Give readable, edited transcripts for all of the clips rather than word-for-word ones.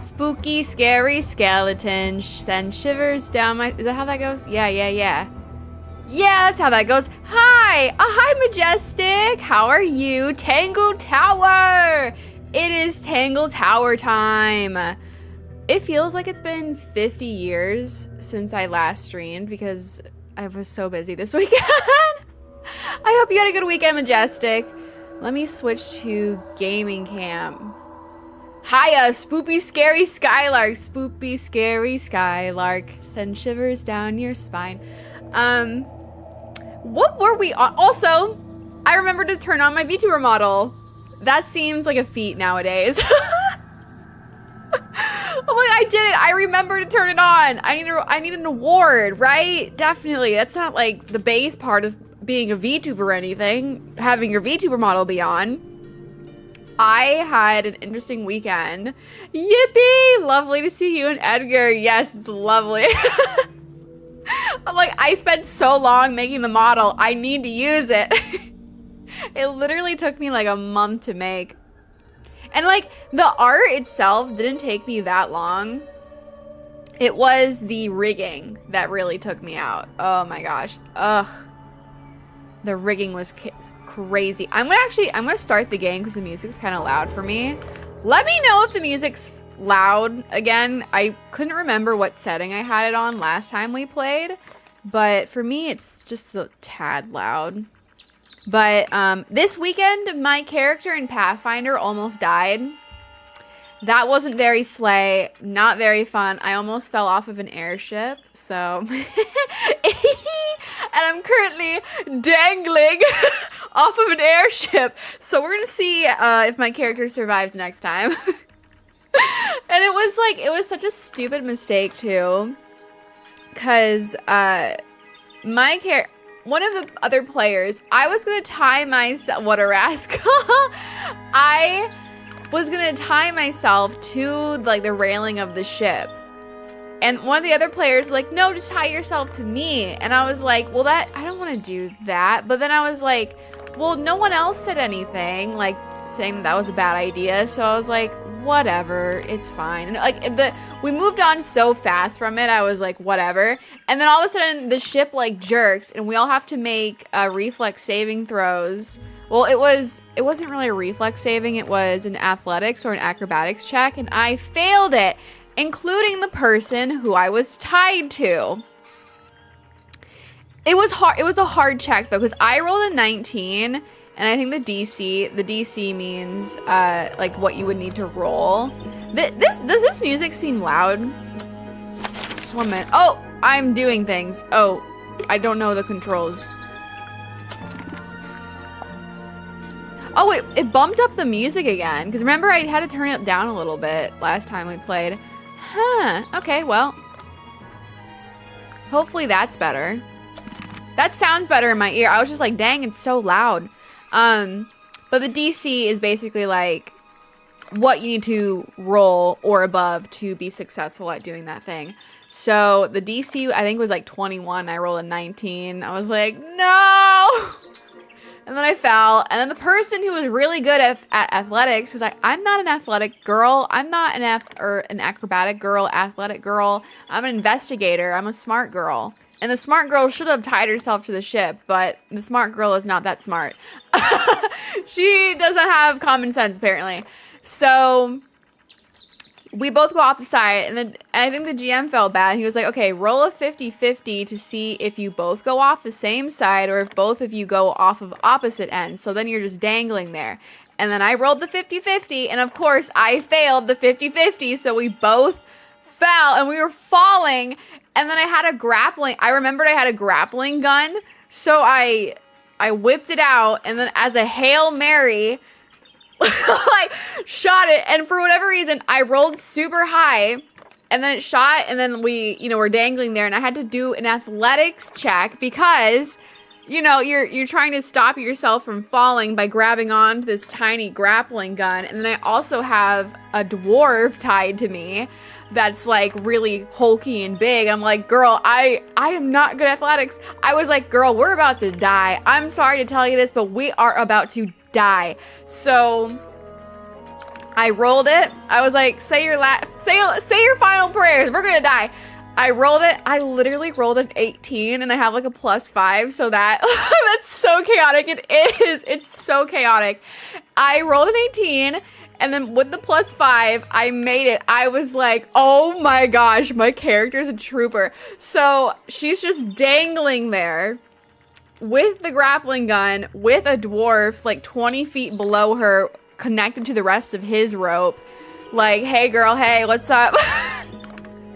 Spooky, scary skeleton send shivers down my... Is that how that goes? Yeah. Yeah, that's how that goes. Hi! Hi, Majestic! How are you? Tangle Tower! It is Tangle Tower time. It feels like it's been 50 years since I last streamed because I was so busy this weekend. I hope you had a good weekend, Majestic. Let me switch to gaming cam. Hiya, spoopy, scary Skylark. Spoopy, scary Skylark. Send shivers down your spine. What were we on? Also, I remembered to turn on my VTuber model. That seems like a feat nowadays. Oh my, I did it. I remember to turn it on. I need an award, right? Definitely. That's not like the base part of being a VTuber or anything. Having your VTuber model be on. I had an interesting weekend. Yippee! Lovely to see you and Edgar. Yes, it's lovely. I'm like, I spent so long making the model. I need to use it. It literally took me like a month to make. And like, the art itself didn't take me that long. It was the rigging that really took me out. Oh my gosh. Ugh. The rigging was crazy. I'm gonna start the game because the music's kind of loud for me. Let me know if the music's loud again. I couldn't remember what setting I had it on last time we played, but for me it's just a tad loud. But this weekend my character in Pathfinder almost died. That wasn't very slay, not very fun. I almost fell off of an airship, so... And I'm currently dangling off of an airship. So we're gonna see if my character survives next time. And it was such a stupid mistake too. Cause one of the other players, I was gonna tie myself, what a rascal. I was gonna tie myself to like the railing of the ship. And one of the other players was like, no, just tie yourself to me. And I was like, well, I don't want to do that. But then I was like, well, no one else said anything, like saying that was a bad idea. So I was like, whatever, it's fine. And like we moved on so fast from it. I was like, whatever. And then all of a sudden the ship like jerks and we all have to make reflex saving throws. Well, it wasn't really a reflex saving. It was an athletics or an acrobatics check. And I failed it. Including the person who I was tied to. It was hard. It was a hard check though, because I rolled a 19, and I think the DC means like what you would need to roll. Does this music seem loud? Just 1 minute. Oh, I'm doing things. Oh, I don't know the controls. Oh wait, it bumped up the music again. Because remember, I had to turn it down a little bit last time we played. Huh, okay, well. Hopefully that's better. That sounds better in my ear. I was just like, dang, it's so loud. But the DC is basically like what you need to roll or above to be successful at doing that thing. So the DC, I think, was like 21. I rolled a 19. I was like, no! And then I fell, and then the person who was really good at athletics is like, I'm not an athletic girl. I'm not an acrobatic girl, athletic girl. I'm an investigator. I'm a smart girl. And the smart girl should have tied herself to the ship, but the smart girl is not that smart. She doesn't have common sense, apparently. So we both go off the side, and then I think the GM felt bad. He was like, okay, roll a 50-50 to see if you both go off the same side or if both of you go off of opposite ends. So then you're just dangling there. And then I rolled the 50-50, and of course I failed the 50-50, so we both fell, and we were falling, and then I had I remembered I had a grappling gun, so I whipped it out, and then as a Hail Mary, like shot it, and for whatever reason I rolled super high, and then it shot, and then we were dangling there, and I had to do an athletics check because you're trying to stop yourself from falling by grabbing onto this tiny grappling gun. And then I also have a dwarf tied to me that's like really hulky and big. I'm like, girl, I am not good at athletics. I was like, girl, we're about to die. I'm sorry to tell you this, but we are about to die. So I rolled it. I was like, say your final prayers. We're gonna die. I rolled it. I literally rolled an 18 and I have like a +5. So that's so chaotic. It is. It's so chaotic. I rolled an 18 and then with the +5, I made it. I was like, oh my gosh, my character's a trooper. So she's just dangling there with the grappling gun with a dwarf like 20 feet below her connected to the rest of his rope. Like, hey girl, hey, what's up?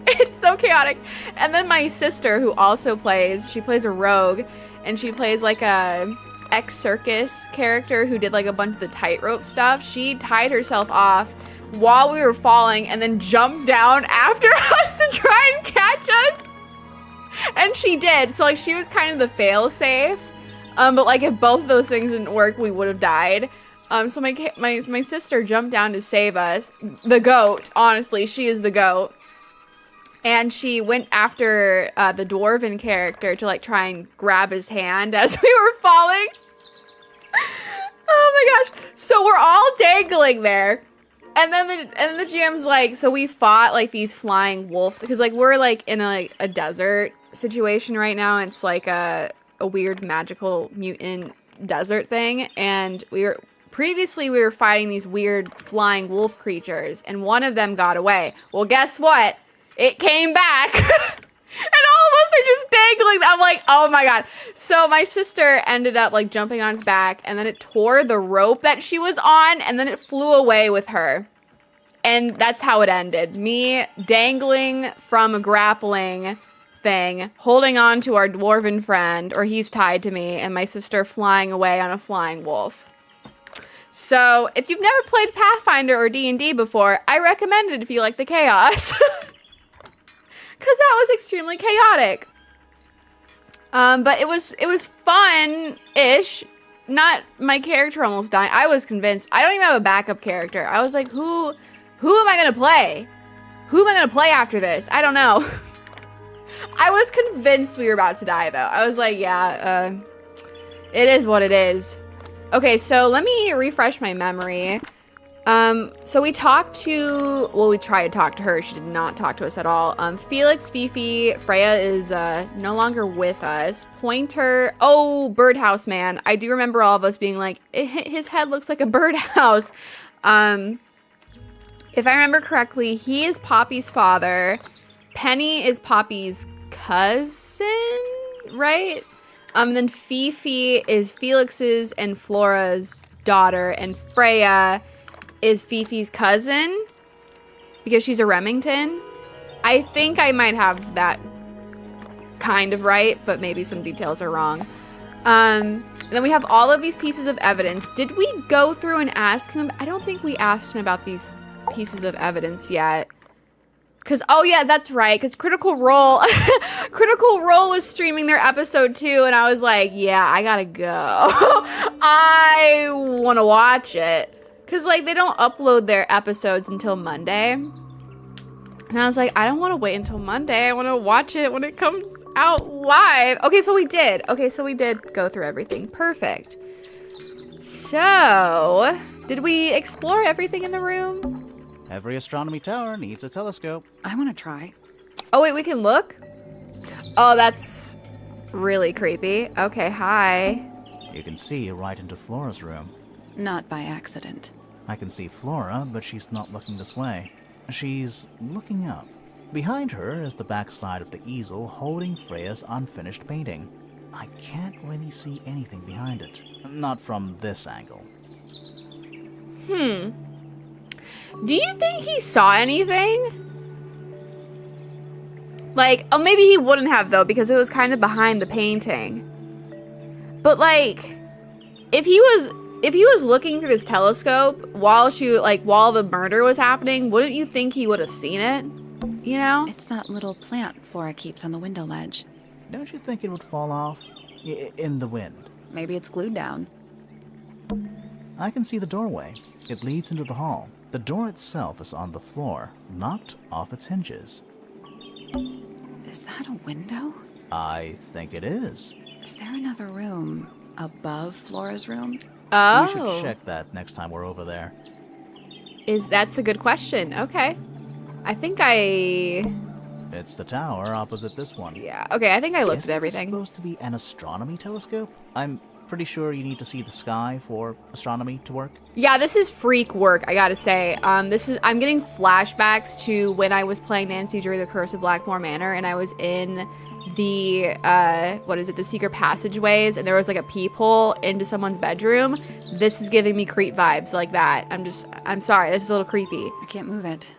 It's so chaotic. And then my sister, who also plays a rogue, and she plays like a ex-circus character who did like a bunch of the tightrope stuff. She tied herself off while we were falling and then jumped down after us to try and catch us. And she did. So like she was kind of the fail-safe. But like if both of those things didn't work, we would have died. So my sister jumped down to save us. The goat, honestly, she is the goat. And she went after the dwarven character to like try and grab his hand as we were falling. Oh my gosh. So we're all dangling there. And then the GM's like, so we fought like these flying wolf, because like we're like in a desert situation right now. It's like a weird magical mutant desert thing. And previously we were fighting these weird flying wolf creatures and one of them got away. Well, guess what? It came back. And all of us are just dangling. I'm like, oh my god. So my sister ended up like jumping on his back and then it tore the rope that she was on and then it flew away with her. And that's how it ended. Me dangling from a grappling thing, holding on to our dwarven friend, or he's tied to me, and my sister flying away on a flying wolf. So if you've never played Pathfinder or D&D before, I recommend it if you like the chaos. Because that was extremely chaotic. But it was fun-ish. Not my character almost dying. I was convinced. I don't even have a backup character. I was like, who am I going to play? Who am I going to play after this? I don't know. I was convinced we were about to die, though. I was like, yeah, it is what it is. Okay, so let me refresh my memory. So we tried to talk to her. She did not talk to us at all. Felix, Fifi, Freya is no longer with us. Pointer, oh, birdhouse man. I do remember all of us being like, his head looks like a birdhouse. If I remember correctly, he is Poppy's father. Penny is Poppy's cousin, right? Then Fifi is Felix's and Flora's daughter, and Freya is Fifi's cousin because she's a Remington. I think I might have that kind of right, but maybe some details are wrong. And then we have all of these pieces of evidence. Did we go through and ask him? I don't think we asked him about these pieces of evidence yet. Because, oh yeah, that's right. Because Critical Role was streaming their episode 2, and I was like, yeah, I gotta go. I want to watch it. Because, like, they don't upload their episodes until Monday. And I was like, I don't want to wait until Monday. I want to watch it when it comes out live. Okay, so we did. Go through everything. Perfect. So, did we explore everything in the room? Every astronomy tower needs a telescope. I want to try. Oh, wait, we can look? Oh, that's really creepy. Okay, hi. You can see right into Flora's room. Not by accident. I can see Flora, but she's not looking this way. She's looking up. Behind her is the backside of the easel holding Freya's unfinished painting. I can't really see anything behind it. Not from this angle. Do you think he saw anything? Like, oh, maybe he wouldn't have, though, because it was kind of behind the painting. But, like, if he was looking through this telescope while the murder was happening, wouldn't you think he would have seen it? You know? It's that little plant Flora keeps on the window ledge. Don't you think it would fall off? In the wind. Maybe it's glued down. I can see the doorway. It leads into the hall. The door itself is on the floor, knocked off its hinges. Is that a window? I think it is. Is there another room above Flora's room? Oh. We should check that next time we're over there. That's a good question. Okay. I think It's the tower opposite this one. yeah. Okay, I think I looked Isn't at this everything. supposed to be an astronomy telescope? I'm pretty sure you need to see the sky for astronomy to work. Yeah, this is freak work, I gotta say. I'm getting flashbacks to when I was playing Nancy Drew the Curse of Blackmore Manor, and I was in the the secret passageways, and there was like a peephole into someone's bedroom. This is giving me creep vibes like that. I'm sorry, this is a little creepy. I can't move it.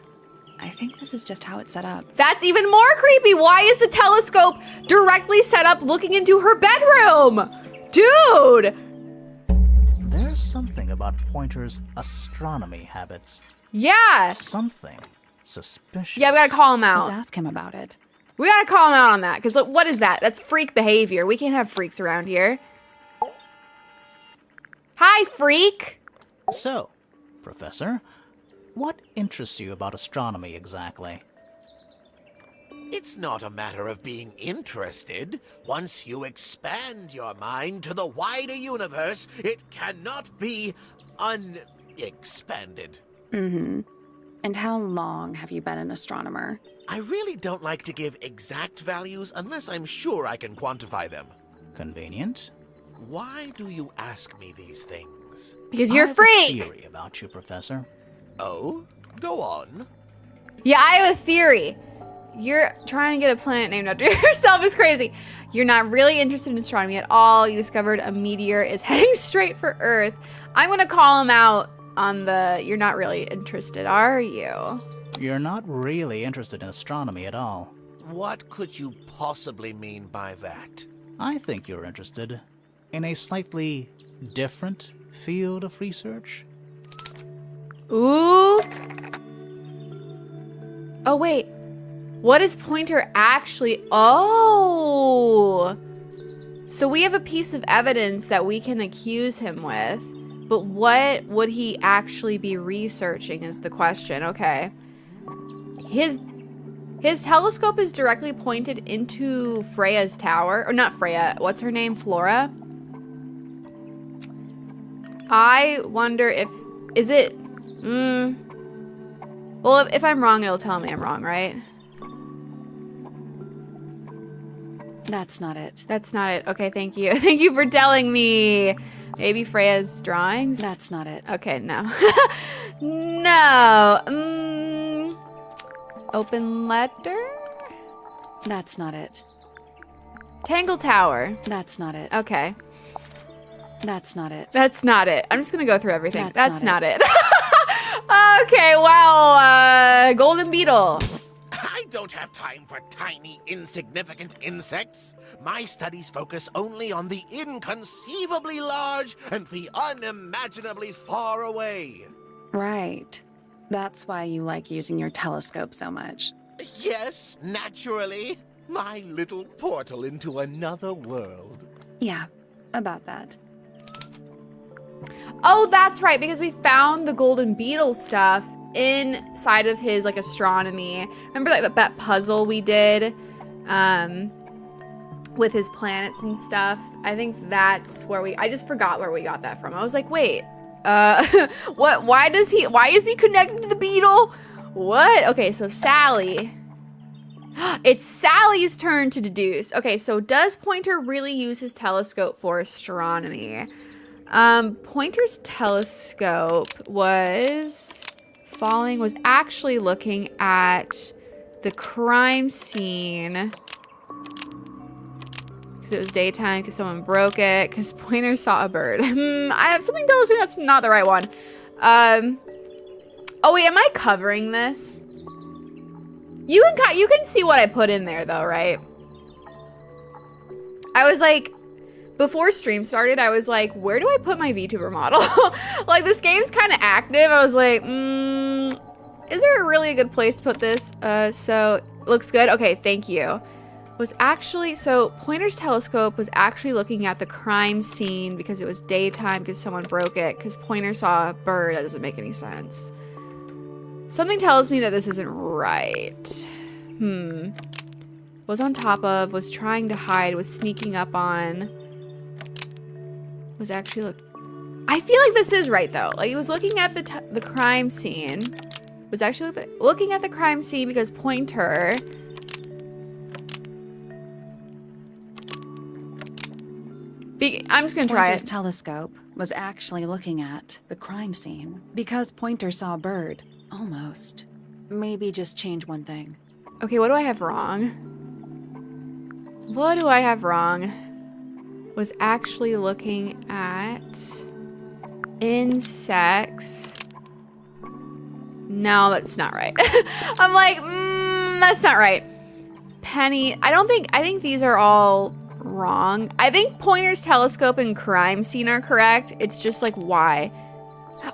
I think this is just how it's set up. That's even more creepy. Why is the telescope directly set up looking into her bedroom? Dude! There's something about Pointer's astronomy habits. Yeah. Something suspicious. Yeah, we gotta call him Let's out. ask him about it. We gotta call him out on that, because what is that? That's freak behavior. We can't have freaks around here. Hi, freak! So, Professor, what interests you about astronomy exactly? It's not a matter of being interested. Once you expand your mind to the wider universe, it cannot be unexpanded. Mm-hmm. And how long have you been an astronomer? I really don't like to give exact values unless I'm sure I can quantify them. Convenient. Why do you ask me these things? Because you're I a have a freak! theory about you, Professor. Oh, go on. Yeah, I have a theory. You're trying to get a planet named after yourself is crazy. You're not really interested in astronomy at all. You discovered a meteor is heading straight for Earth. I'm gonna call him out on the you're not really interested, are you? You're not really interested in astronomy at all. What could you possibly mean by that? I think you're interested in a slightly different field of research. Ooh. Oh, wait. What is Pointer actually? Oh. So we have a piece of evidence that we can accuse him with. But what would he actually be researching is the question. Okay. His telescope is directly pointed into Freya's tower. Or not Freya. What's her name? Flora? I wonder if... Is it... Well, if I'm wrong, it'll tell me I'm wrong, right? That's not it. That's not it. Okay, thank you. Thank you for telling me. Maybe Freya's drawings? That's not it. Okay, no. No. Open letter? That's not it. Tangle Tower. That's not it. Okay. That's not it. That's not it. I'm just gonna go through everything. That's That's not not it. Okay, well, Golden Beetle. I don't have time for tiny, insignificant insects. My studies focus only on the inconceivably large and the unimaginably far away. Right. That's why you like using your telescope so much. Yes, naturally. My little portal into another world. Yeah, about that. Oh, that's right, because we found the Golden Beetle stuff inside of his, like, astronomy. Remember, like, that puzzle we did with his planets and stuff? I think that's where I just forgot where we got that from. I was like, wait, what, why is he connected to the beetle? What? Okay, so Sally. It's Sally's turn to deduce. Okay, so does Pointer really use his telescope for astronomy? Pointer's telescope was actually looking at the crime scene. Because it was daytime, because someone broke it, because Pointer saw a bird. I have something tells me that's not the right one. Oh wait, am I covering this? You can see what I put in there though, right? I was like, before stream started, I was like, where do I put my VTuber model? Like, this game's kind of active. I was like, is there a really good place to put this? So, looks good. Okay, thank you. So Pointer's telescope was actually looking at the crime scene because it was daytime because someone broke it because Pointer saw a bird. That doesn't make any sense. Something tells me that this isn't right. Was on top of, was trying to hide, was sneaking up on, was actually I feel like this is right though. Like he was looking at the crime scene. Was actually looking at the crime scene because Pointer. I'm just gonna try Pointer's it. telescope was actually looking at the crime scene because Pointer saw a bird. Almost. Maybe just change one thing. Okay, what do I have wrong? What do I have wrong? Was actually looking at insects. No, that's not right. I'm like, that's not right. Penny, I think these are all wrong. I think Pointer's telescope and crime scene are correct. It's just like why.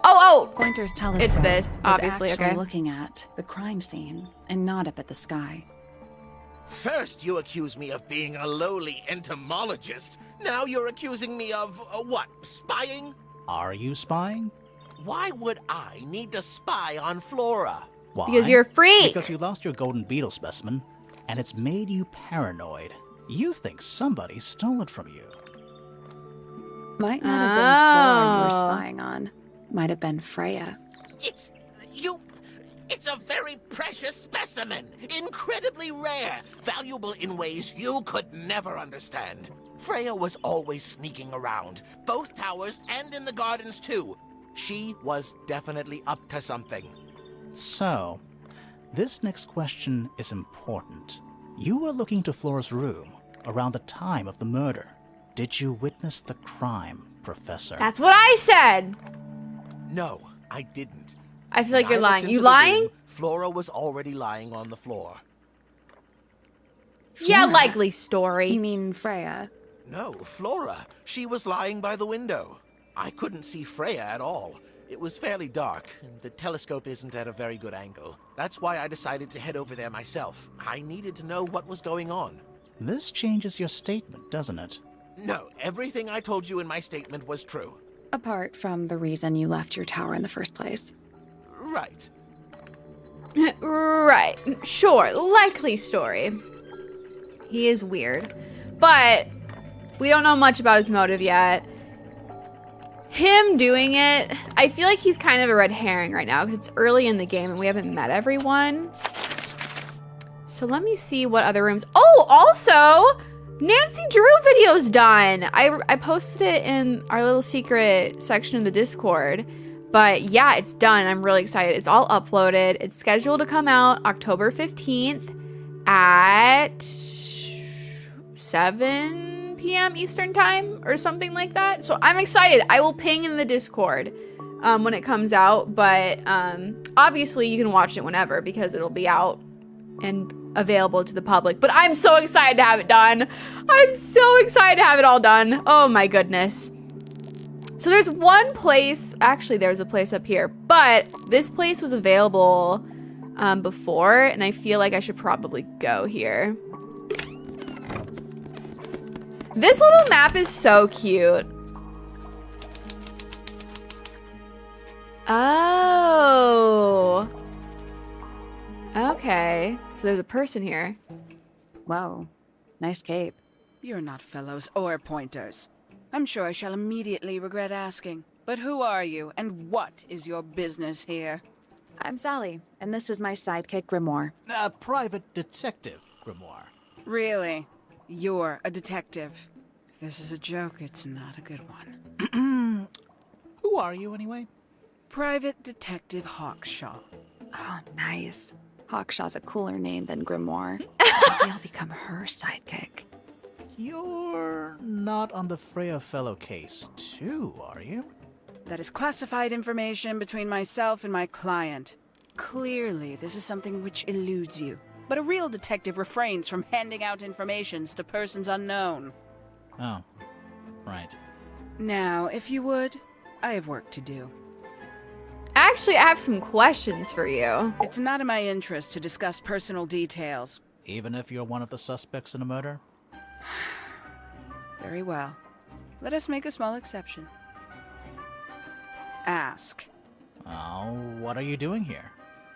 Oh! Pointer's telescope It's this, obviously, was actually okay. looking at the crime scene and not up at the sky. First, you accuse me of being a lowly entomologist. Now you're accusing me of, what, spying? Are you spying? Why would I need to spy on Flora? Why? Because you're a freak. Because you lost your golden beetle specimen, and it's made you paranoid. You think somebody stole it from you. Might not have been Flora you were Oh. spying on. Might have been Freya. It's a very precious specimen. Incredibly rare. Valuable in ways you could never understand. Freya was always sneaking around. Both towers and in the gardens, too. She was definitely up to something. So, this next question is important. You were looking to Flora's room around the time of the murder. Did you witness the crime, Professor? That's what I said. No, I didn't. I feel like When you're I lying. looked You into the lying? room, Flora was already lying on the floor. Yeah, Flora? likely story. You mean Freya? No, Flora. She was lying by the window. I couldn't see Freya at all. It was fairly dark, and the telescope isn't at a very good angle. That's why I decided to head over there myself. I needed to know what was going on. This changes your statement, doesn't it? No, everything I told you in my statement was true. Apart from the reason you left your tower in the first place. Right. Right. Sure. Likely story. He is weird. But we don't know much about his motive yet. Him doing it, I feel like he's kind of a red herring right now because it's early in the game and we haven't met everyone. So let me see what other rooms. Oh, also, Nancy Drew video's done. I posted it in our little secret section of the Discord. But yeah, it's done. I'm really excited. It's all uploaded. It's scheduled to come out October 15th at 7 p.m. Eastern time or something like that. So I'm excited. I will ping in the Discord when it comes out. But obviously you can watch it whenever because it'll be out and available to the public. But I'm so excited to have it done. I'm so excited to have it all done. Oh my goodness. So there's one place, actually there's a place up here, but this place was available before, and I feel like I should probably go here. This little map is so cute. Oh. Okay, so there's a person here. Whoa. Nice cape. You're not fellows or pointers. I'm sure I shall immediately regret asking. But who are you, and what is your business here? I'm Sally, and this is my sidekick Grimoire. A private detective, Grimoire. Really? You're a detective. If this is a joke, it's not a good one. Who are you, anyway? Private Detective Hawkshaw. Oh, nice. Hawkshaw's a cooler name than Grimoire. Maybe I'll become her sidekick. You're not on the Freya fellow case, too, are you? That is classified information between myself and my client. Clearly, this is something which eludes you. But a real detective refrains from handing out informations to persons unknown. Oh, right. Now, if you would, I have work to do. Actually, I have some questions for you. It's not in my interest to discuss personal details. Even if you're one of the suspects in a murder? Very well. Let us make a small exception. Ask. Oh, what are you doing here?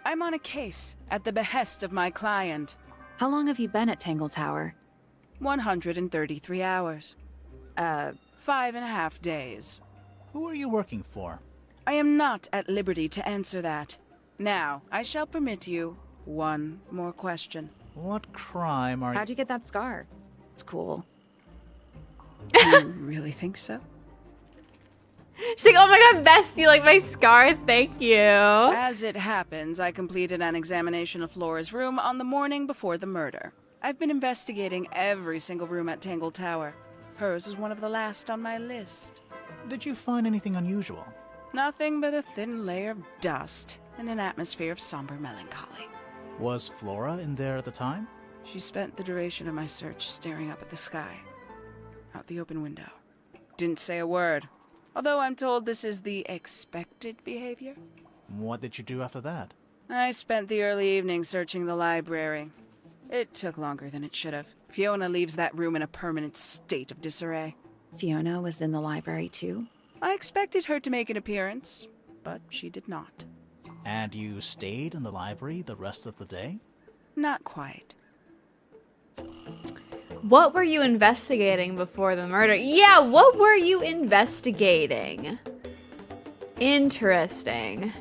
I'm on a case at the behest of my client. How long have you been at Tangle Tower? 133 hours. 5.5 days. Who are you working for? I am not at liberty to answer that. Now, I shall permit you one more question. What crime are How'd you get that scar? It's cool. Do you really think so? She's like, oh my god, Best, you like my scar? Thank you. As it happens, I completed an examination of Flora's room on the morning before the murder. I've been investigating every single room at Tangle Tower. Hers was one of the last on my list. Did you find anything unusual? Nothing but a thin layer of dust and an atmosphere of somber melancholy. Was Flora in there at the time? She spent the duration of my search staring up at the sky, out the open window. Didn't say a word, although I'm told this is the expected behavior. What did you do after that? I spent the early evening searching the library. It took longer than it should have. Fiona leaves that room in a permanent state of disarray. Fiona was in the library too? I expected her to make an appearance, but she did not. And you stayed in the library the rest of the day? Not quite. What were you investigating before the murder? Yeah, what were you investigating? Interesting.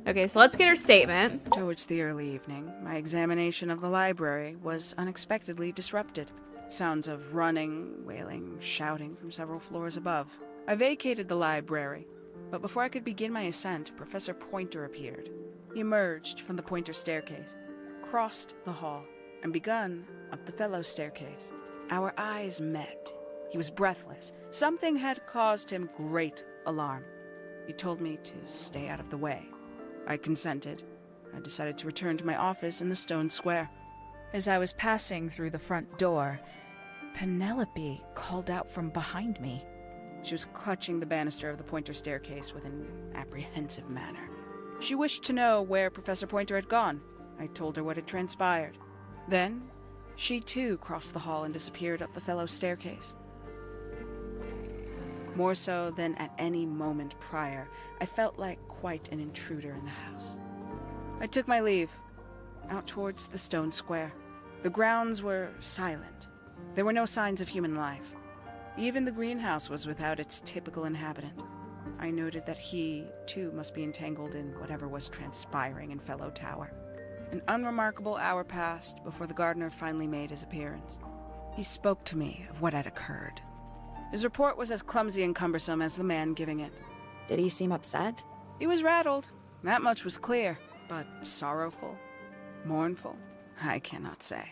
Okay, so let's get her statement. Towards the early evening, my examination of the library was unexpectedly disrupted. Sounds of running, wailing, shouting from several floors above. I vacated the library, but before I could begin my ascent, Professor Pointer appeared. He emerged from the Pointer staircase, crossed the hall, and begun up the fellow staircase. Our eyes met. He was breathless. Something had caused him great alarm. He told me to stay out of the way. I consented. I decided to return to my office in the stone square. As I was passing through the front door, Penelope called out from behind me. She was clutching the banister of the Pointer staircase with an apprehensive manner. She wished to know where Professor Pointer had gone. I told her what had transpired. Then, she too crossed the hall and disappeared up the fellow staircase. More so than at any moment prior, I felt like quite an intruder in the house. I took my leave, out towards the stone square. The grounds were silent. There were no signs of human life. Even the greenhouse was without its typical inhabitant. I noted that he, too, must be entangled in whatever was transpiring in Fellow Tower. An unremarkable hour passed before the gardener finally made his appearance. He spoke to me of what had occurred. His report was as clumsy and cumbersome as the man giving it. Did he seem upset? He was rattled, that much was clear, but sorrowful, mournful, I cannot say.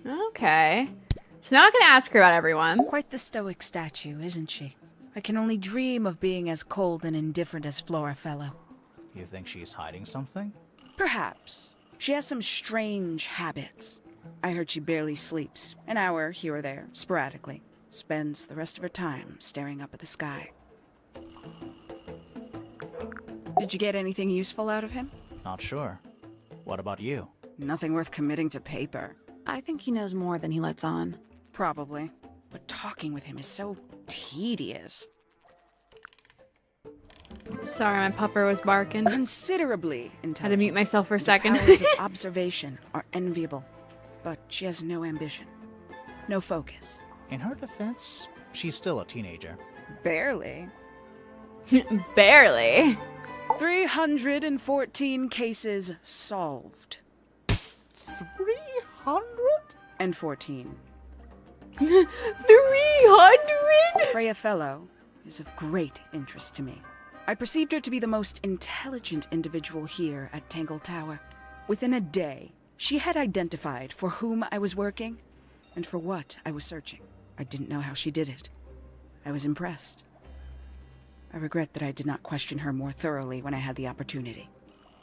Okay. So now I can ask her about everyone. Quite the stoic statue, isn't she? I can only dream of being as cold and indifferent as Flora Fellow. You think she's hiding something? Perhaps. She has some strange habits. I heard she barely sleeps, an hour here or there, sporadically. Spends the rest of her time staring up at the sky. Did you get anything useful out of him? Not sure. What about you? Nothing worth committing to paper. I think he knows more than he lets on. Probably. But talking with him is so tedious. Sorry, my pupper was barking. Considerably intelligent. Had to mute myself for a The second. powers of observation are enviable, but she has no ambition, no focus. In her defense, she's still a teenager. Barely. Barely. 314 cases solved. 314. 300? Freya Fellow is of great interest to me. I perceived her to be the most intelligent individual here at Tangle Tower. Within a day, she had identified for whom I was working and for what I was searching. I didn't know how she did it. I was impressed. I regret that I did not question her more thoroughly when I had the opportunity.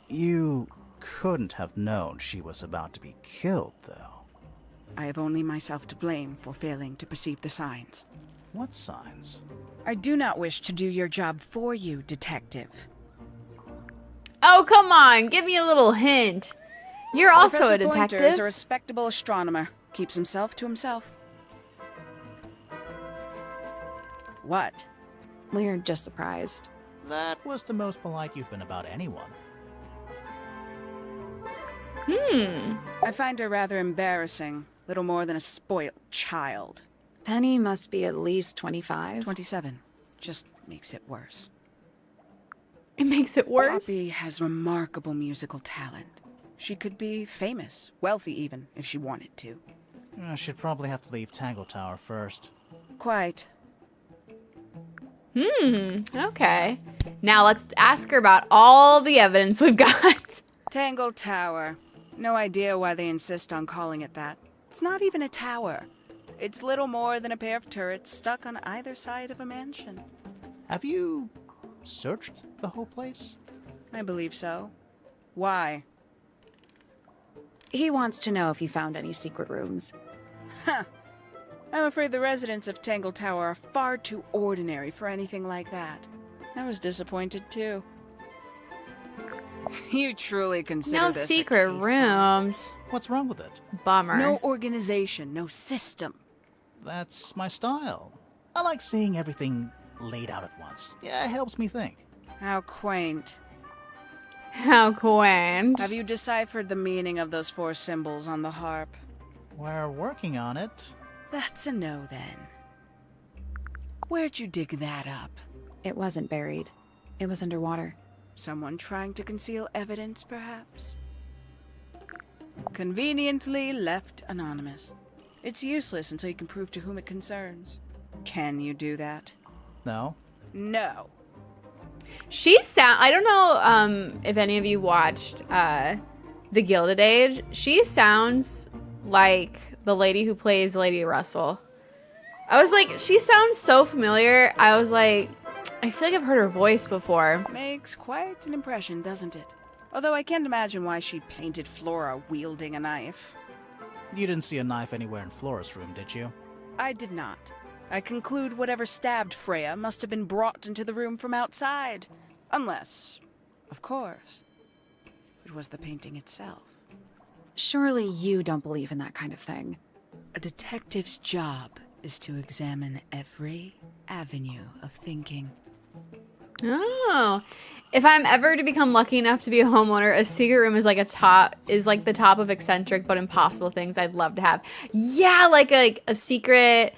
You couldn't have known she was about to be killed, though. I have only myself to blame for failing to perceive the signs. What signs? I do not wish to do your job for you, Detective. Oh, come on. Give me a little hint. You're also Professor a detective. Pointer is a respectable astronomer. Keeps himself to himself. What? We're just surprised. That was the most polite you've been about anyone. I find her rather embarrassing. Little more than a spoilt child. Penny must be at least 25. 27. Just makes it worse. It makes it worse. Poppy has remarkable musical talent. She could be famous, wealthy even, if she wanted to. She'd probably have to leave Tangle Tower first. Quite. Okay. Now let's ask her about all the evidence we've got. Tangle Tower. No idea why they insist on calling it that. It's not even a tower. It's little more than a pair of turrets stuck on either side of a mansion. Have you searched the whole place? I believe so. Why? He wants to know if you found any secret rooms. I'm afraid the residents of Tangle Tower are far too ordinary for anything like that. I was disappointed too. You truly consider No this a secret case, huh? rooms. What's wrong with it? Bummer. No organization, no system. That's my style. I like seeing everything laid out at once. Yeah, it helps me think. How quaint. How quaint. Have you deciphered the meaning of those 4 symbols on the harp? We're working on it. That's a no then. Where'd you dig that up? It wasn't buried. It was underwater. Someone trying to conceal evidence, perhaps? Conveniently left anonymous. It's useless until you can prove to whom it concerns. Can you do that? No? No. I don't know if any of you watched The Gilded Age. She sounds like the lady who plays Lady Russell. I was like, she sounds so familiar. I was like, I feel like I've heard her voice before. Makes quite an impression, doesn't it? Although I can't imagine why she painted Flora wielding a knife. You didn't see a knife anywhere in Flora's room, did you? I did not. I conclude whatever stabbed Freya must have been brought into the room from outside. Unless, of course, it was the painting itself. Surely you don't believe in that kind of thing. A detective's job is to examine every avenue of thinking. Oh. If I'm ever to become lucky enough to be a homeowner, a secret room is like the top of eccentric but impossible things I'd love to have. Yeah, like a secret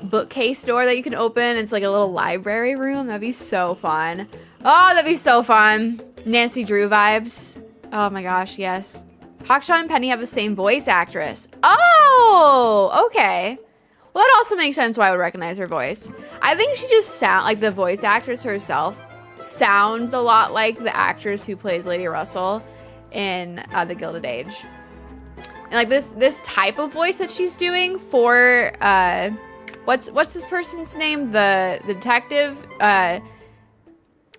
bookcase door that you can open. It's like a little library room. That'd be so fun. Oh, that'd be so fun. Nancy Drew vibes. Oh my gosh, yes. Hawkshaw and Penny have the same voice actress. Oh, okay. Well, that also makes sense why I would recognize her voice. I think she just like the voice actress herself sounds a lot like the actress who plays Lady Russell in The Gilded Age. And like this type of voice that she's doing for what's this person's name? The detective.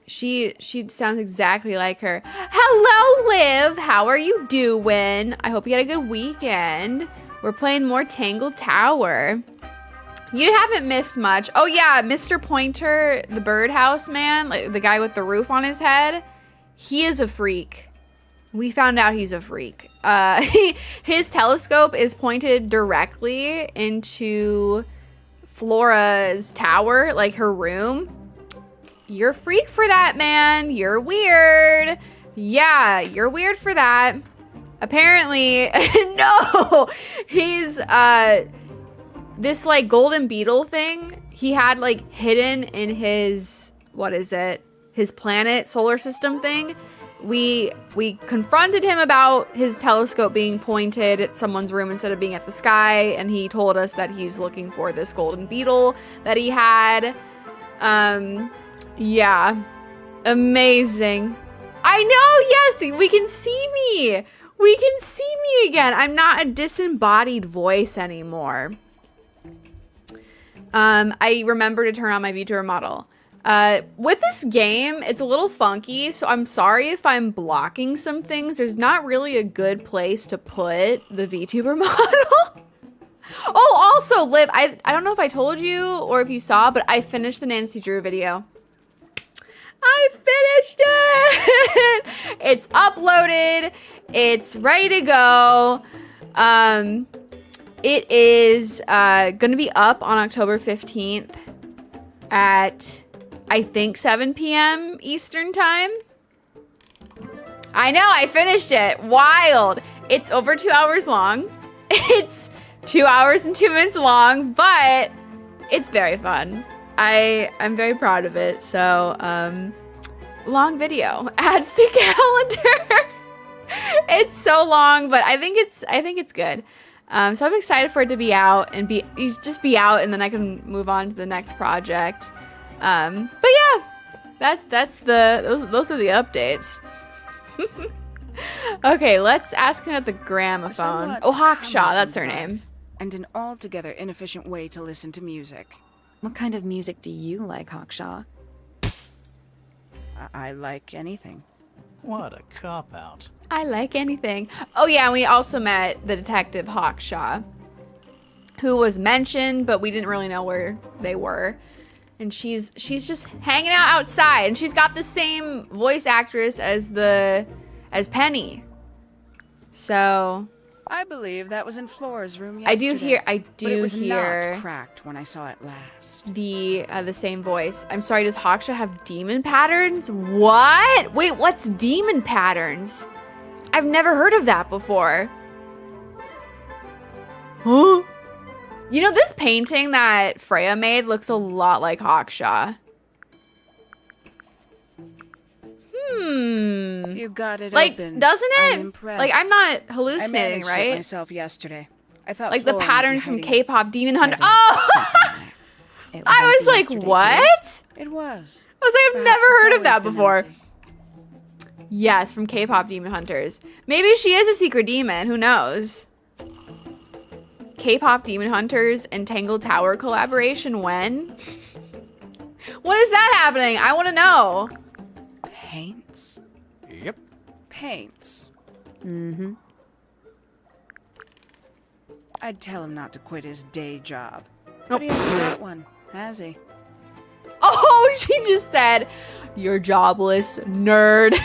She sounds exactly like her. Hello, Liv. How are you doing? I hope you had a good weekend. We're playing more Tangle Tower. You haven't missed much. Oh yeah, Mr. Pointer, the birdhouse man, like the guy with the roof on his head. He is a freak. We found out he's a freak. His telescope is pointed directly into Flora's tower, like her room. You're a freak for that, man. You're weird. Yeah, you're weird for that. Apparently, no, he's, this like golden beetle thing he had like hidden in his, what is it? His planet solar system thing. We confronted him about his telescope being pointed at someone's room instead of being at the sky. And he told us that he's looking for this golden beetle that he had. Yeah, amazing. I know, yes, we can see me. We can see me again. I'm not a disembodied voice anymore. I remember to turn on my VTuber model. With this game, it's a little funky, so I'm sorry if I'm blocking some things. There's not really a good place to put the VTuber model. Oh, also, Liv, I don't know if I told you or if you saw, but I finished the Nancy Drew video. I finished it! It's uploaded. It's ready to go. It is going to be up on October 15th at, I think, 7 p.m. Eastern time. I know, I finished it. Wild. It's over 2 hours long. It's 2 hours and 2 minutes long, but It's very fun. I'm very proud of it. So, long video adds to calendar. It's so long, but I think it's good. So I'm excited for it to be out and be out, and then I can move on to the next project. But yeah, those are the updates. Okay, let's ask him at the gramophone. Oh, Hawkshaw, that's her name. And an altogether inefficient way to listen to music. What kind of music do you like, Hawkshaw? I like anything. What a cop-out. I like anything. Oh yeah, and we also met the detective Hawkshaw, who was mentioned, but we didn't really know where they were. And she's just hanging out outside, and she's got the same voice actress as Penny. So I believe that was in Flora's room yesterday. I do but it was hear not cracked when I saw it last. the same voice. I'm sorry, does Hawkshaw have demon patterns? What? Wait, what's demon patterns? I've never heard of that before. Huh? You know, this painting that Freya made looks a lot like Hawkshaw. You got it Like, open. doesn't it? I'm impressed. Like, I'm not I hallucinating, managed it right? myself yesterday. I thought Like the Flora might be patterns from hiding K-pop Demon Hunter. something Oh! there. It I was empty like, yesterday, too. what? It was. I was like, I've Perhaps never it's heard of always that been before. empty. Yes, from K-pop Demon Hunters. Maybe she is a secret demon. Who knows? K-pop Demon Hunters and Tangle Tower collaboration when? When is that happening? I want to know. Paints? Yep. Paints. Mm-hmm. I'd tell him not to quit his day job. Oh. But he hasn't got one, has he? Oh, she just said, "You're jobless, nerd."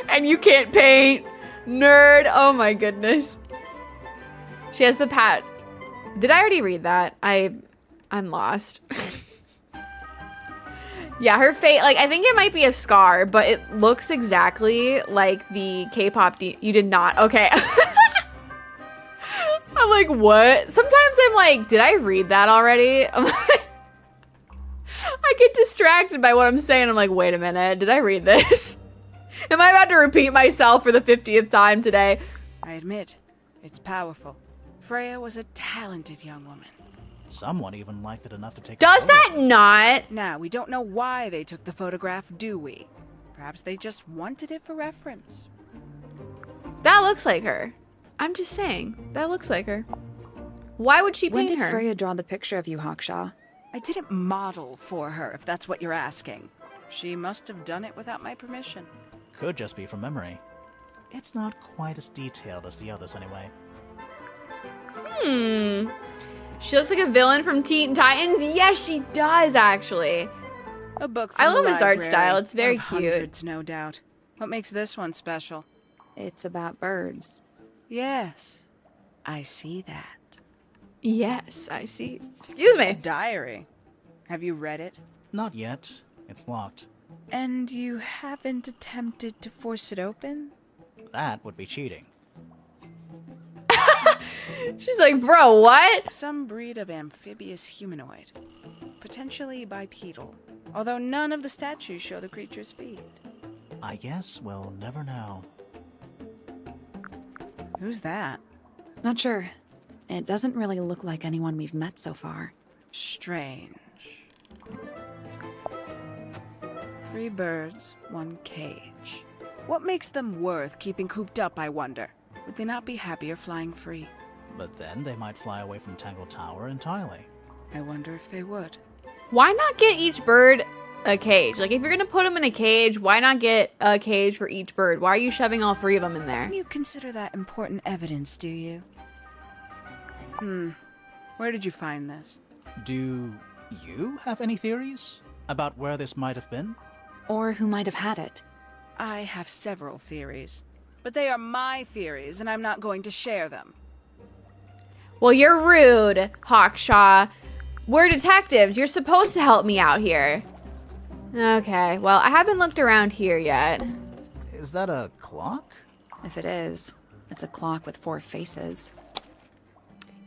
And you can't paint, nerd. Oh my goodness. She has the pat. Did I already read that? I'm lost. Yeah, her face, like, I think it might be a scar, but it looks exactly like the K-pop you did not. Okay. I'm like, what? Sometimes I'm like, did I read that already? I'm like, I get distracted by what I'm saying. I'm like, wait a minute, did I read this? Am I about to repeat myself for the 50th time today? I admit, it's powerful. Freya was a talented young woman. Someone even liked it enough to take a Does photo. that not? Now, we don't know why they took the photograph, do we? Perhaps they just wanted it for reference. That looks like her. I'm just saying, that looks like her. Why would she When paint did her? Freya draw the picture of you, Hawkshaw? I didn't model for her, if that's what you're asking. She must have done it without my permission. Could just be from memory. It's not quite as detailed as the others anyway. She looks like a villain from Teen Titans. Yes, she does, actually. A book I from the love his art library. style. It's very Of cute. Hundreds, no doubt. What makes this one special? It's about birds. Yes, I see that. Yes, I see. Excuse A me. diary. Have you read it? Not yet. It's locked. And you haven't attempted to force it open? That would be cheating. She's like, bro, what? Some breed of amphibious humanoid. Potentially bipedal. Although none of the statues show the creature's feet. I guess we'll never know. Who's that? Not sure. It doesn't really look like anyone we've met so far. Strange. 3 birds, 1 cage. What makes them worth keeping cooped up, I wonder? Would they not be happier flying free? But then they might fly away from Tangle Tower entirely. I wonder if they would. Why not get each bird a cage? Like, if you're gonna put them in a cage, why not get a cage for each bird? Why are you shoving all 3 of them in there? You consider that important evidence, do you? Where did you find this? Do you have any theories about where this might have been? Or who might have had it. I have several theories. But they are my theories, and I'm not going to share them. Well, you're rude, Hawkshaw. We're detectives. You're supposed to help me out here. Okay, well, I haven't looked around here yet. Is that a clock? If it is, it's a clock with 4 faces.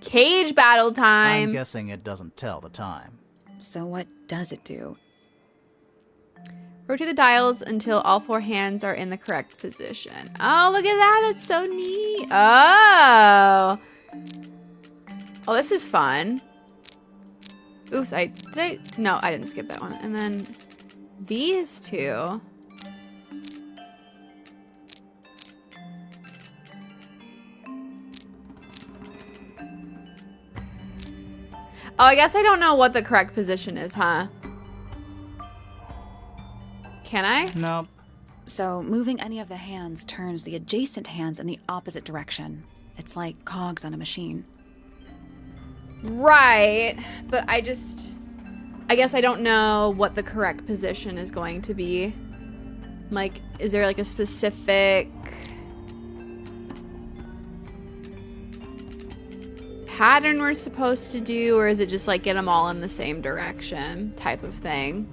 Cage battle I'm time. guessing it doesn't tell the time. So what does it do? Rotate the dials until all 4 hands are in the correct position. Oh, look at that. That's so neat. Oh. Oh, this is fun. Oops, no, I didn't skip that one. And then these two. Oh, I guess I don't know what the correct position is, huh? Can I? Nope. So moving any of the hands turns the adjacent hands in the opposite direction. It's like cogs on a machine. Right, but I guess I don't know what the correct position is going to be. Like, is there like a specific pattern we're supposed to do, or is it just like get them all in the same direction type of thing?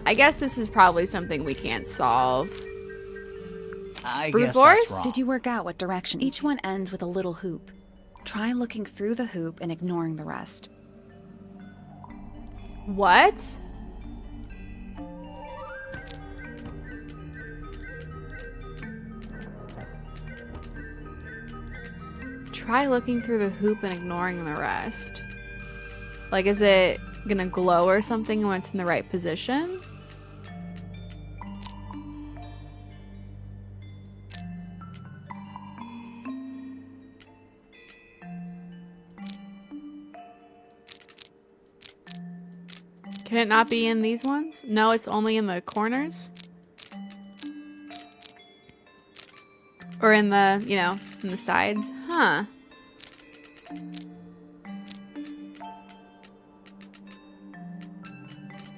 I guess this is probably something we can't solve. I Brute guess force? that's wrong. Did you work out what direction? Each one ends with a little hoop. Try looking through the hoop and ignoring the rest. What? Try looking through the hoop and ignoring the rest. Like, is it gonna glow or something when it's in the right position? Can it not be in these ones? No, it's only in the corners? Or in the, you know, in the sides? Huh.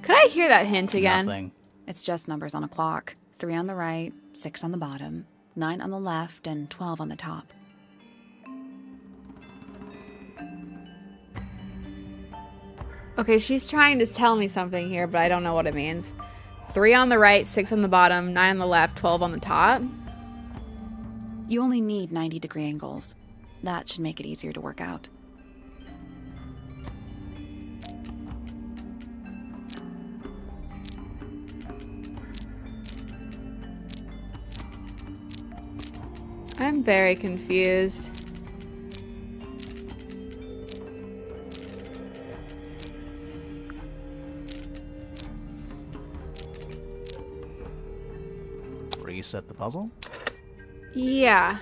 Could I hear that hint again? Nothing. It's just numbers on a clock. 3 on the right, 6 on the bottom, 9 on the left, and 12 on the top. Okay, she's trying to tell me something here, but I don't know what it means. 3 on the right, 6 on the bottom, 9 on the left, 12 on the top. You only need 90-degree angles. That should make it easier to work out. I'm very confused. Reset the puzzle. Yeah.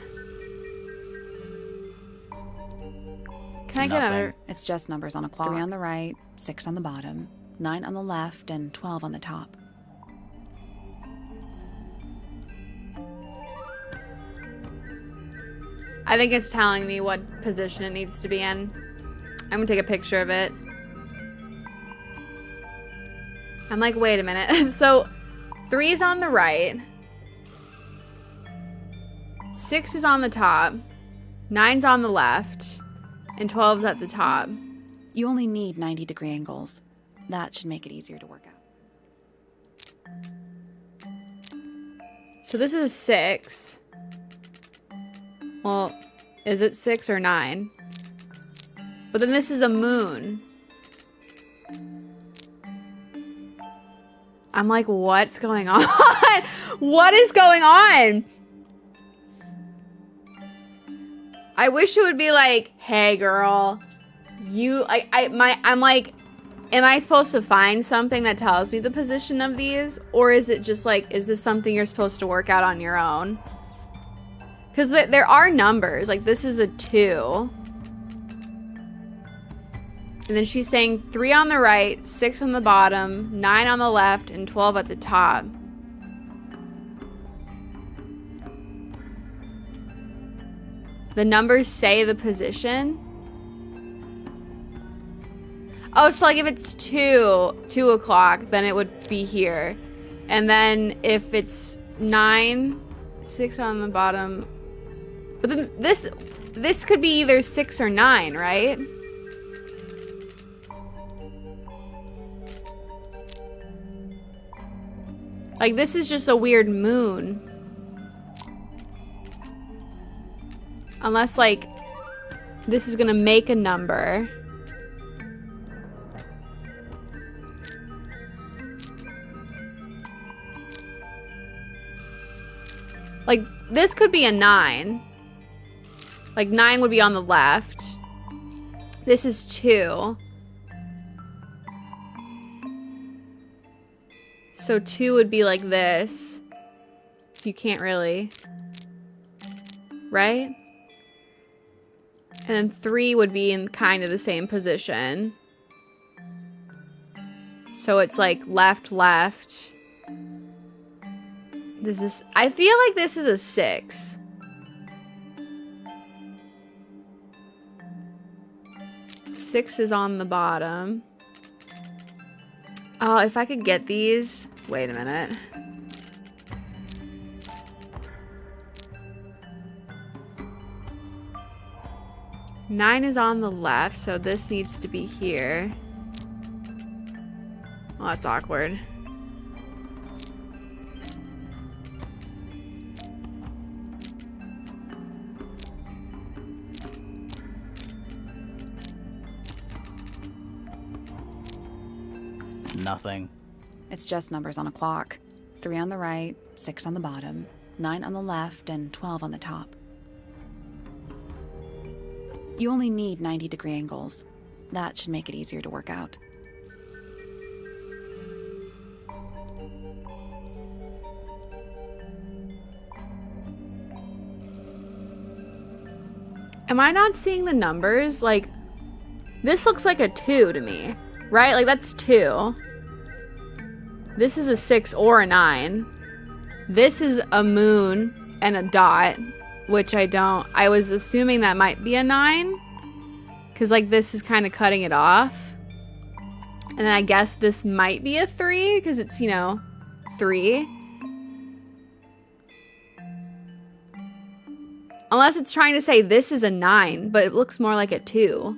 Can I get Nothing. another? It's just numbers on a clock. 3 on the right, 6 on the bottom, 9 on the left, and 12 on the top. I think it's telling me what position it needs to be in. I'm gonna take a picture of it. I'm like, wait a minute. So 3 is on the right. 6 is on the top. 9's on the left. And 12's at the top. You only need 90-degree angles. That should make it easier to work out. So this is a 6. Well, is it 6 or 9? But then this is a moon. I'm like, what's going on? What is going on? I wish it would be like, hey girl, I'm like, am I supposed to find something that tells me the position of these? Or is it just like, is this something you're supposed to work out on your own? Because there are numbers, like this is a 2. And then she's saying 3 on the right, 6 on the bottom, 9 on the left, and 12 at the top. The numbers say the position. Oh, so like if it's 2 o'clock, then it would be here. And then if it's 9, 6 on the bottom. But then this could be either 6 or 9, right? Like this is just a weird moon. Unless, like, this is gonna make a number. Like, this could be a 9. Like, 9 would be on the left. This is 2. So 2 would be like this. So you can't really... Right? And then 3 would be in kind of the same position. So it's like left, left. This is... I feel like this is a 6. Six is on the bottom. Oh, if I could get these... Wait a minute. Nine is on the left, so this needs to be here. Well, that's awkward. Nothing. It's just numbers on a clock. 3 on the right, 6 on the bottom, 9 on the left, and 12 on the top. You only need 90-degree angles. That should make it easier to work out. Am I not seeing the numbers? Like, this looks like a 2 to me, right? Like, that's 2. This is a 6 or a 9. This is a moon and a dot, which I was assuming that might be a 9. Because, like, this is kind of cutting it off. And then I guess this might be a 3, because it's, you know, 3. Unless it's trying to say this is a 9, but it looks more like a 2.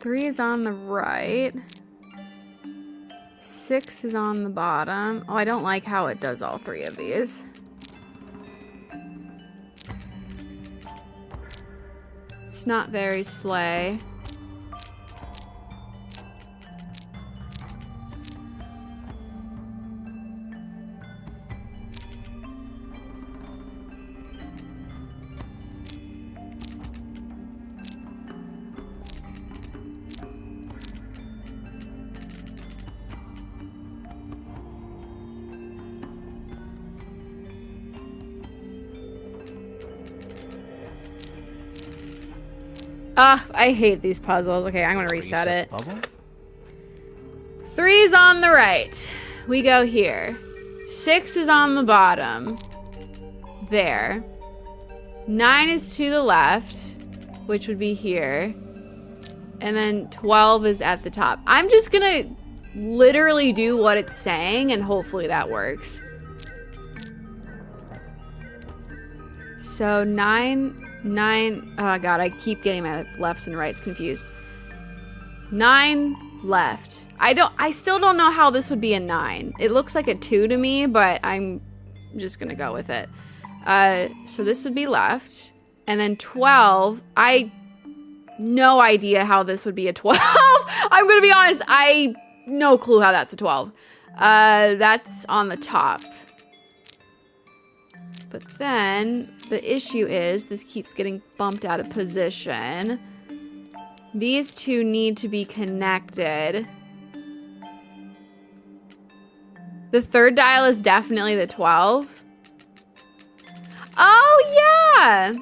Three is on the right. 6 is on the bottom. Oh, I don't like how it does all 3 of these. It's not very slay. Ah, I hate these puzzles. Okay, I'm gonna reset it. Puzzle? 3's on the right. We go here. 6 is on the bottom. There. 9 is to the left, which would be here. And then 12 is at the top. I'm just gonna literally do what it's saying, and hopefully that works. So 9, oh god, I keep getting my lefts and rights confused. 9 left. I still don't know how this would be a 9. It looks like a 2 to me, but I'm just gonna go with it. So this would be left. And then 12, no idea how this would be a 12. I'm gonna be honest, no clue how that's a 12. That's on the top. But then the issue is this keeps getting bumped out of position. These two need to be connected. The third dial is definitely the 12. Oh, yeah!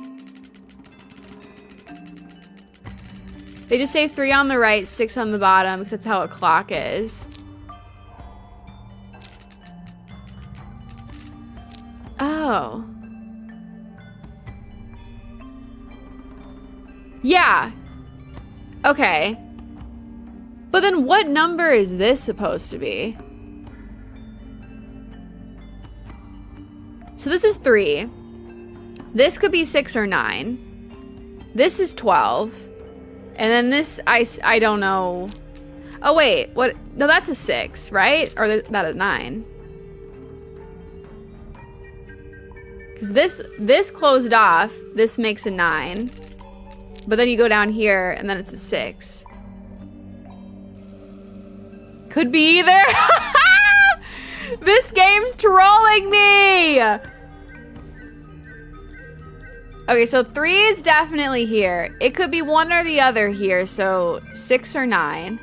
They just say 3 on the right, 6 on the bottom, because that's how a clock is. Oh. Yeah. Okay. But then what number is this supposed to be? So this is 3. This could be 6 or 9. This is 12. And then this, I don't know. Oh, wait. What? No, that's a 6, right? Or that a 9. Because this closed off. This makes a 9. But then you go down here, and then it's a 6. Could be either. This game's trolling me. Okay, so 3 is definitely here. It could be one or the other here, so 6 or 9.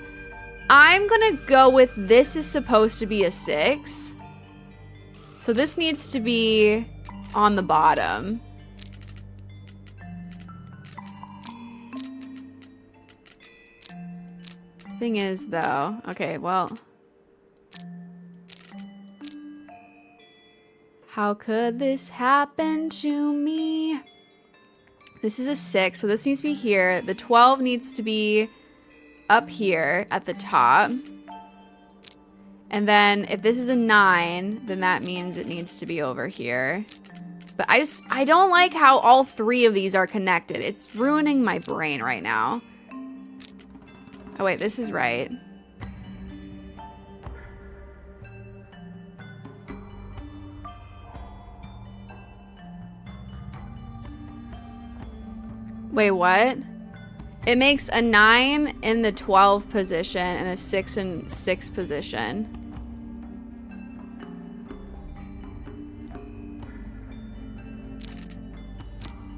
I'm gonna go with this is supposed to be a 6. So this needs to be on the bottom. Thing is, though, okay, well. How could this happen to me? This is a 6, so this needs to be here. The 12 needs to be up here at the top. And then if this is a 9, then that means it needs to be over here. But I don't like how all 3 of these are connected. It's ruining my brain right now. Oh wait, this is right. Wait, what? It makes a 9 in the 12 position and a 6 in 6 position.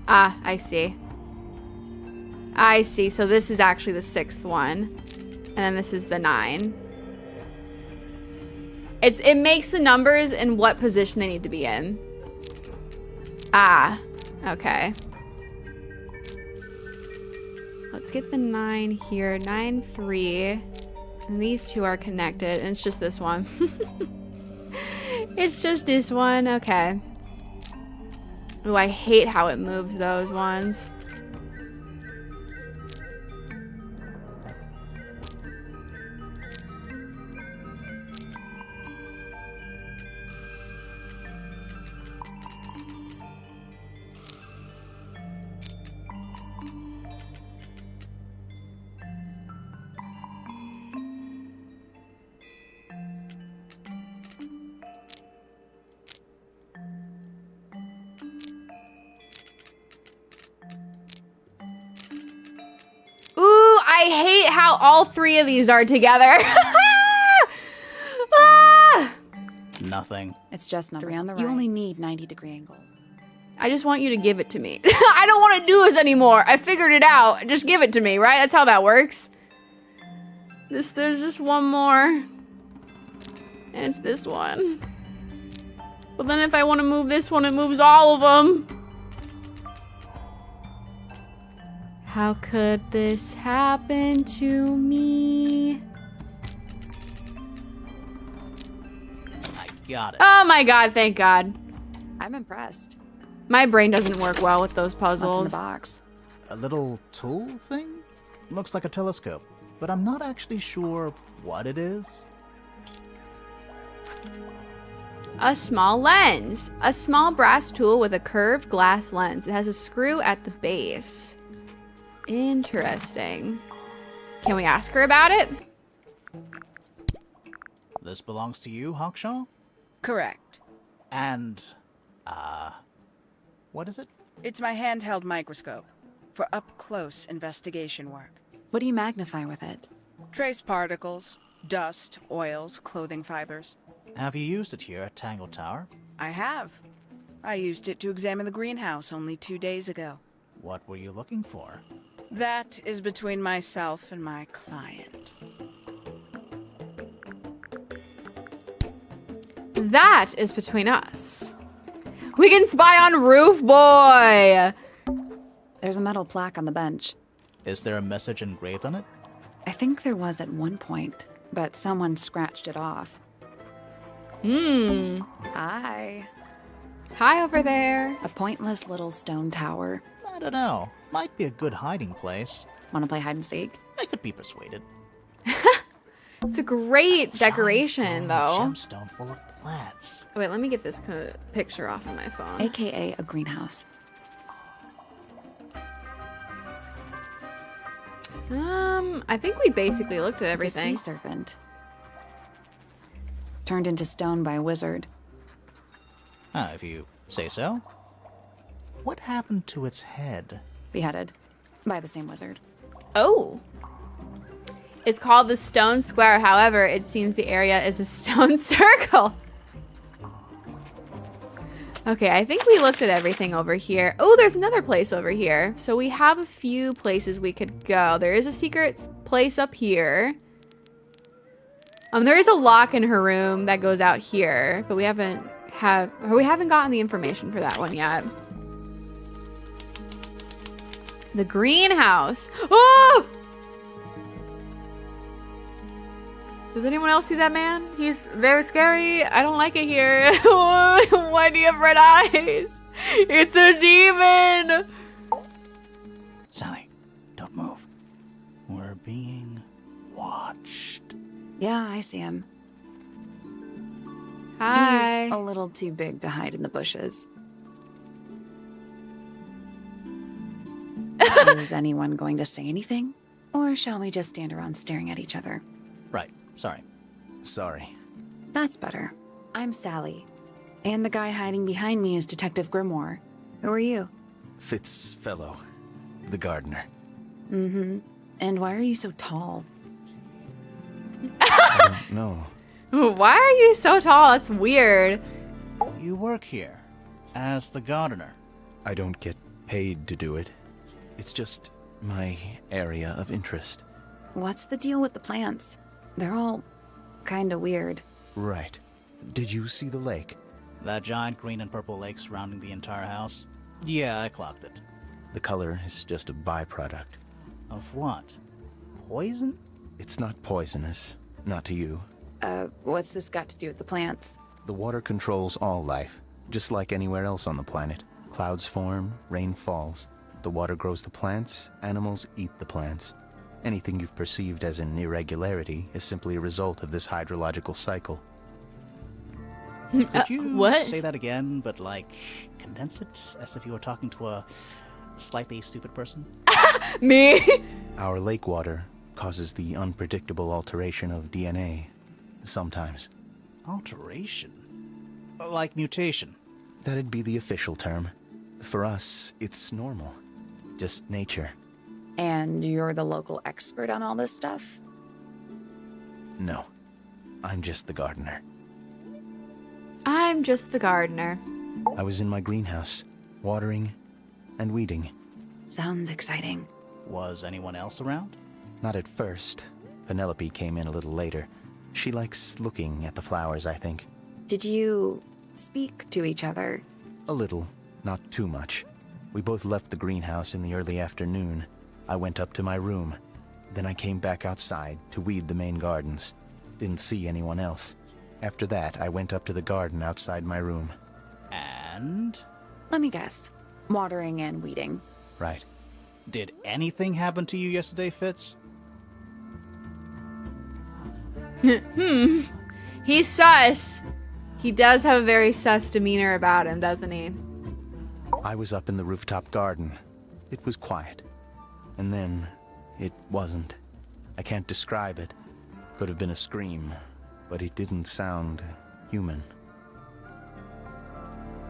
Ah, I see. I see. So this is actually the 6th one. And then this is the 9. It makes the numbers in what position they need to be in. Ah, okay. Let's get the 9 here. 9, 3. And these two are connected. And it's just this one. It's just this one. Okay. Ooh, I hate how it moves those ones. I hate how all 3 of these are together. Ah! Nothing. It's just number 3 on the right. You only need 90-degree angles. I just want you to give it to me. I don't want to do this anymore. I figured it out. Just give it to me, right? That's how that works. There's just one more. And it's this one. But then if I want to move this one, it moves all of them. How could this happen to me? I got it. Oh my god, thank god. I'm impressed. My brain doesn't work well with those What's in puzzles. the box? A little tool thing? Looks like a telescope, but I'm not actually sure what it is. A small lens. A small brass tool with a curved glass lens. It has a screw at the base. Interesting. Can we ask her about it? This belongs to you, Hawkshaw? Correct. And, what is it? It's my handheld microscope for up-close investigation work. What do you magnify with it? Trace particles, dust, oils, clothing fibers. Have you used it here at Tangle Tower? I have. I used it to examine the greenhouse only 2 days ago. What were you looking for? That is between myself and my client. That is between us. We can spy on Roof Boy. There's a metal plaque on the bench. Is there a message engraved on it? I think there was at one point, but someone scratched it off. Hmm. Hi. Hi over there. A pointless little stone tower. I don't know. Might be a good hiding place. Want to play hide and seek? I could be persuaded. It's a great decoration, though. Gemstone full of plants. Wait, let me get this picture off of my phone. AKA a greenhouse. I think we basically looked at It's a sea everything. serpent. Turned into stone by a wizard. If you say so. What happened to its head? Beheaded. By the same wizard. Oh. It's called the Stone Square. However, it seems the area is a stone circle. Okay, I think we looked at everything over here. Oh, there's another place over here. So we have a few places we could go. There is a secret place up here. There is a lock in her room that goes out here, but we haven't gotten the information for that one yet. The greenhouse. Oh! Does anyone else see that man? He's very scary. I don't like it here. Why do you have red eyes? It's a demon. Sally, don't move. We're being watched. Yeah, I see him. Hi. He's a little too big to hide in the bushes. Is anyone going to say anything? Or shall we just stand around staring at each other? Right, sorry. Sorry. That's better. I'm Sally. And the guy hiding behind me is Detective Grimoire. Who are you? Fitzfellow, the gardener. Mm-hmm. And why are you so tall? I don't know. Why are you so tall? That's weird. You work here as the gardener. I don't get paid to do it. It's just my area of interest. What's the deal with the plants? They're all kinda weird. Right. Did you see the lake? That giant green and purple lake surrounding the entire house? Yeah, I clocked it. The color is just a byproduct. Of what? Poison? It's not poisonous. Not to you. What's this got to do with the plants? The water controls all life, just like anywhere else on the planet. Clouds form, rain falls. The water grows the plants, animals eat the plants. Anything you've perceived as an irregularity is simply a result of this hydrological cycle. Could you what? say that again, but like condense it as if you were talking to a slightly stupid person? Me? Our lake water causes the unpredictable alteration of DNA. Sometimes. Alteration? Like mutation? That'd be the official term. For us, it's normal. Just nature. And you're the local expert on all this stuff? No. I'm just the gardener. I'm just the gardener. I was in my greenhouse, watering and weeding. Sounds exciting. Was anyone else around? Not at first. Penelope came in a little later. She likes looking at the flowers, I think. Did you speak to each other? A little, not too much. We both left the greenhouse in the early afternoon. I went up to my room. Then I came back outside to weed the main gardens. Didn't see anyone else. After that, I went up to the garden outside my room. And? Let me guess. Watering and weeding. Right. Did anything happen to you yesterday, Fitz? He's sus. He does have a very sus demeanor about him, doesn't he? I was up in the rooftop garden. It was quiet. And then, it wasn't. I can't describe it. Could have been a scream, but it didn't sound human.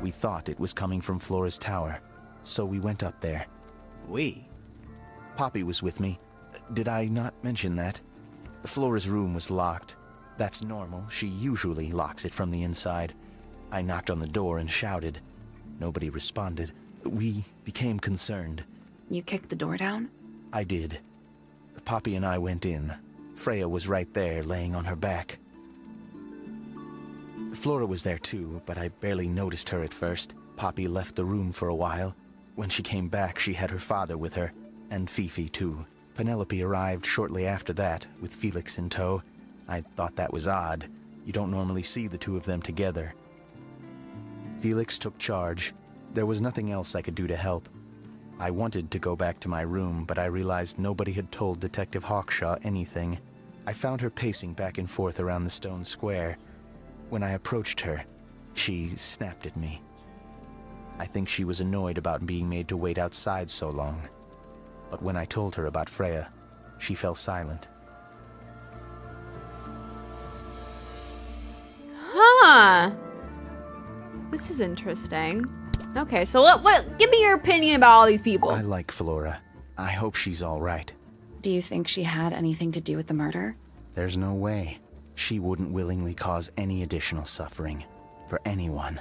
We thought it was coming from Flora's tower, so we went up there. We? Poppy was with me. Did I not mention that? Flora's room was locked. That's normal. She usually locks it from the inside. I knocked on the door and shouted. Nobody responded. We became concerned. You kicked the door down? I did. Poppy and I went in. Freya was right there, laying on her back. Flora was there too, but I barely noticed her at first. Poppy left the room for a while. When she came back, she had her father with her, and Fifi too. Penelope arrived shortly after that, with Felix in tow. I thought that was odd. You don't normally see the two of them together. Felix took charge. There was nothing else I could do to help. I wanted to go back to my room, but I realized nobody had told Detective Hawkshaw anything. I found her pacing back and forth around the stone square. When I approached her, she snapped at me. I think she was annoyed about being made to wait outside so long. But when I told her about Freya, She fell silent. Huh. This is interesting. Okay, so what give me your opinion about all these people. I like Flora. I hope she's all right. Do you think she had anything to do with the murder? There's no way. She wouldn't willingly cause any additional suffering for anyone.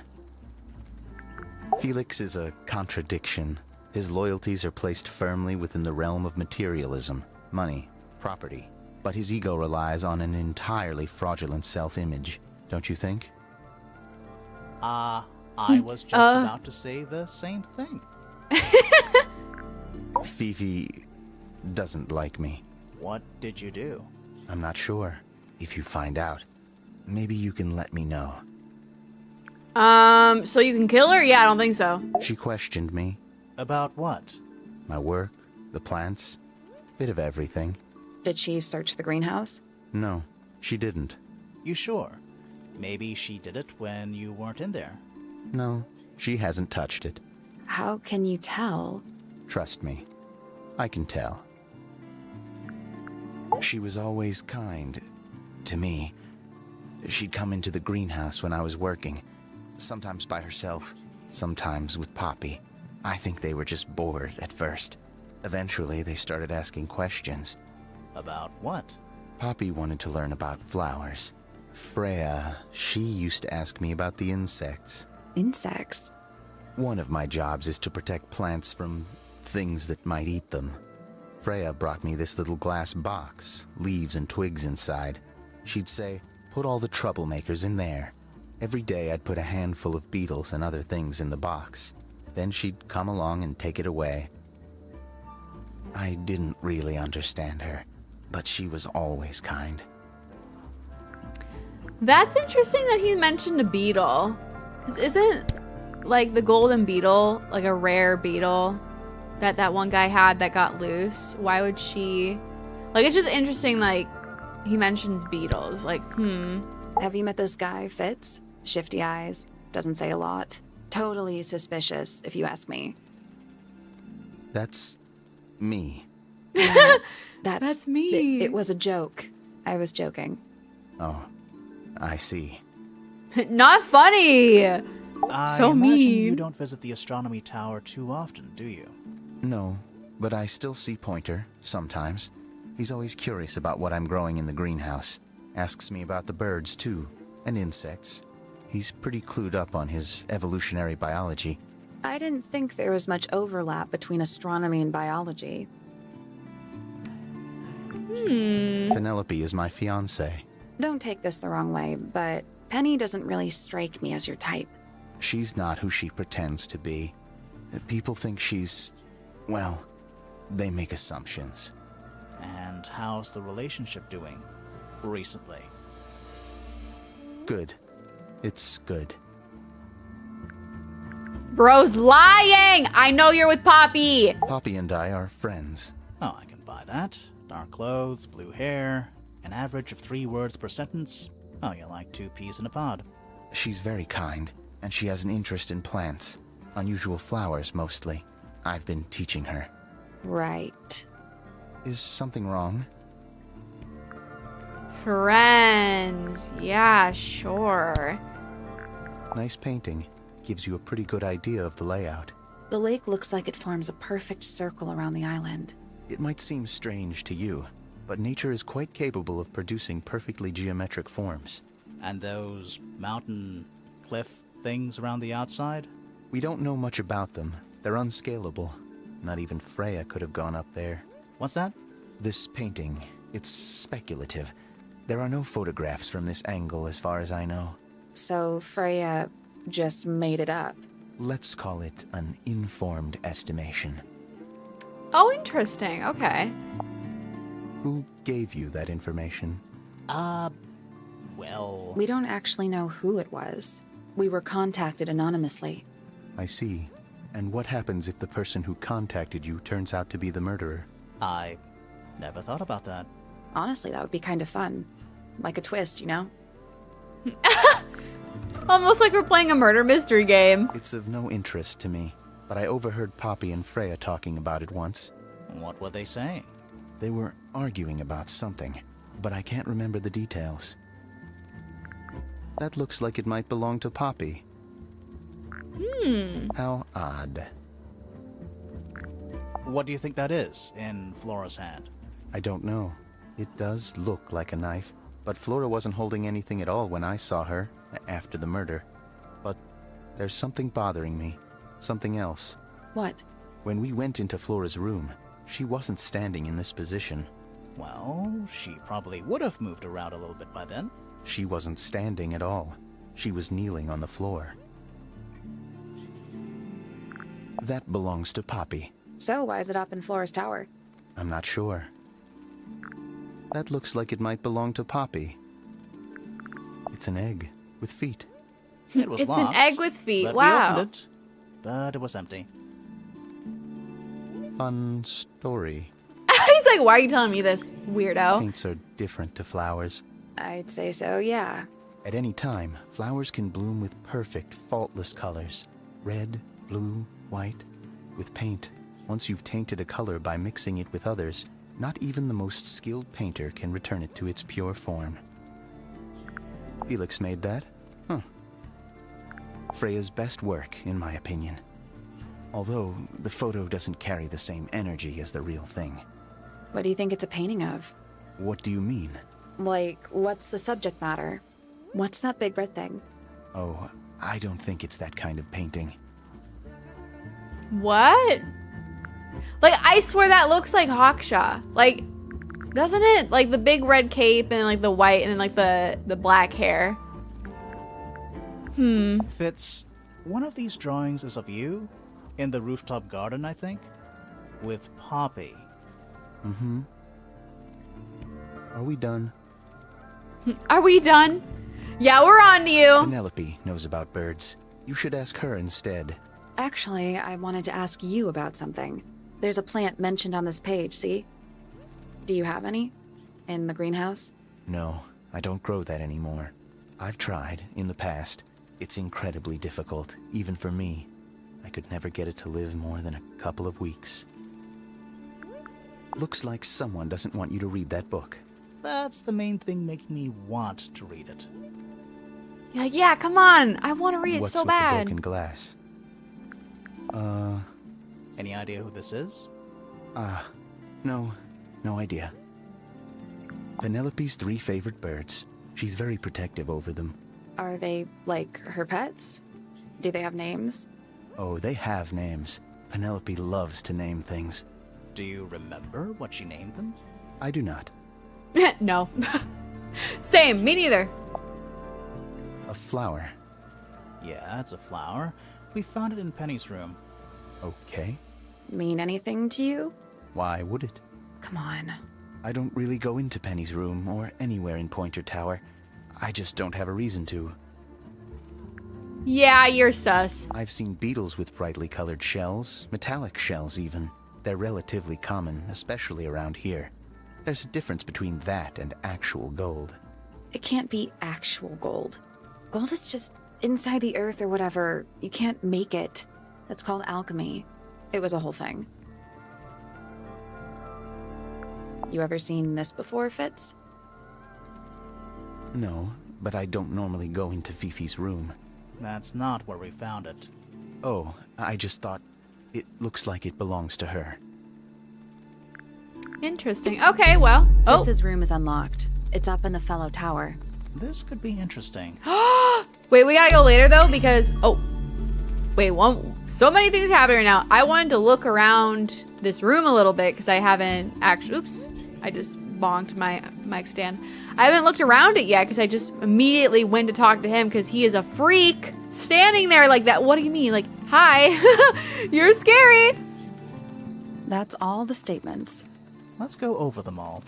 Felix is a contradiction. His loyalties are placed firmly within the realm of materialism, money, property. But his ego relies on an entirely fraudulent self-image, don't you think? I was just about to say the same thing. Fifi doesn't like me. What did you do? I'm not sure. If you find out, maybe you can let me know. So you can kill her? Yeah, I don't think so. She questioned me. About what? My work, the plants, bit of everything. Did she search the greenhouse? No, she didn't. You sure? Maybe she did it when you weren't in there. No, she hasn't touched it. How can you tell? Trust me, I can tell. She was always kind to me. She'd come into the greenhouse when I was working, sometimes by herself, sometimes with Poppy. I think they were just bored at first. Eventually, they started asking questions. About what? Poppy wanted to learn about flowers. Freya, she used to ask me about the insects. Insects? One of my jobs is to protect plants from things that might eat them. Freya brought me this little glass box, leaves and twigs inside. She'd say, put all the troublemakers in there. Every day I'd put a handful of beetles and other things in the box. Then she'd come along and take it away. I didn't really understand her, but she was always kind. That's interesting that he mentioned a beetle. Because isn't, like, the golden beetle, like, a rare beetle that one guy had that got loose? Why would she... Like, it's just interesting, like, he mentions beetles. Like, Have you met this guy, Fitz? Shifty eyes, doesn't say a lot. Totally suspicious, if you ask me. That's me. That's me. It was a joke. I was joking. Oh, I see. Not funny! I So imagine mean. you don't visit the astronomy tower too often, do you? No, but I still see Pointer, sometimes. He's always curious about what I'm growing in the greenhouse. Asks me about the birds, too, and insects. He's pretty clued up on his evolutionary biology. I didn't think there was much overlap between astronomy and biology. Penelope is my fiancée. Don't take this the wrong way, but Penny doesn't really strike me as your type. She's not who she pretends to be. People think she's... well, they make assumptions. And how's the relationship doing recently? Good. It's good. Bro's lying! I know you're with Poppy! Poppy and I are friends. Oh, I can buy that. Dark clothes, blue hair, an average of 3 words per sentence. Oh, you're like 2 peas in a pod. She's very kind, and she has an interest in plants. Unusual flowers, mostly. I've been teaching her. Right. Is something wrong? Friends. Yeah, sure. Nice painting. Gives you a pretty good idea of the layout. The lake looks like it forms a perfect circle around the island. It might seem strange to you, but nature is quite capable of producing perfectly geometric forms. And those mountain cliff things around the outside? We don't know much about them. They're unscalable. Not even Freya could have gone up there. What's that? This painting, it's speculative. There are no photographs from this angle as far as I know. So Freya just made it up. Let's call it an informed estimation. Oh, interesting. Okay. Who gave you that information? Well... We don't actually know who it was. We were contacted anonymously. I see. And what happens if the person who contacted you turns out to be the murderer? I never thought about that. Honestly, that would be kind of fun. Like a twist, you know? Almost like we're playing a murder mystery game. It's of no interest to me, but I overheard Poppy and Freya talking about it once. What were they saying? They were arguing about something, but I can't remember the details. That looks like it might belong to Poppy. How odd. What do you think that is in Flora's hand? I don't know. It does look like a knife, but Flora wasn't holding anything at all when I saw her after the murder. But there's something bothering me. Something else. What? When we went into Flora's room, she wasn't standing in this position. Well, she probably would have moved around a little bit by then. She wasn't standing at all. She was kneeling on the floor. That belongs to Poppy. So why is it up in Flora's tower? I'm not sure. That looks like it might belong to Poppy. It's an egg with feet. It was It's locked, an egg with feet. but Wow. we opened it, but it was empty. Fun story. He's like, why are you telling me this, weirdo? Paints are different to flowers. I'd say so, yeah. At any time, flowers can bloom with perfect, faultless colors. Red, blue, white. With paint, once you've tainted a color by mixing it with others, not even the most skilled painter can return it to its pure form. Felix made that? Huh. Freya's best work, in my opinion. Although, the photo doesn't carry the same energy as the real thing. What do you think it's a painting of? What do you mean? Like, what's the subject matter? What's that big red thing? Oh, I don't think it's that kind of painting. What? Like, I swear that looks like Hawkshaw. Like, doesn't it? Like the big red cape and like the white and then like the black hair. Fitz, one of these drawings is of you in the rooftop garden, I think, with Poppy. Mm-hmm. Are we done? Are we done? Yeah, we're on to you. Penelope knows about birds. You should ask her instead. Actually, I wanted to ask you about something. There's a plant mentioned on this page, see? Do you have any? In the greenhouse? No, I don't grow that anymore. I've tried, in the past. It's incredibly difficult, even for me. I could never get it to live more than a couple of weeks. Looks like someone doesn't want you to read that book. That's the main thing making me want to read it. You're like, yeah, come on. I want to read it What's so with bad. the broken glass? Any idea who this is? No idea. Penelope's 3 favorite birds. She's very protective over them. Are they, like, her pets? Do they have names? Oh, they have names. Penelope loves to name things. Do you remember what she named them? I do not. No. Same, me neither. A flower. Yeah, it's a flower. We found it in Penny's room. Okay. Mean anything to you? Why would it? Come on. I don't really go into Penny's room or anywhere in Pointer Tower. I just don't have a reason to. Yeah, you're sus. I've seen beetles with brightly colored shells, metallic shells even. They're relatively common, especially around here. There's a difference between that and actual gold. It can't be actual gold. Gold is just inside the earth or whatever. You can't make it. That's called alchemy. It was a whole thing. You ever seen this before, Fitz? No, but I don't normally go into Fifi's room. That's not where we found it. Oh, I just thought it looks like it belongs to her. Interesting. Okay, well. Oh. Fitz's room is unlocked. It's up in the fellow tower. This could be interesting. Wait, we gotta go later though because wait, so many things happening right now. I wanted to look around this room a little bit because I haven't actually. Oops, I just bonked my mic stand. I haven't looked around it yet because I just immediately went to talk to him because he is a freak standing there like that. What do you mean? Like, hi, you're scary. That's all the statements. Let's go over them all.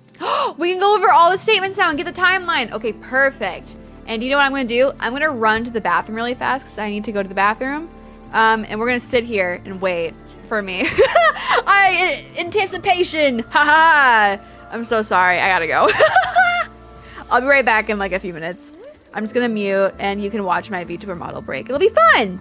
We can go over all the statements now and get the timeline. Okay, perfect. And you know what I'm gonna do? I'm gonna run to the bathroom really fast because I need to go to the bathroom. And we're gonna sit here and wait for me. Anticipation. Haha. I'm so sorry. I gotta go. I'll be right back in like a few minutes. I'm just gonna mute and you can watch my VTuber model break. It'll be fun.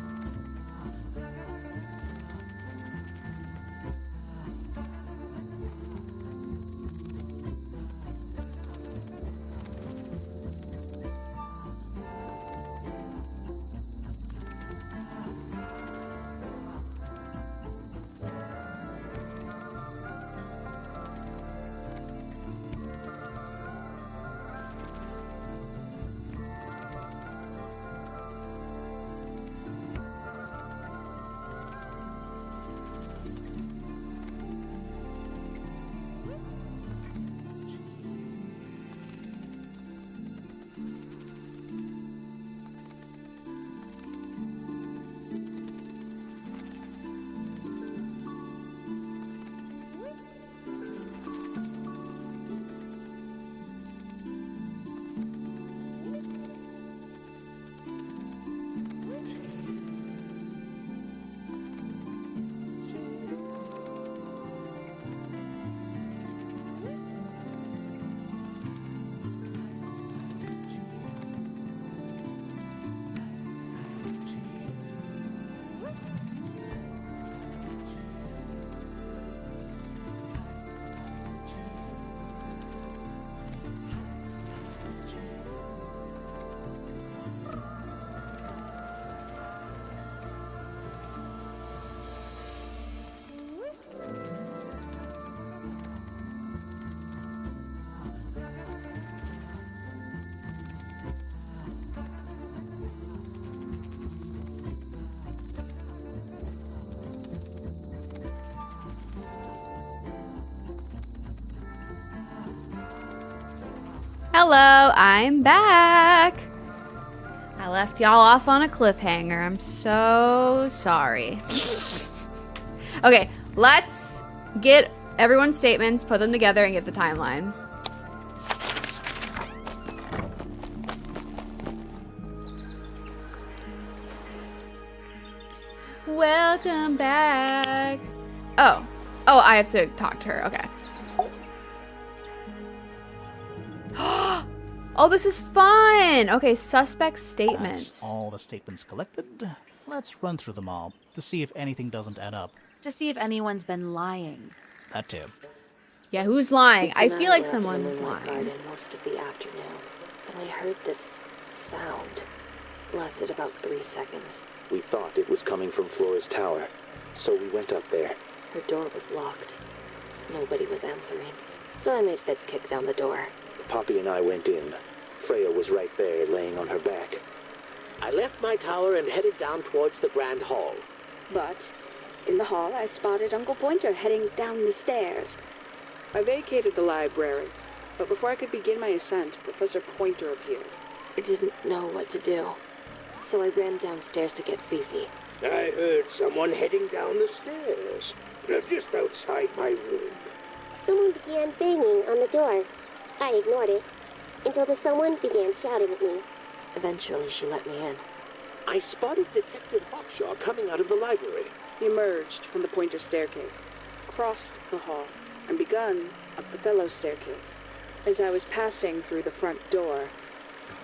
Hello, I'm back. I left y'all off on a cliffhanger. I'm so sorry. Okay, let's get everyone's statements, put them together, and get the timeline. Welcome back. Oh, I have to talk to her. Okay. Oh, this is fun. Okay, suspect statements. That's all the statements collected. Let's run through them all to see if anything doesn't add up. To see if anyone's been lying. That too. Yeah, who's lying? Fitz I and feel were like up in someone's the moonlight lying. garden most of the afternoon. Then we heard this sound. Lasted about 3 seconds. We thought it was coming from Flora's tower, so we went up there. Her door was locked. Nobody was answering. So I made Fitz kick down the door. Poppy and I went in. Freya was right there, laying on her back. I left my tower and headed down towards the Grand Hall. But in the hall, I spotted Uncle Pointer heading down the stairs. I vacated the library, but before I could begin my ascent, Professor Pointer appeared. I didn't know what to do. So I ran downstairs to get Fifi. I heard someone heading down the stairs, just outside my room. Someone began banging on the door. I ignored it, until the someone began shouting at me. Eventually, she let me in. I spotted Detective Hawkshaw coming out of the library. He emerged from the Pointer staircase, crossed the hall, and begun up the fellow staircase. As I was passing through the front door,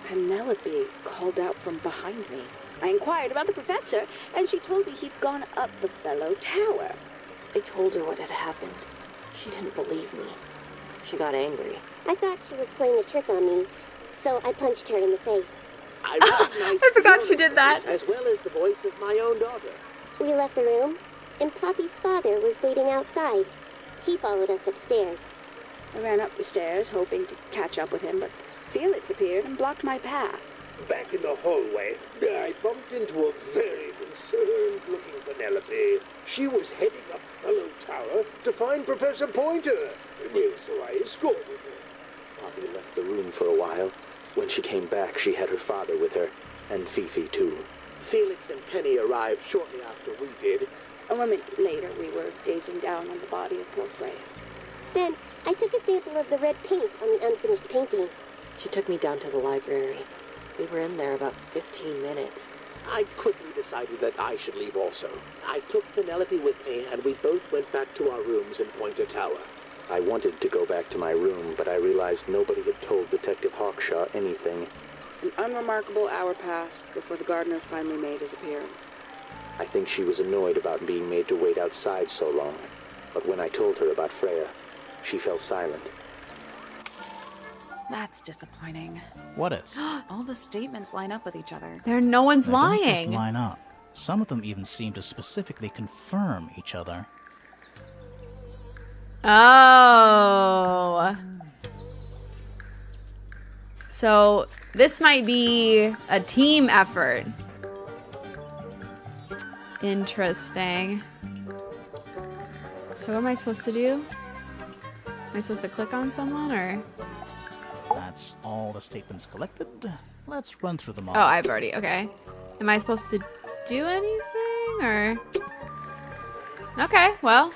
Penelope called out from behind me. I inquired about the professor, and she told me he'd gone up the fellow tower. I told her what had happened. She didn't believe me. She got angry. I thought she was playing a trick on me, so I punched her in the face. I recognized I forgot Fiona's she did that. voice, as well as the voice of my own daughter. We left the room, and Poppy's father was waiting outside. He followed us upstairs. I ran up the stairs, hoping to catch up with him, but Felix appeared and blocked my path. Back in the hallway, I bumped into a very concerned-looking Penelope. She was heading up Fellow Tower to find Professor Pointer, so I escorted her. Poppy left the room for a while. When she came back, she had her father with her, and Fifi too. Felix and Penny arrived shortly after we did. A moment later, we were gazing down on the body of poor Freya. Then, I took a sample of the red paint on the unfinished painting. She took me down to the library. We were in there about 15 minutes. I quickly decided that I should leave also. I took Penelope with me, and we both went back to our rooms in Pointer Tower. I wanted to go back to my room, but I realized nobody had told Detective Hawkshaw anything. An unremarkable hour passed before the gardener finally made his appearance. I think she was annoyed about being made to wait outside so long. But when I told her about Freya, she fell silent. That's disappointing. What is? All the statements line up with each other. No one's They don't just lying. line up. Some of them even seem to specifically confirm each other. Oh. So this might be a team effort. Interesting. So what am I supposed to do? Am I supposed to click on someone or? That's all the statements collected. Let's run through them all. Oh, I've already, okay. Am I supposed to do anything or? Okay, well.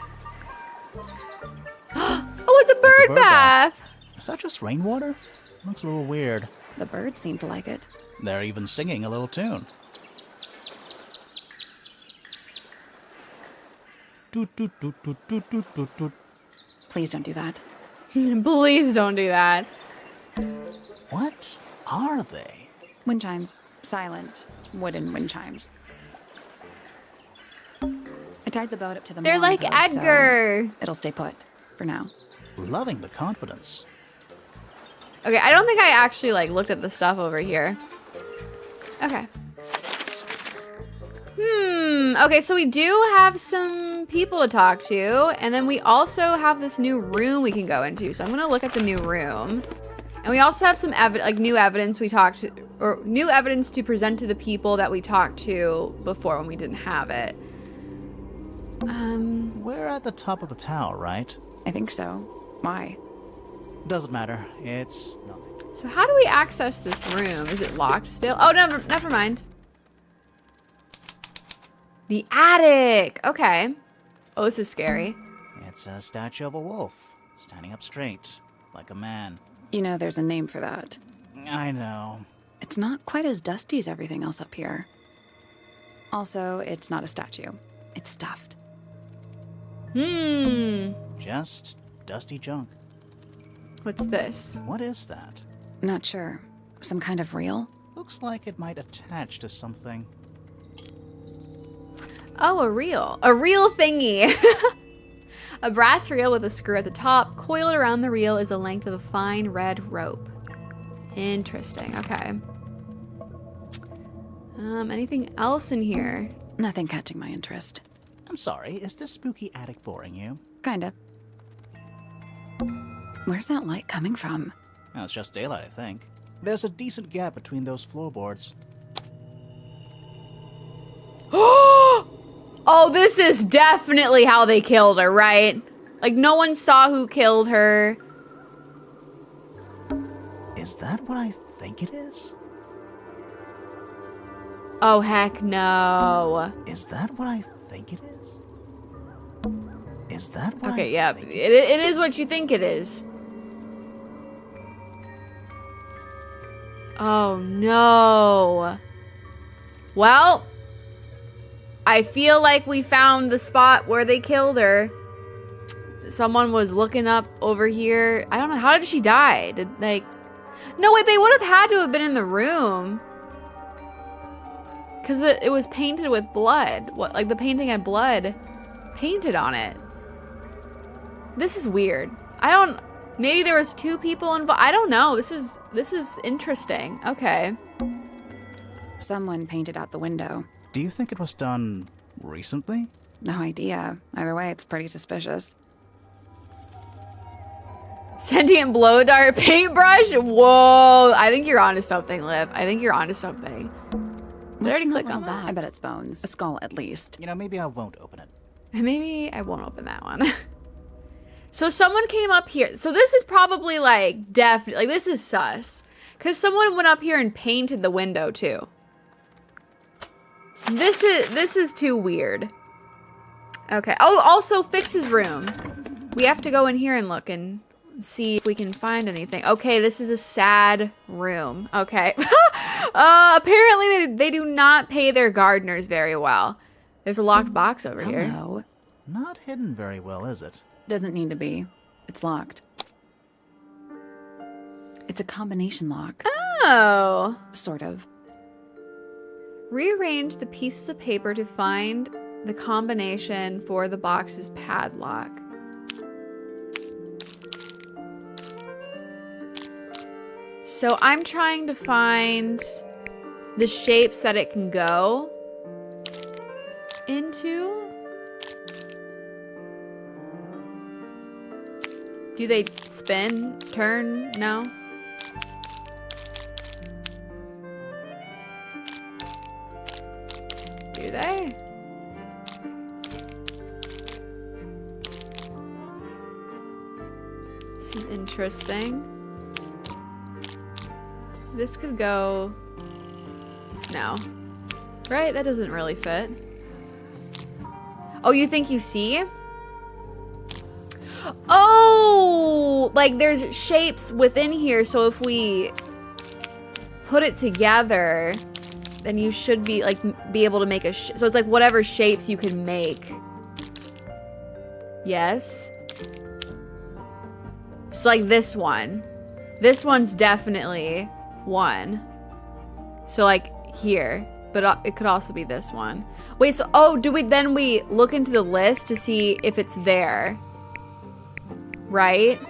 Oh, it's a bird, bath. Is that just rainwater? Looks a little weird. The birds seem to like it. They're even singing a little tune. Toot, toot, toot, toot, toot, toot, toot, toot. Please don't do that. Please don't do that. What are they? Wind chimes. Silent wooden wind chimes. I tied the boat up to the They're mooring like post, so Edgar. it'll stay put for now. Loving the confidence. Okay, I don't think I actually like looked at the stuff over here. Okay. Okay, so we do have some people to talk to, and then we also have this new room we can go into. So I'm gonna look at the new room. And we also have some new evidence we talked to, or new evidence to present to the people that we talked to before when we didn't have it. We're at the top of the tower, right? I think so. Why? Doesn't matter. It's nothing. So how do we access this room? Is it locked still? Oh, never mind. The attic. Okay. Oh, this is scary. It's a statue of a wolf, standing up straight, like a man. You know, there's a name for that. I know. It's not quite as dusty as everything else up here. Also, it's not a statue. It's stuffed. Just dusty junk. What's this? What is that? Not sure. Some kind of reel? Looks like it might attach to something. Oh, a reel. A reel thingy. A brass reel with a screw at the top. Coiled around the reel is the length of a fine red rope. Interesting. Okay. Anything else in here? Nothing catching my interest. I'm sorry, is this spooky attic boring you? Kinda. Where's that light coming from? Well, it's just daylight, I think. There's a decent gap between those floorboards. Oh, this is definitely how they killed her, right? Like, no one saw who killed her. Is that what I think it is? Oh, heck no. Is that what I think it is? Is that what Okay, I yeah, think it is what you think it is. Oh, no. Well, I feel like we found the spot where they killed her. Someone was looking up over here. I don't know. How did she die? No, wait, they would have had to have been in the room. Because it was painted with blood. What, like the painting had blood painted on it. This is weird. Maybe there was 2 people involved. I don't know. This is interesting. Okay. Someone painted out the window. Do you think it was done recently? No idea. Either way, it's pretty suspicious. Sentient blow dart paintbrush? Whoa. I think you're onto something, Liv. I think you're onto something. Did I already click on that? I bet it's bones. A skull, at least. You know, maybe I won't open it. Maybe I won't open that one. So someone came up here. So this is probably like definitely, like this is sus. Because someone went up here and painted the window too. This is too weird. Okay. Oh, also Fix's room. We have to go in here and look and see if we can find anything. Okay, this is a sad room. Okay. Apparently they do not pay their gardeners very well. There's a locked box over here. Hello. Not hidden very well, is it? Doesn't need to be. It's locked. It's a combination lock. Oh. Sort of. Rearrange the pieces of paper to find the combination for the box's padlock. So I'm trying to find the shapes that it can go into. Do they spin, turn? No? Do they? This is interesting. This could go... No. Right? That doesn't really fit. Oh, you think you see? Oh! Like there's shapes within here, so if we put it together, then you should be like be able to make a so it's like whatever shapes you can make. Yes. So like this one. This one's definitely one. So like here, but it could also be this one. Wait, so do we look into the list to see if it's there? Right?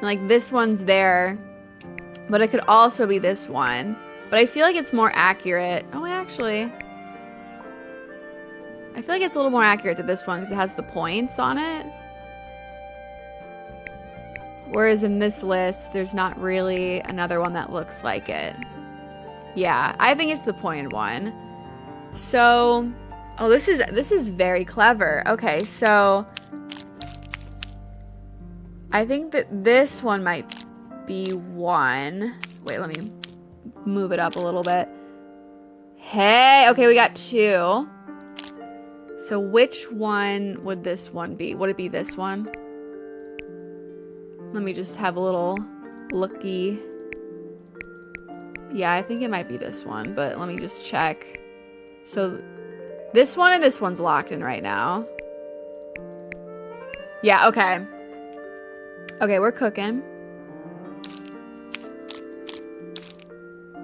Like this one's there, but it could also be this one. But I feel like it's more accurate. Oh, actually, I feel like it's a little more accurate to this one because it has the points on it. Whereas in this list, there's not really another one that looks like it. Yeah, I think it's the pointed one. So, oh, this is very clever. Okay, so I think that this one might be 1. Wait, let me move it up a little bit. Hey, okay, we got 2. So which one would this one be? Would it be this one? Let me just have a little looky. Yeah, I think it might be this one, but let me just check. So this one and this one's locked in right now. Yeah, okay. Okay, we're cooking.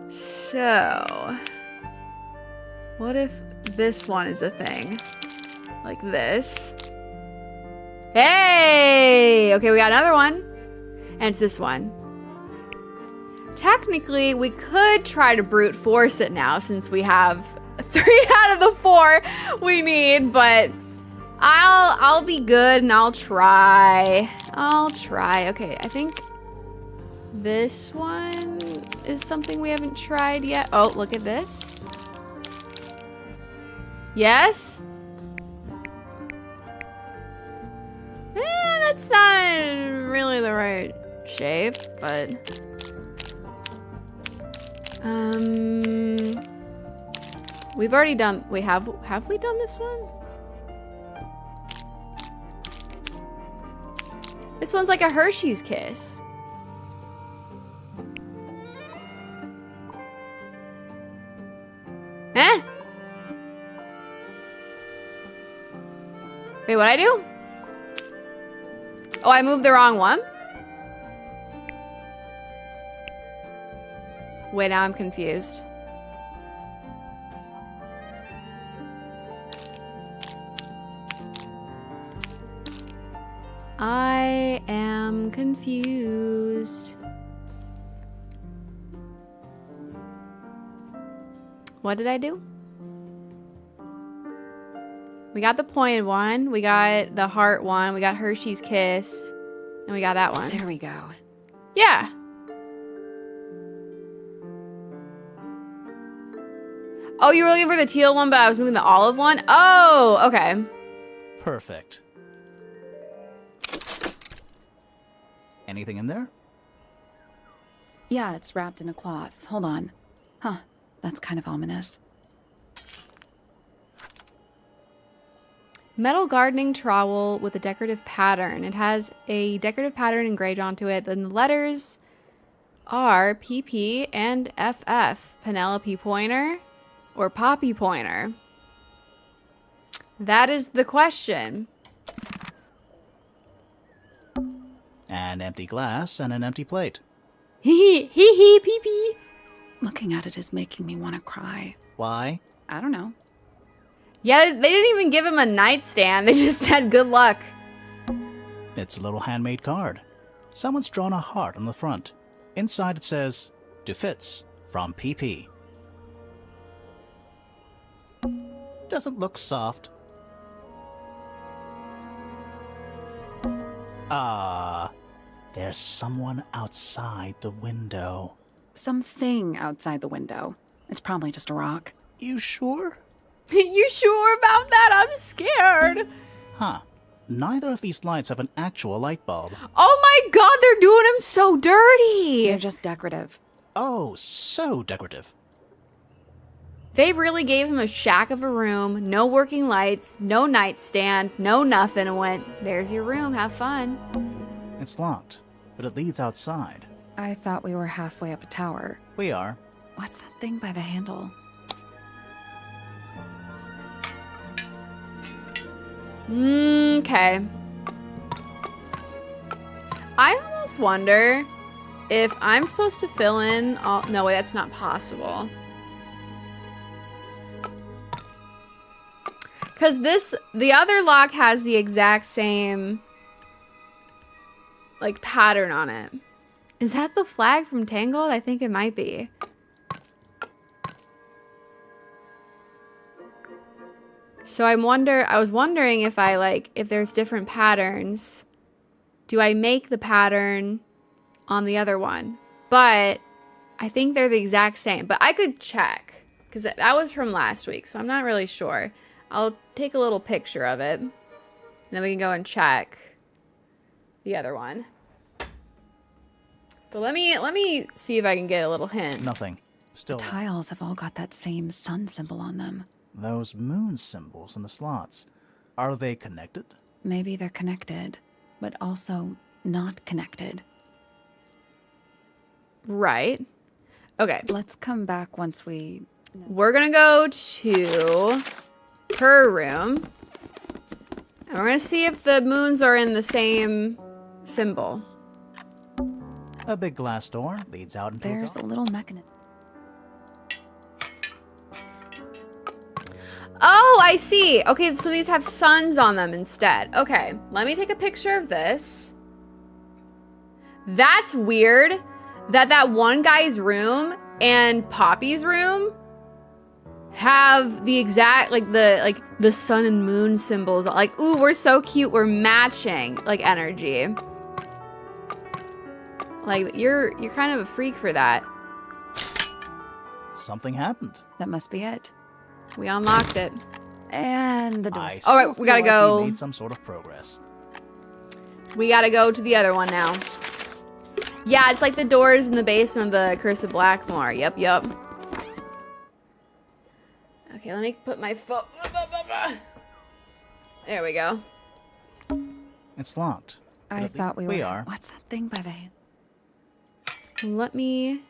So, what if this one is a thing? Like this. Hey! Okay, we got another one. And it's this one. Technically, we could try to brute force it now since we have 3 out of the 4 we need, but I'll be good and I'll try. Okay, I think this one is something we haven't tried yet. Oh, look at this. Yes? That's not really the right shape, but we've already done, have we done this one? This one's like a Hershey's Kiss. Eh? Wait, what'd I do? Oh, I moved the wrong one? Wait, now I'm confused. I am confused. What did I do? We got the pointed one, we got the heart one, we got Hershey's Kiss, and we got that one. There we go. Yeah. Oh, you were looking for the teal one, but I was moving the olive one? Oh, okay. Perfect. Anything in there? Yeah, it's wrapped in a cloth. Hold on. Huh, that's kind of ominous. Metal gardening trowel with a decorative pattern. It has a decorative pattern engraved onto it. Then the letters are PP and FF. Penelope Pointer or Poppy Pointer? That is the question. An empty glass and an empty plate. Hee hee pee pee. Looking at it is making me want to cry. Why? I don't know. Yeah, they didn't even give him a nightstand. They just said good luck. It's a little handmade card. Someone's drawn a heart on the front. Inside it says, "To Fitz, from PP." Doesn't look soft. There's someone outside the window. Something outside the window. It's probably just a rock. You sure? You sure about that? I'm scared. Huh. Neither of these lights have an actual light bulb. Oh my god, they're doing him so dirty. They're just decorative. Oh, so decorative. They really gave him a shack of a room, no working lights, no nightstand, no nothing, and went, there's your room, have fun. It's locked, but it leads outside. I thought we were halfway up a tower. We are. What's that thing by the handle? Okay. I almost wonder if I'm supposed to fill in all... No, wait, that's not possible. Because the other lock has the exact same, like, pattern on it. Is that the flag from Tangled? I think it might be. So I was wondering if if there's different patterns, do I make the pattern on the other one? But I think they're the exact same, but I could check because that was from last week. So I'm not really sure. I'll take a little picture of it and then we can go and check the other one. But let me see if I can get a little hint. Nothing. Still, The tiles have all got that same sun symbol on them. those moon symbols in the slots. Are they connected? Maybe they're connected, but also not connected. Right. Okay. Let's come back once we... We're gonna go to her room. And we're gonna see if the moons are in the same symbol. A big glass door leads out into There's a a little mechanism. Oh, I see. Okay, so these have suns on them instead. Okay, let me take a picture of this. That's weird that one guy's room and Poppy's room have the exact, like the sun and moon symbols. Like, ooh, we're so cute. We're matching, like, energy. Like, you're kind of a freak for that. Something happened. That must be it. We unlocked it. And the I door's... still All right, we feel gotta like go. We made some sort of progress. We gotta go to the other one now. Yeah, it's like the doors in the basement of the Curse of Blackmore. Yep. Okay, let me put my foot. There we go. It's locked. I thought we were... We are. What's that thing by the hand? Let me.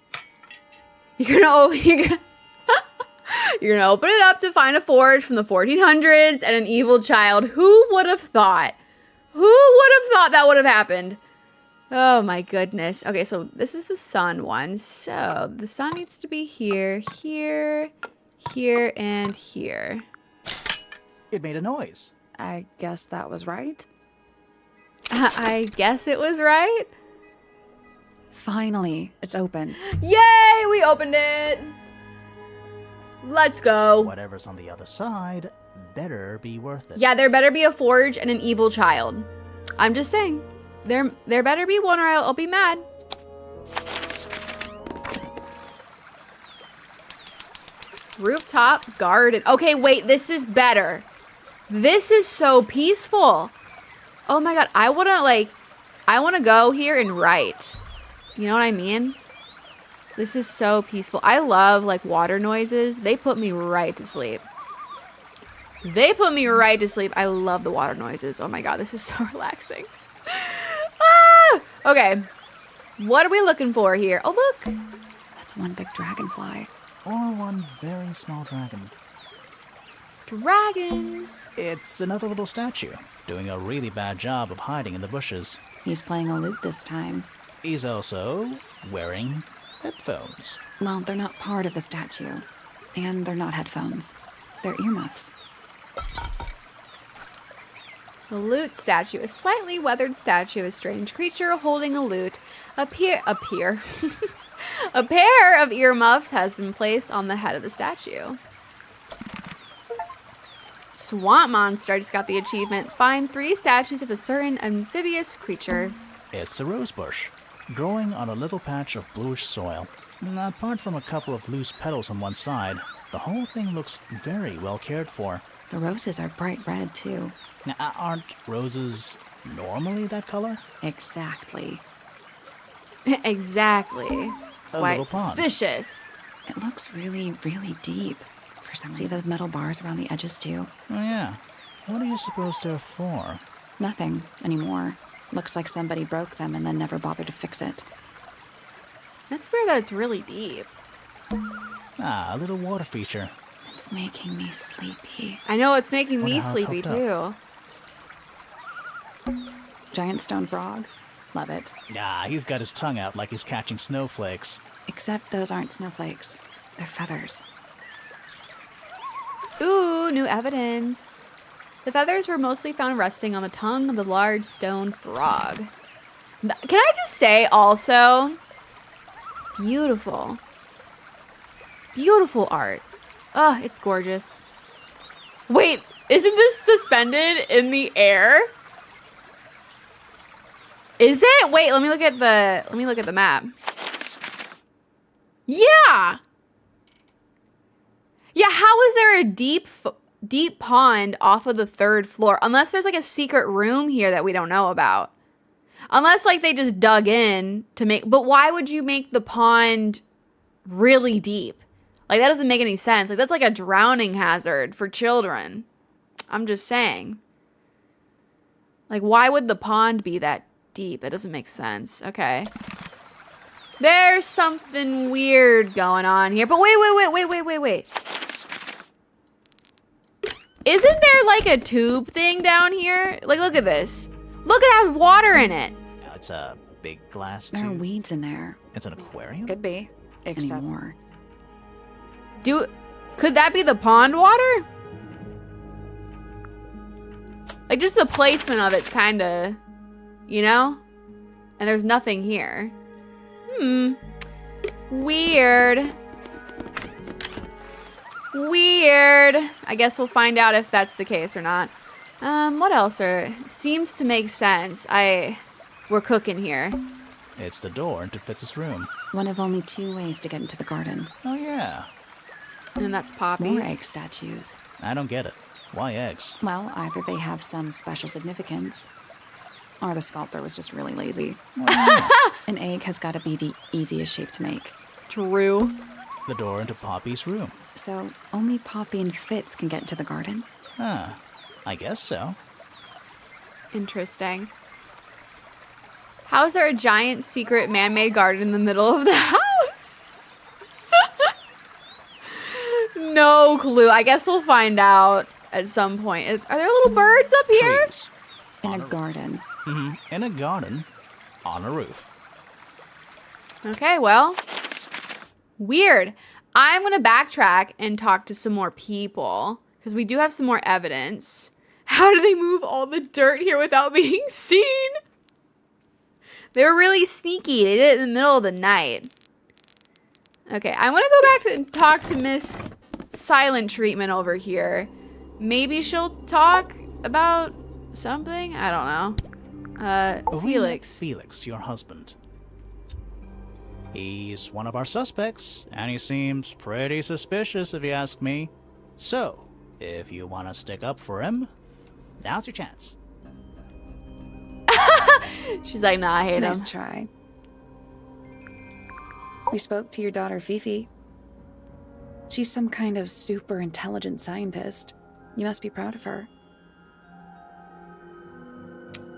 You're gonna open it up to find a forge from the 1400s and an evil child. Who would have thought? Who would have thought that would have happened? Oh my goodness. Okay, so this is the sun one. So the sun needs to be here, here, here, and here. It made a noise. I guess that was right. I guess it was right. Finally, it's open. Yay, we opened it. Let's go. Whatever's on the other side better be worth it. Yeah, there better be a forge and an evil child. I'm just saying. There better be one or I'll be mad. Rooftop garden. Okay, wait, this is better. This is so peaceful. Oh my god, I wanna go here and write. You know what I mean? This is so peaceful. I love like water noises. They put me right to sleep. They put me right to sleep. I love the water noises. Oh my god, this is so relaxing. Ah! Okay. What are we looking for here? Oh, look. That's one big dragonfly. Or one very small dragon. Dragons. It's another little statue, doing a really bad job of hiding in the bushes. He's playing a lute this time. He's also wearing headphones. Well, they're not part of the statue. And they're not headphones. They're earmuffs. The lute statue. A slightly weathered statue of a strange creature holding a lute. A pair of earmuffs has been placed on the head of the statue. Swamp Monster. I just got the achievement. Find 3 statues of a certain amphibious creature. It's a rosebush, growing on a little patch of bluish soil. Apart from a couple of loose petals on one side, the whole thing looks very well cared for. The roses are bright red, too. Now, aren't roses normally that color? Exactly. Exactly. That's A why little it's pond. suspicious. It looks really, really deep. For some reason. See those metal bars around the edges, too? Oh, yeah. What do you suppose they're for? Nothing anymore. Looks like somebody broke them and then never bothered to fix it. That's weird that it's really deep. Ah, a little water feature. It's making me sleepy. I know, it's making Wonder me how it's sleepy hooked up. too. Giant stone frog. Love it. Ah, he's got his tongue out like he's catching snowflakes. Except those aren't snowflakes. They're feathers. Ooh, new evidence. The feathers were mostly found resting on the tongue of the large stone frog. Can I just say also, beautiful. Beautiful art. Oh, it's gorgeous. Wait, isn't this suspended in the air? Is it? Wait, let me look at the map. Yeah. Yeah, how is there a deep pond off of the 3rd floor? Unless there's like a secret room here that we don't know about. Unless, like, they just dug in to make... But why would you make the pond really deep? Like, that doesn't make any sense. Like, that's like a drowning hazard for children. I'm just saying. Like, why would the pond be that deep? That doesn't make sense. Okay. There's something weird going on here. But wait. Isn't there, like, a tube thing down here? Like, look at this. Look, it has water in it. It's a big glass There are tube. weeds in there. It's an aquarium? Could be. Except more. Could that be the pond water? Like, just the placement of it's kind of, you know? And there's nothing here. Weird. I guess we'll find out if that's the case or not. What else seems to make sense. We're cooking here. It's the door into Fitz's room. One of only 2 ways to get into the garden. Oh, yeah. And then that's Poppy's. More egg statues. I don't get it. Why eggs? Well, either they have some special significance, or the sculptor was just really lazy. An egg has got to be the easiest shape to make. True. The door into Poppy's room. So, only Poppy and Fitz can get into the garden? I guess so. Interesting. How is there a giant secret man-made garden in the middle of the house? No clue. I guess we'll find out at some point. Are there little birds up here? Trees. In a garden. In a garden. On a roof. Okay, well. Weird. I'm going to backtrack and talk to some more people. Because we do have some more evidence. How do they move all the dirt here without being seen? They were really sneaky. They did it in the middle of the night. Okay, I want to go back and talk to Miss Silent Treatment over here. Maybe she'll talk about something? I don't know. Felix. Felix, your husband. He's one of our suspects, and he seems pretty suspicious if you ask me. So, if you want to stick up for him, now's your chance. She's like, nah, I hate him. Nice try. We spoke to your daughter, Fifi. She's some kind of super intelligent scientist. You must be proud of her.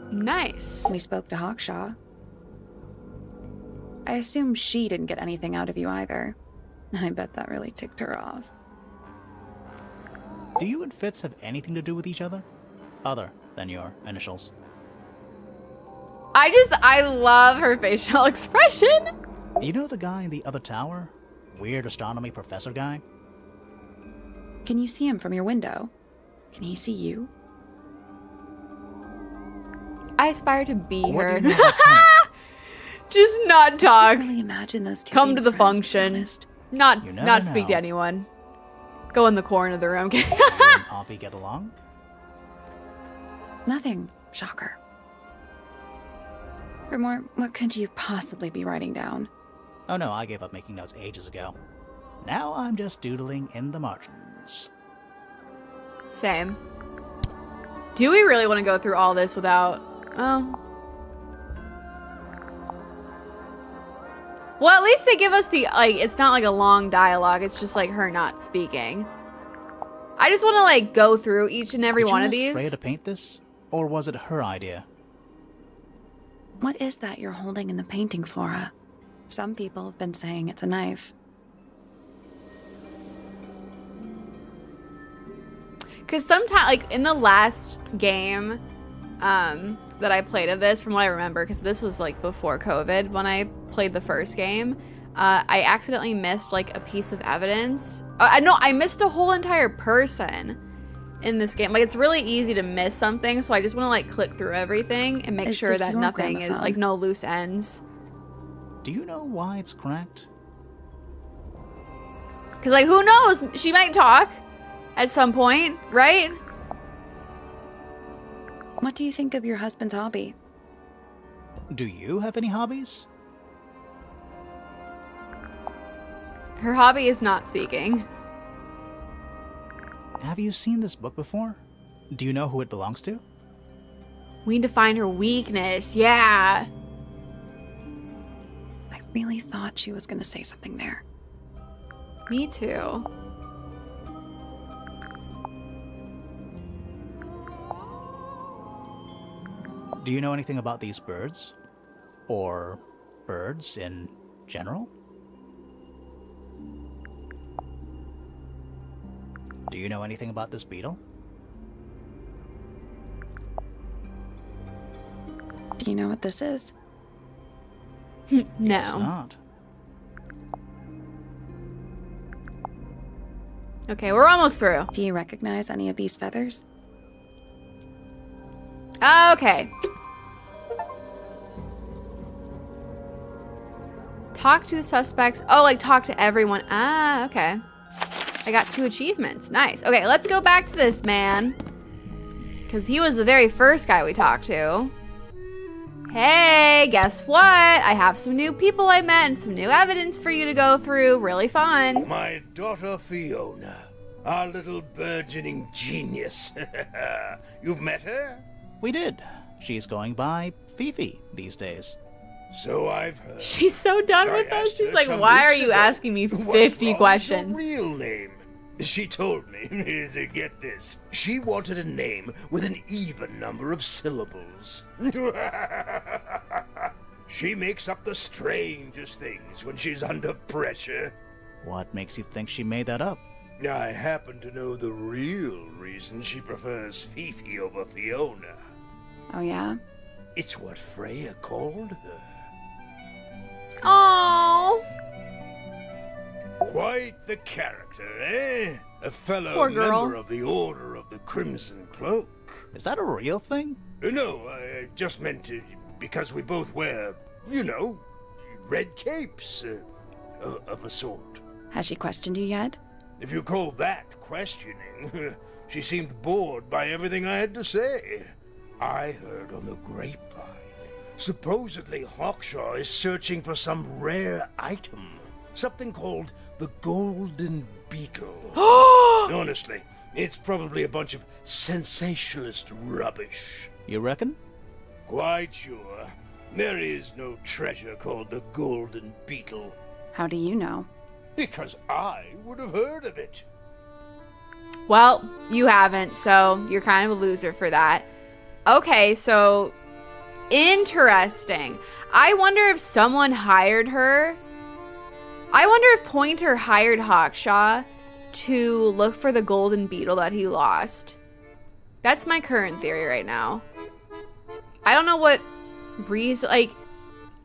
Nice. We spoke to Hawkshaw. I assume she didn't get anything out of you either. I bet that really ticked her off. Do you and Fitz have anything to do with each other? Other than your initials? I love her facial expression. You know the guy in the other tower? Weird astronomy professor guy? Can you see him from your window? Can he see you? I aspire to be What her. do you know about him? Just not I talk. can't really imagine those two Come being to the friends, to be function. honest. Not You never not speak to know. anyone. Go in the corner of the room. You and Poppy get along? Nothing. Shocker. Grimore, what could you possibly be writing down? Oh no, I gave up making notes ages ago. Now I'm just doodling in the margins. Same. Do we really want to go through all this without... Oh. Well, at least they give us the... Like, it's not like a long dialogue. It's just like her not speaking. I just want to like go through each and every Did one you of ask these. Freya to paint this? Or was it her idea? What is that you're holding in the painting, Flora? Some people have been saying it's a knife. Because sometimes, like, in the last game that I played of this, from what I remember, because this was, like, before COVID, when I played the first game, I accidentally missed, like, a piece of evidence. No, I missed a whole entire person in this game. Like, it's really easy to miss something, so I just want to, like, click through everything and make Is sure this that your nothing is, gramophone? like, no loose ends. Do you know why it's cracked? Because, like, who knows? She might talk at some point, right? What do you think of your husband's hobby? Do you have any hobbies? Her hobby is not speaking. Have you seen this book before? Do you know who it belongs to? We need to find her weakness. Yeah. I really thought she was gonna say something there. Me too. Do you know anything about these birds? Or birds in general? Do you know anything about this beetle? Do you know what this is? It's No. not. Okay, we're almost through. Do you recognize any of these feathers? Okay. Talk to the suspects. Oh, like talk to everyone. Ah, okay. I got 2 achievements. Nice. Okay, let's go back to this man. Because he was the very first guy we talked to. Hey, guess what? I have some new people I met and some new evidence for you to go through. Really fun. My daughter Fiona, our little burgeoning genius. You've met her? We did. She's going by Fifi these days. So I've heard. She's so done I with us. asked She's her like, some why are weeks you ago, asking me "What's 50 wrong with questions? your real name? She told me, get this, she wanted a name with an even number of syllables. She makes up the strangest things when she's under pressure. What makes you think she made that up? I happen to know the real reason she prefers Fifi over Fiona. Oh, yeah? It's what Freya called her. Oh, Quite the character, eh? A fellow Poor girl. member of the Order of the Crimson Cloak. Is that a real thing? No, I just meant to, because we both wear, you know, red capes of a sort. Has she questioned you yet? If you call that questioning, she seemed bored by everything I had to say. I heard on the grapevine, supposedly Hawkshaw is searching for some rare item, something called the Golden Beetle. Honestly, it's probably a bunch of sensationalist rubbish. You reckon? Quite sure. There is no treasure called the Golden Beetle. How do you know? Because I would have heard of it. well, you haven't, so you're kind of a loser for that. Okay, so interesting. I wonder if someone hired her. I wonder if Pointer hired Hawkshaw to look for the golden beetle that he lost. That's my current theory right now. I don't know what reason, like,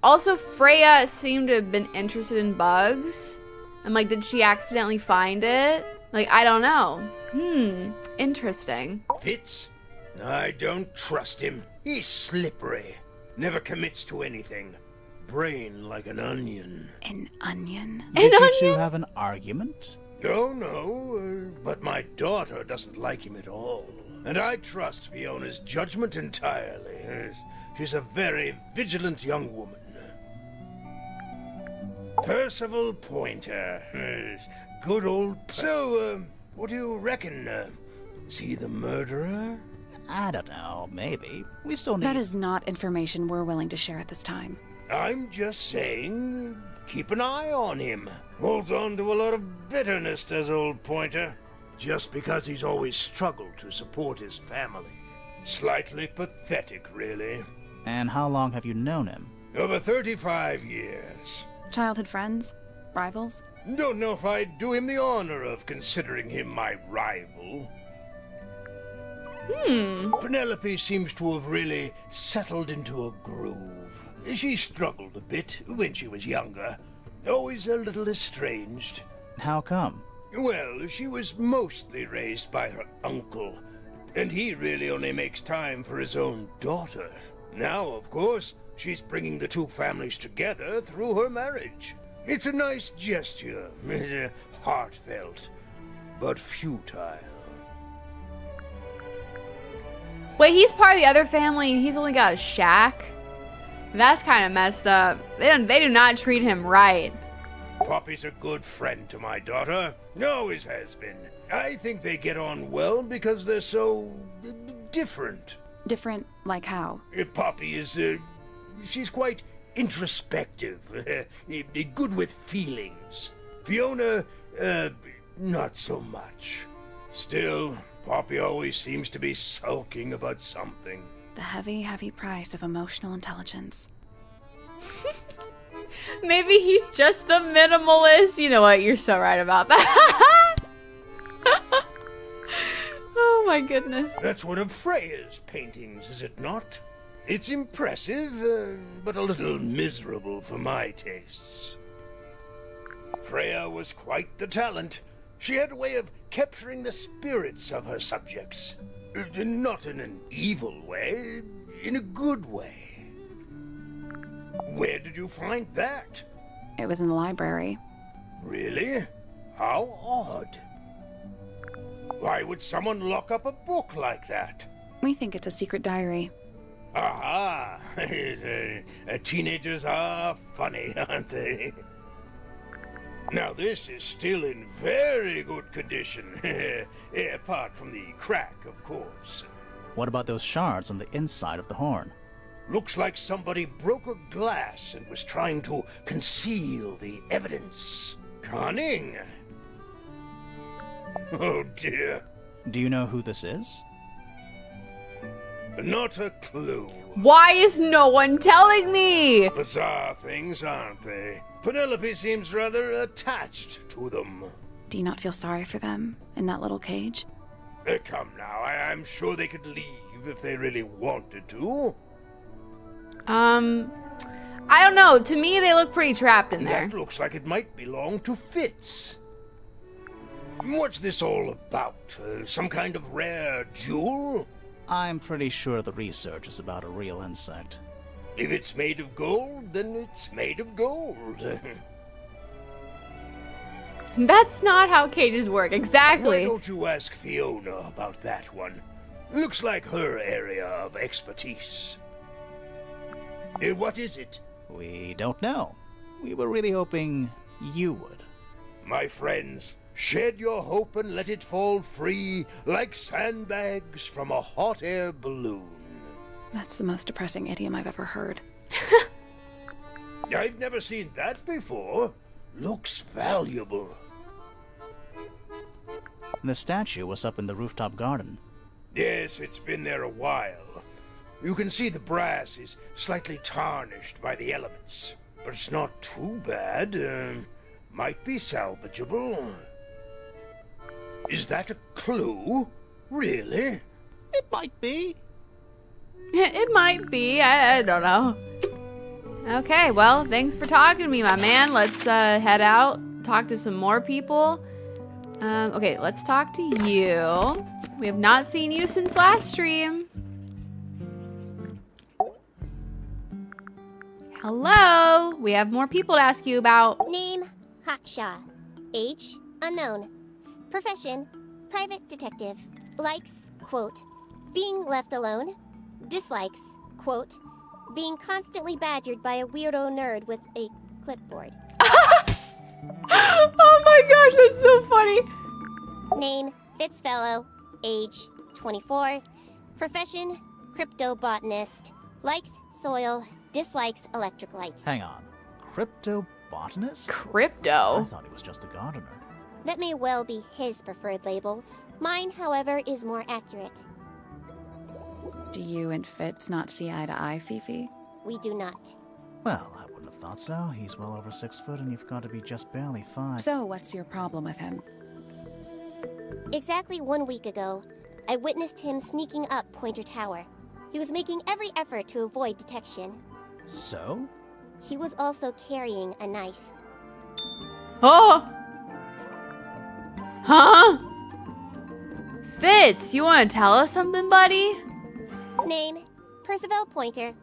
also Freya seemed to have been interested in bugs. I'm like, did she accidentally find it? Like, I don't know. Interesting. Fitz? I don't trust him. He's slippery. Never commits to anything. Brain like an onion. An onion? Did you two have an argument? No, but my daughter doesn't like him at all. And I trust Fiona's judgment entirely. She's a very vigilant young woman. Percival Pointer. Good old... So, what do you reckon? Is he the murderer? I don't know, maybe. We still need... That is not information we're willing to share at this time. I'm just saying, keep an eye on him. Holds on to a lot of bitterness, does old Pointer. Just because he's always struggled to support his family. Slightly pathetic, really. And how long have you known him? Over 35 years. Childhood friends? Rivals? Don't know if I'd do him the honor of considering him my rival. Penelope seems to have really settled into a groove. She struggled a bit when she was younger. Always a little estranged. How come? Well, she was mostly raised by her uncle, and he really only makes time for his own daughter. Now, of course, she's bringing the two families together through her marriage. It's a nice gesture, heartfelt, but futile. Wait, he's part of the other family and he's only got a shack? That's kind of messed up. They do not treat him right. Poppy's a good friend to my daughter. Always has been. I think they get on well because they're so different. Different like how? Poppy is, she's quite introspective, good with feelings. Fiona, not so much. Still, Poppy always seems to be sulking about something. The heavy, heavy price of emotional intelligence. Maybe he's just a minimalist. You know what? You're so right about that. Oh my goodness. That's one of Freya's paintings, is it not? It's impressive, but a little miserable for my tastes. Freya was quite the talent. She had a way of capturing the spirits of her subjects. Not in an evil way, in a good way. Where did you find that? It was in the library. Really? How odd. Why would someone lock up a book like that? We think it's a secret diary. Aha! Teenagers are funny, aren't they? Now this is still in very good condition. Apart from the crack, of course. What about those shards on the inside of the horn? Looks like somebody broke a glass and was trying to conceal the evidence. Cunning. Oh dear. Do you know who this is? Not a clue. Why is no one telling me? Bizarre things, aren't they? Penelope seems rather attached to them. Do you not feel sorry for them in that little cage? Come now, I'm sure they could leave if they really wanted to. I don't know. To me, they look pretty trapped in there. That looks like it might belong to Fitz. What's this all about? Some kind of rare jewel? I'm pretty sure the research is about a real insect. If it's made of gold, then it's made of gold. That's not how cages work. Why Exactly. don't you ask Fiona about that one? Looks like her area of expertise. What is it? We don't know. We were really hoping you would. My friends, shed your hope and let it fall free like sandbags from a hot air balloon. That's the most depressing idiom I've ever heard. I've never seen that before. Looks valuable. The statue was up in the rooftop garden. Yes, it's been there a while. You can see the brass is slightly tarnished by the elements, but it's not too bad. Might be salvageable. Is that a clue? Really? It might be. It might be. I don't know. Okay, well, thanks for talking to me, my man. Let's head out, talk to some more people. Okay, let's talk to you. We have not seen you since last stream. Hello. We have more people to ask you about. Name, Hawkshaw. Age, unknown. Profession, private detective. Likes, quote, being left alone. Dislikes, quote, being constantly badgered by a weirdo nerd with a clipboard. Oh my gosh, that's so funny. Name, Fitzfellow. Age, 24. Profession, cryptobotanist. Likes, soil. Dislikes, electric lights. Hang on. Cryptobotanist? I Crypto. thought he was just a gardener. That may well be his preferred label. Mine, however, is more accurate. Do you and Fitz not see eye to eye, Fifi? We do not. Well, I wouldn't have thought so. He's well over 6 foot and you've got to be just barely 5. So what's your problem with him? Exactly 1 week ago, I witnessed him sneaking up Pointer Tower. He was making every effort to avoid detection. So? He was also carrying a knife. Oh. Huh? Fitz, you want to tell us something, buddy? Name, Percival Pointer.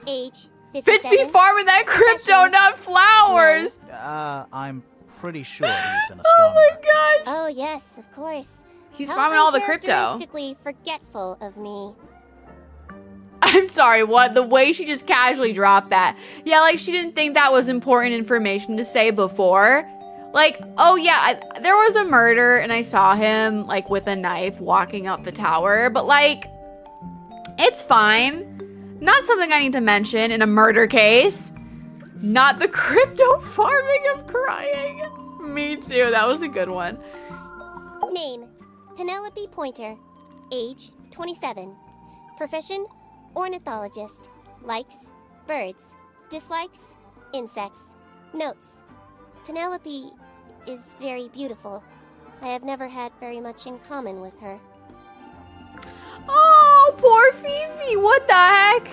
Age, Fitz 57. be farming that crypto, not flowers. I'm pretty sure he's an astronomer. Oh my gosh. Oh yes, of course. He's How farming all the crypto. uncharacteristically forgetful of me. I'm sorry, what? The way she just casually dropped that. Yeah, like she didn't think that was important information to say before. Like, oh yeah, there was a murder and I saw him like with a knife walking up the tower, but like, It's fine. Not something I need to mention in a murder case. Not the crypto farming of crying. Me too. That was a good one. Name, Penelope Pointer. Age, 27. Profession, ornithologist. Likes, birds. Dislikes, insects. Notes, Penelope is very beautiful. I have never had very much in common with her. Oh, poor Fifi. What the heck?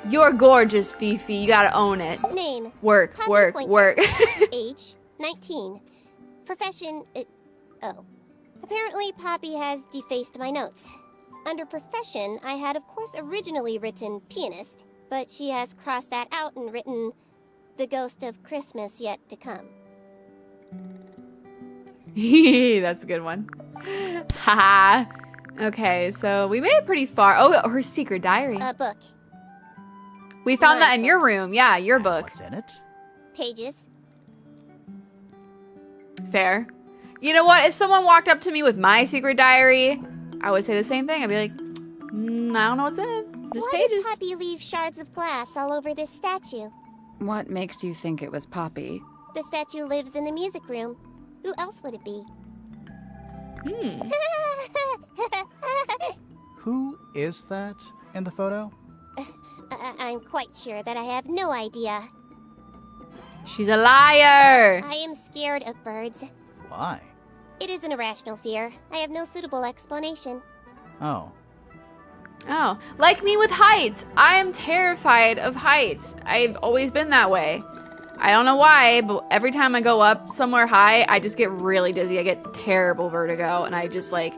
You're gorgeous, Fifi. You gotta own it. Name, Work, Poppy work, Pointer. work. Age, 19. Profession, oh. Apparently, Poppy has defaced my notes. Under profession, I had of course originally written pianist, but she has crossed that out and written the ghost of Christmas yet to come. That's a good one. Haha. Okay, so we made it pretty far. Oh, her secret diary. A book. We found My that in your room. Yeah, your book. What's in it? Pages. Fair. You know what? If someone walked up to me with my secret diary, I would say the same thing. I'd be like, I don't know what's in it. Just Why pages. did Poppy leave shards of glass all over this statue? What makes you think it was Poppy? The statue lives in the music room. Who else would it be? Who is that in the photo? I'm quite sure that I have no idea. She's a liar. I am scared of birds. Why? It is an irrational fear. I have no suitable explanation. Oh. Oh, like me with heights. I am terrified of heights. I've always been that way. I don't know why, but every time I go up somewhere high, I just get really dizzy. I get terrible vertigo, and I just like,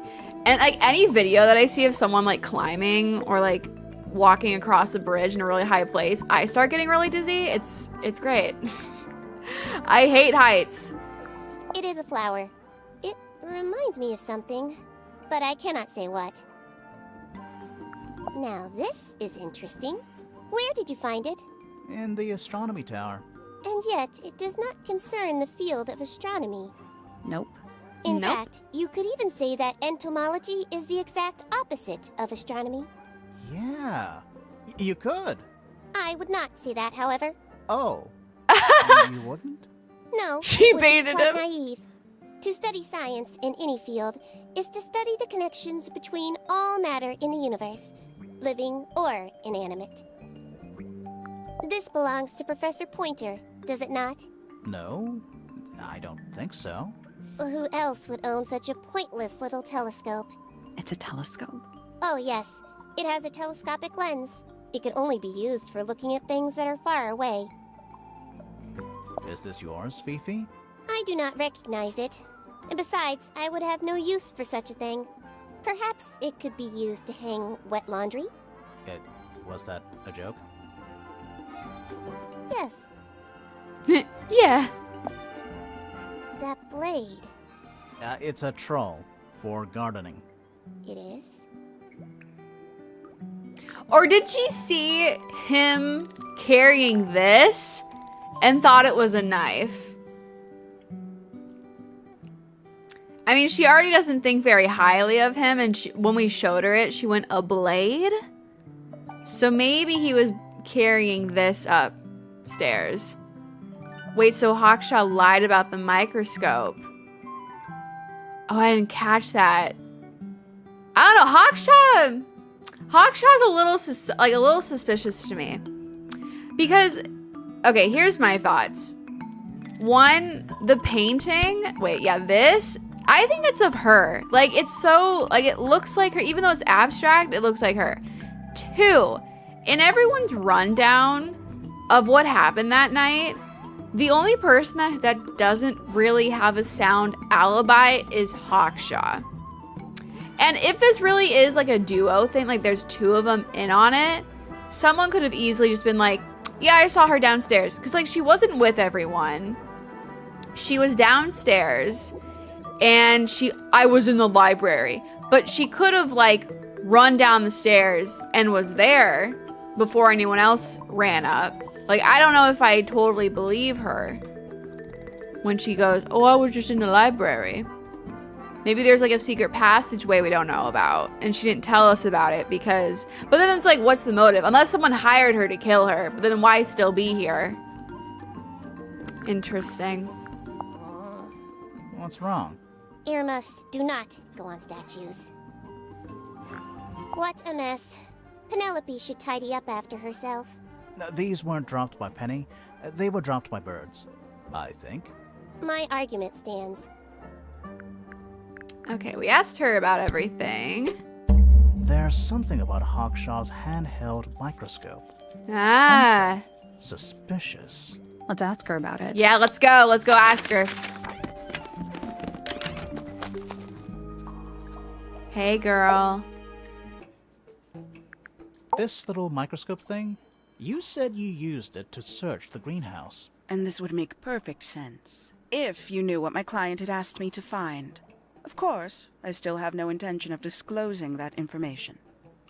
and like any video that I see of someone like climbing or like walking across a bridge in a really high place, I start getting really dizzy. It's great. I hate heights. It is a flower. It reminds me of something, but I cannot say what. Now this is interesting. Where did you find it? In the astronomy tower. And yet, it does not concern the field of astronomy. Nope. In Nope. fact, you could even say that entomology is the exact opposite of astronomy. Yeah. You could. I would not say that, however. Oh. You wouldn't? No, She it would be baited quite him. naive. To study science in any field is to study the connections between all matter in the universe, living or inanimate. This belongs to Professor Pointer, does it not? No, I don't think so. Who else would own such a pointless little telescope? It's a telescope. Oh yes, it has a telescopic lens. It can only be used for looking at things that are far away. Is this yours, Fifi? I do not recognize it. And besides, I would have no use for such a thing. Perhaps it could be used to hang wet laundry? Was that a joke? Yes. Yeah. That blade. It's a troll for gardening. It is. Or did she see him carrying this and thought it was a knife? I mean, she already doesn't think very highly of him, and when we showed her it, she went, a blade? So maybe he was carrying this upstairs. Wait, so Hawkshaw lied about the microscope. Oh, I didn't catch that. I don't know, Hawkshaw's a little suspicious to me. Because, okay, here's my thoughts. One, the painting, wait, yeah, this, I think it's of her. Like, it's so, like, it looks like her, even though it's abstract, it looks like her. Two, in everyone's rundown of what happened that night, the only person that doesn't really have a sound alibi is Hawkshaw. And if this really is like a duo thing, like there's two of them in on it, someone could have easily just been like, yeah, I saw her downstairs. Because like she wasn't with everyone. She was downstairs and I was in the library. But she could have like run down the stairs and was there before anyone else ran up. Like, I don't know if I totally believe her when she goes, oh, I was just in the library. Maybe there's like a secret passageway we don't know about, and she didn't tell us about it because... But then it's like, what's the motive? Unless someone hired her to kill her, but then why still be here? Interesting. What's wrong? Earmuffs do not go on statues. What a mess. Penelope should tidy up after herself. These weren't dropped by Penny. They were dropped by birds, I think. My argument stands. Okay, we asked her about everything. There's something about Hawkshaw's handheld microscope. Ah. Suspicious. Let's ask her about it. Yeah, let's go. Let's go ask her. Hey, girl. This little microscope thing, you said you used it to search the greenhouse. And this would make perfect sense, if you knew what my client had asked me to find. Of course, I still have no intention of disclosing that information.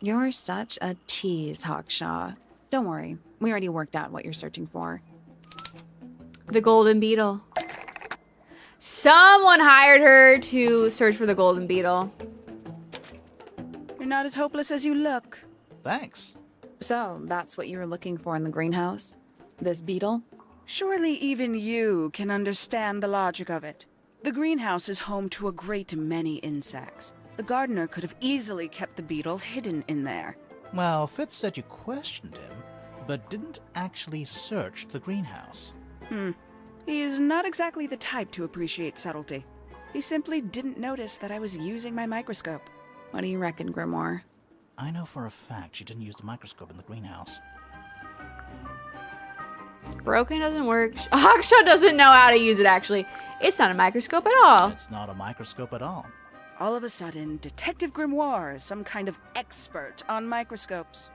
You're such a tease, Hawkshaw. Don't worry, we already worked out what you're searching for. The golden beetle. Someone hired her to search for the golden beetle. You're not as hopeless as you look. Thanks. So, that's what you were looking for in the greenhouse? This beetle? Surely even you can understand the logic of it. The greenhouse is home to a great many insects. The gardener could have easily kept the beetle hidden in there. Well, Fitz said you questioned him, but didn't actually search the greenhouse. He's not exactly the type to appreciate subtlety. He simply didn't notice that I was using my microscope. What do you reckon, Grimoire? I know for a fact she didn't use the microscope in the greenhouse. Broken doesn't work. Hawkshaw doesn't know how to use it, actually. It's not a microscope at all. It's not a microscope at all. All of a sudden, Detective Grimoire is some kind of expert on microscopes.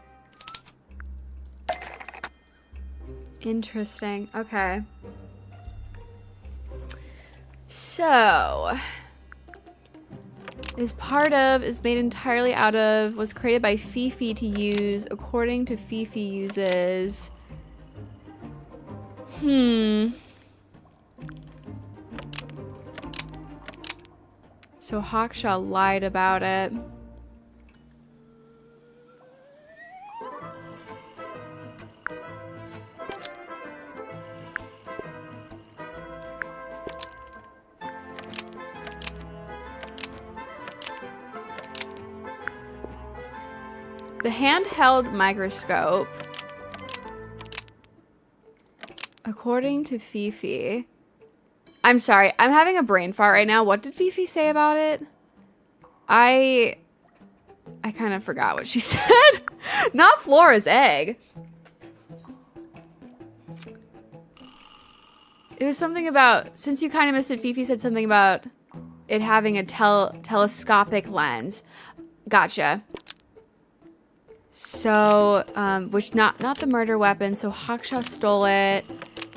Interesting. Okay. So... is made entirely out of, was created by Fifi to use, according to Fifi uses... So Hawkshaw lied about it. The handheld microscope, according to Fifi... I'm sorry, I'm having a brain fart right now. What did Fifi say about it? I kind of forgot what she said. Not Flora's egg. It was something about, since you kind of missed it, Fifi said something about it having a telescopic lens. Gotcha. So, which not the murder weapon. So Hawkshaw stole it.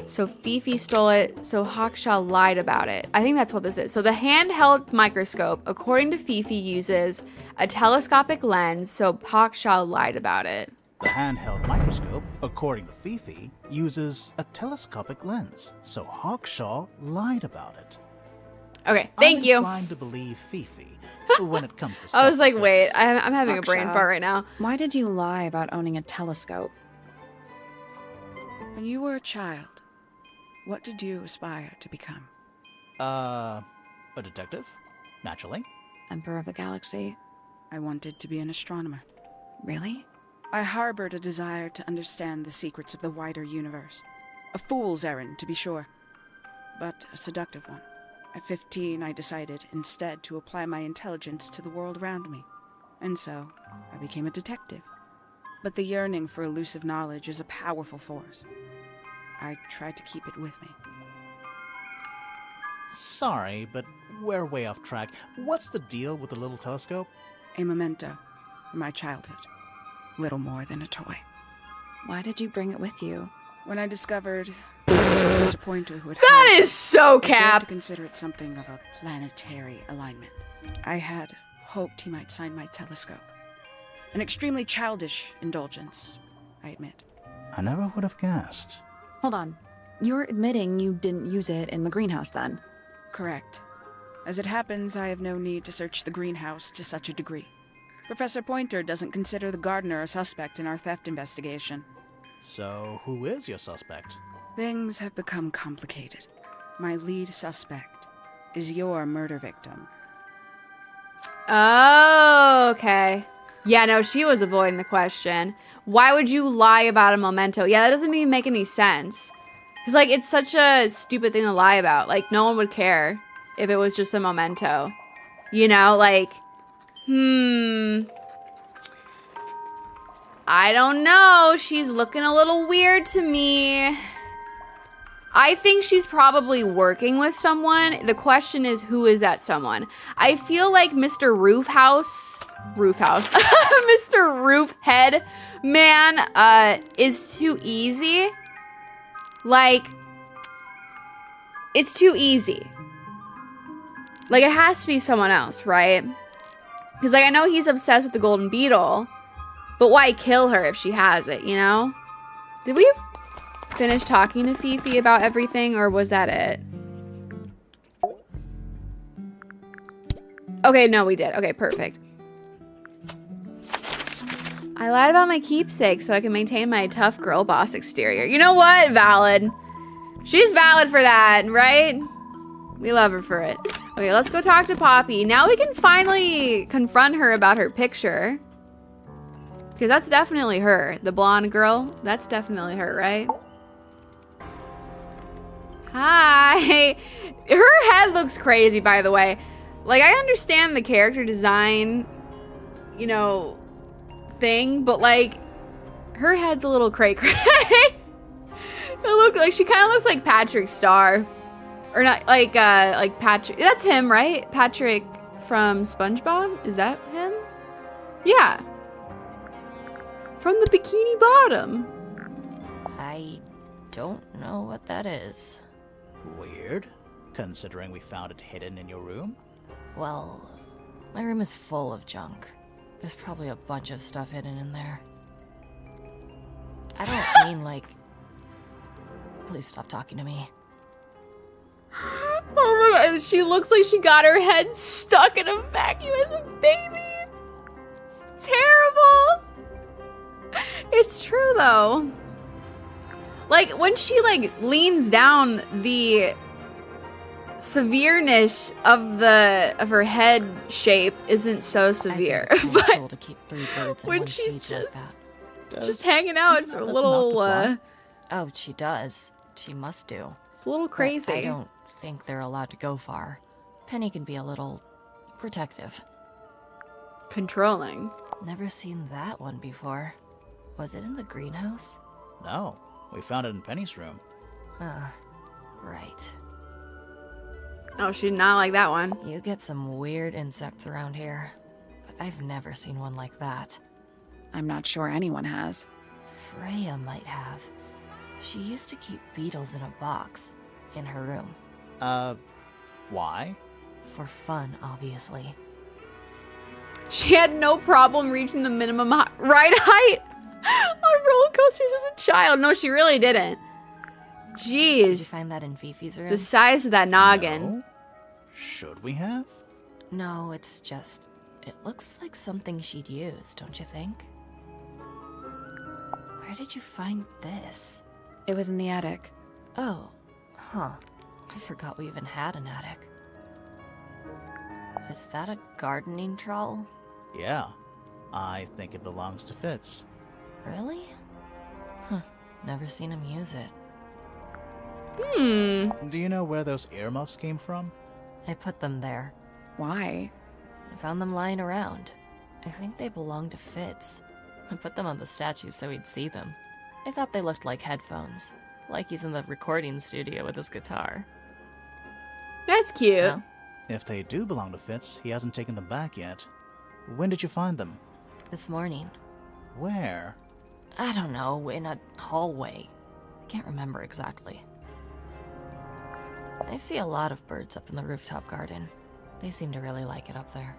So Fifi stole it. So Hawkshaw lied about it. I think that's what this is. So the handheld microscope, according to Fifi, uses a telescopic lens. So Hawkshaw lied about it. The handheld microscope, according to Fifi, uses a telescopic lens. So Hawkshaw lied about it. Okay, thank you. I'm inclined to believe Fifi when it comes to stuff I was like, this. wait, I'm having a brain Hawkshaw, fart right now. Why did you lie about owning a telescope? When you were a child, what did you aspire to become? A detective, naturally. Emperor of the Galaxy? I wanted to be an astronomer. Really? I harbored a desire to understand the secrets of the wider universe. A fool's errand, to be sure, but a seductive one. At 15, I decided instead to apply my intelligence to the world around me. And so, I became a detective. But the yearning for elusive knowledge is a powerful force. I tried to keep it with me. Sorry, but we're way off track. What's the deal with the little telescope? A memento from my childhood. Little more than a toy. Why did you bring it with you? When I discovered Professor Pointer who had That hired is so I dared cap. to consider it something of a planetary alignment. I had hoped he might sign my telescope. An extremely childish indulgence, I admit. I never would have guessed. Hold on. You're admitting you didn't use it in the greenhouse then? Correct. As it happens, I have no need to search the greenhouse to such a degree. Professor Pointer doesn't consider the gardener a suspect in our theft investigation. So, who is your suspect? Things have become complicated. My lead suspect is your murder victim. Oh, okay. Yeah, no, she was avoiding the question. Why would you lie about a memento? Yeah, that doesn't even make any sense. Because, like, it's such a stupid thing to lie about. Like, no one would care if it was just a memento. You know, like, I don't know. She's looking a little weird to me. I think she's probably working with someone. The question is, who is that someone? I feel like Mr. Mr. Roofhead man is too easy. Like, it's too easy. Like, it has to be someone else, right? Because, like, I know he's obsessed with the golden beetle, but why kill her if she has it, you know? Did we finish talking to Fifi about everything, or was that it? Okay, no, we did. Okay, perfect. I lied about my keepsake so I can maintain my tough girl boss exterior. You know what? Valid. She's valid for that, right? We love her for it. Okay, let's go talk to Poppy. Now we can finally confront her about her picture. Because that's definitely her. The blonde girl, that's definitely her, right? Hi. Her head looks crazy, by the way. Like, I understand the character design, you know, thing, but like, her head's a little cray-cray. It looks like, she kind of looks like Patrick Star. Or not, like Patrick. That's him, right? Patrick from SpongeBob? Is that him? Yeah. From the Bikini Bottom. I don't know what that is. Weird, considering we found it hidden in your room. Well, my room is full of junk. There's probably a bunch of stuff hidden in there. I don't mean like... Please stop talking to me. Oh my god, she looks like she got her head stuck in a vacuum as a baby. Terrible. It's true though. Like when she like leans down, the severeness of her head shape isn't so severe. I think it's but cool to keep 3 birds in when one she's cage like just that. just hanging out, it's a little Oh, she does. She must do. it's a little But crazy. I don't think they're allowed to go far. Penny can be a little protective. Controlling. Never seen that one before. Was it in the greenhouse? No, we found it in Penny's room. Right. Oh, she did not like that one. You get some weird insects around here, but I've never seen one like that. I'm not sure anyone has. Freya might have. She used to keep beetles in a box in her room. Why? For fun, obviously. She had no problem reaching the minimum ride height on roller coasters as a child. No, she really didn't. Did you Jeez. find that in Fifi's room? The size of that noggin. No? Should we have? No, it's just... It looks like something she'd use, don't you think? Where did you find this? It was in the attic. Oh, huh. I forgot we even had an attic. Is that a gardening trowel? Yeah. I think it belongs to Fitz. Really? Huh. Never seen him use it. Do you know where those earmuffs came from? I put them there. Why? I found them lying around. I think they belong to Fitz. I put them on the statue so he'd see them. I thought they looked like headphones. Like he's in the recording studio with his guitar. That's cute. Well, If they do belong to Fitz, he hasn't taken them back yet. When did you find them? this morning. Where? I don't know, in a hallway. I can't remember exactly. I see a lot of birds up in the rooftop garden. They seem to really like it up there.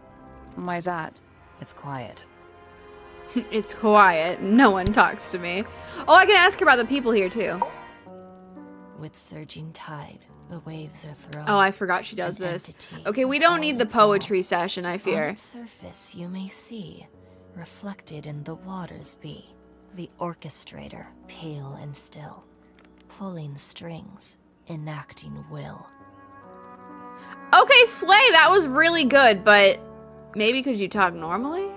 Why's that? It's quiet. It's quiet. No one talks to me. Oh, I can ask her about the people here too. With surging tide, The waves are thrown. Oh, I forgot she does an this. entity Okay, we of don't all need the its own. poetry session, I On fear. its surface you may see, reflected in the waters be, the orchestrator, pale and still, pulling strings, enacting will. Okay, Slay, that was really good, but maybe could you talk normally?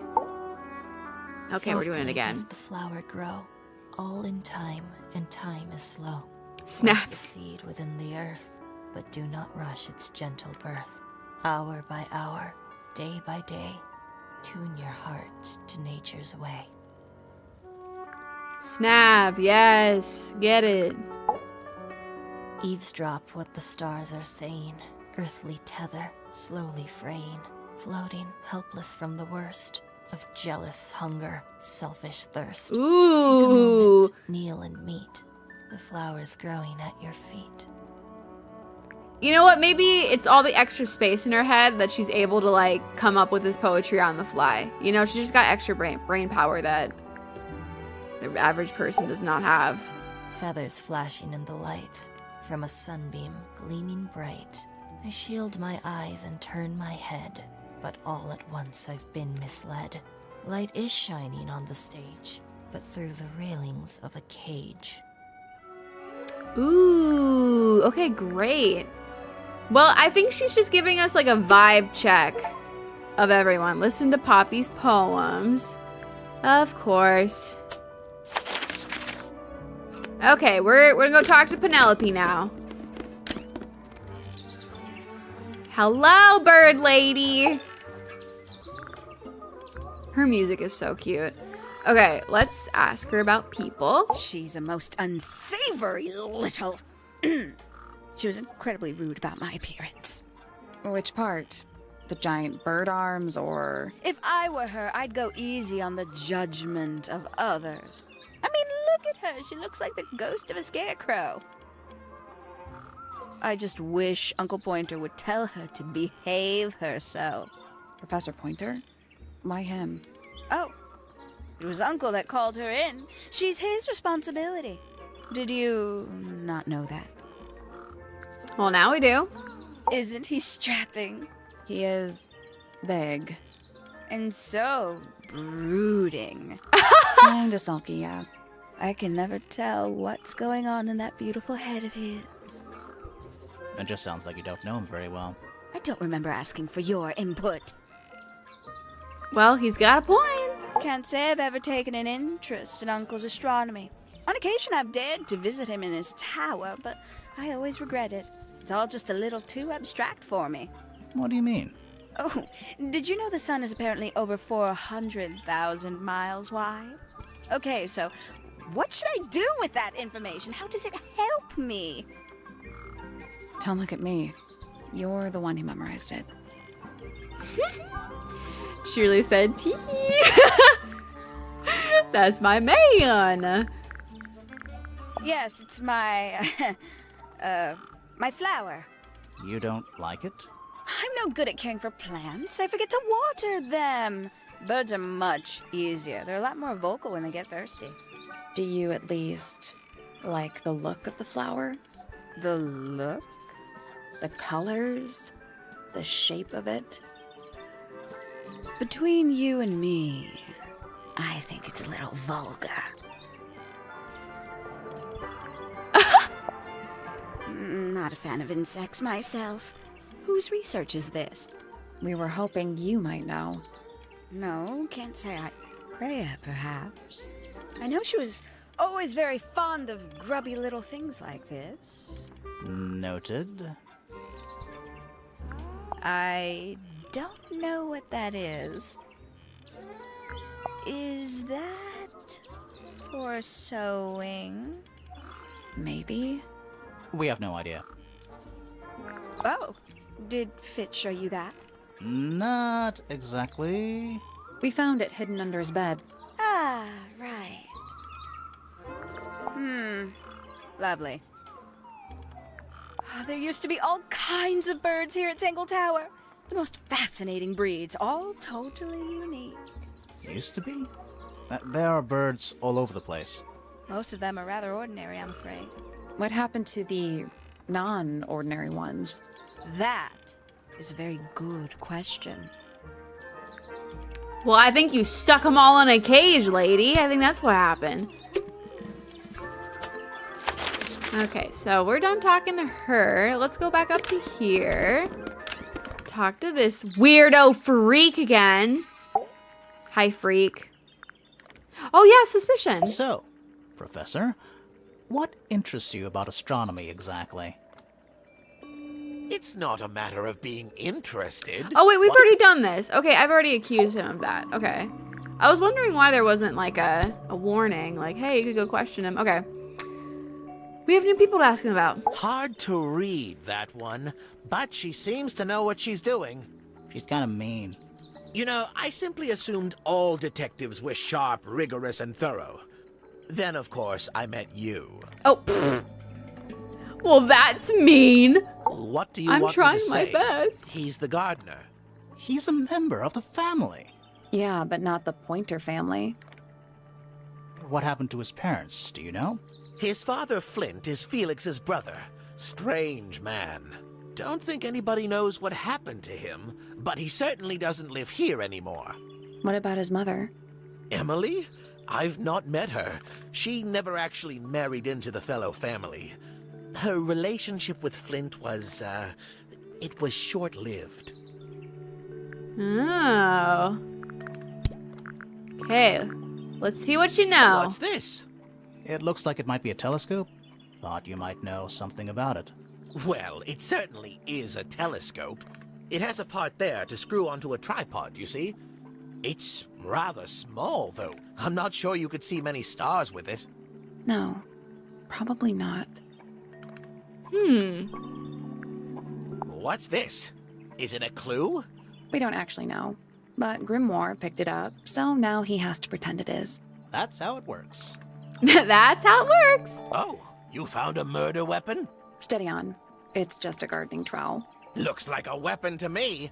Okay, we're doing it Softly again. does the flower grow, all in time, and time is slow. Snaps. Rest a seed within the earth, but do not rush its gentle birth. Hour by hour, day by day, tune your heart to nature's way. Snap, yes, get it. Eavesdrop what the stars are saying, earthly tether, slowly fraying, floating, helpless from the worst of jealous hunger, selfish thirst. Take a Ooh. moment, kneel and meet the flowers growing at your feet. You know what? Maybe it's all the extra space in her head that she's able to like come up with this poetry on the fly. You know, she just got extra brain power that the average person does not have. Feathers flashing in the light, from a sunbeam gleaming bright. I shield my eyes and turn my head, but all at once I've been misled. Light is shining on the stage, but through the railings of a cage. Ooh, okay, great. Well, I think she's just giving us like a vibe check of everyone. Listen to Poppy's poems. Of course. Okay, we're gonna go talk to Penelope now. Hello, bird lady. Her music is so cute. Okay, let's ask her about people. She's a most unsavory little... She was incredibly rude about my appearance. Which part? The giant bird arms or... If I were her, I'd go easy on the judgment of others. I mean, look at her. She looks like the ghost of a scarecrow. I just wish Uncle Pointer would tell her to behave herself. Professor Pointer? Why him? Oh, it was Uncle that called her in. She's his responsibility. Did you not know that? Well, now we do. Isn't he strapping? He is big. And so brooding. Kinda sulky, yeah. I can never tell what's going on in that beautiful head of his. It just sounds like you don't know him very well. I don't remember asking for your input. Well, he's got a point. Can't say I've ever taken an interest in Uncle's astronomy. On occasion, I've dared to visit him in his tower, but I always regret it. It's all just a little too abstract for me. What do you mean? Oh, did you know the sun is apparently over 400,000 miles wide? Okay, so what should I do with that information? How does it help me? Don't look at me. You're the one who memorized it. Shirley said, tee. That's my man. Yes, it's my, my flower. You don't like it? I'm no good at caring for plants. I forget to water them. Birds are much easier. They're a lot more vocal when they get thirsty. Do you at least like the look of the flower? The look? The colors? The shape of it? Between you and me, I think it's a little vulgar. Not a fan of insects myself. Whose research is this? We were hoping you might know. No, can't say I... Rhea, perhaps. I know she was always very fond of grubby little things like this. Noted. I don't know what that is. Is that for sewing? Maybe? We have no idea. Oh, did Fitz show you that? Not exactly. We found it hidden under his bed. Ah, right. Lovely. There used to be all kinds of birds here at Tangle Tower. The most fascinating breeds, all totally unique. Used to be? There are birds all over the place. Most of them are rather ordinary, I'm afraid. What happened to the non-ordinary ones? That is a very good question. Well, I think you stuck them all in a cage, lady. I think that's what happened. Okay, so we're done talking to her. Let's go back up to here. Talk to this weirdo freak again. Hi, freak. Oh, yeah, suspicion. So, Professor, what interests you about astronomy exactly? It's not a matter of being interested. Oh, wait, we've What- already done this. Okay, I've already accused him of that. Okay. I was wondering why there wasn't like a warning. Like, hey, you could go question him. Okay. We have new people to ask him about. Hard to read, that one, but she seems to know what she's doing. She's kind of mean. You know, I simply assumed all detectives were sharp, rigorous, and thorough. Then, of course, I met you. Oh. Well, that's mean. What do you I'm want trying me to my say? best. He's the gardener. He's a member of the family. Yeah, but not the Pointer family. What happened to his parents, do you know? His father, Flint, is Felix's brother. Strange man. Don't think anybody knows what happened to him, but he certainly doesn't live here anymore. What about his mother? Emily? I've not met her. She never actually married into the fellow family. Her relationship with Flint was, it was short-lived. Oh. Okay. Let's see what you know. What's this? It looks like it might be a telescope. Thought you might know something about it. Well, it certainly is a telescope. It has a part there to screw onto a tripod, you see? It's rather small, though. I'm not sure you could see many stars with it. No, probably not. What's this? Is it a clue? We don't actually know. But Grimoire picked it up, so now he has to pretend it is. That's how it works. That's how it works. Oh, you found a murder weapon? Steady on. It's just a gardening trowel. Looks like a weapon to me.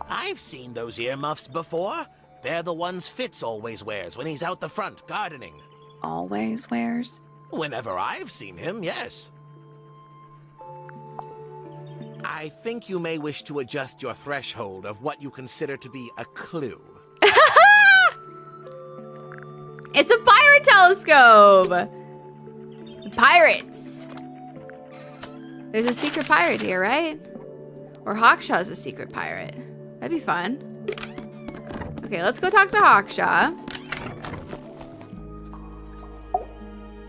I've seen those earmuffs before. They're the ones Fitz always wears when he's out the front gardening. Always wears. Whenever I've seen him, yes. I think you may wish to adjust your threshold of what you consider to be a clue. It's a pirate telescope. Pirates. There's a secret pirate here, right? Or Hawkshaw's a secret pirate. That'd be fun. Okay, let's go talk to Hawkshaw.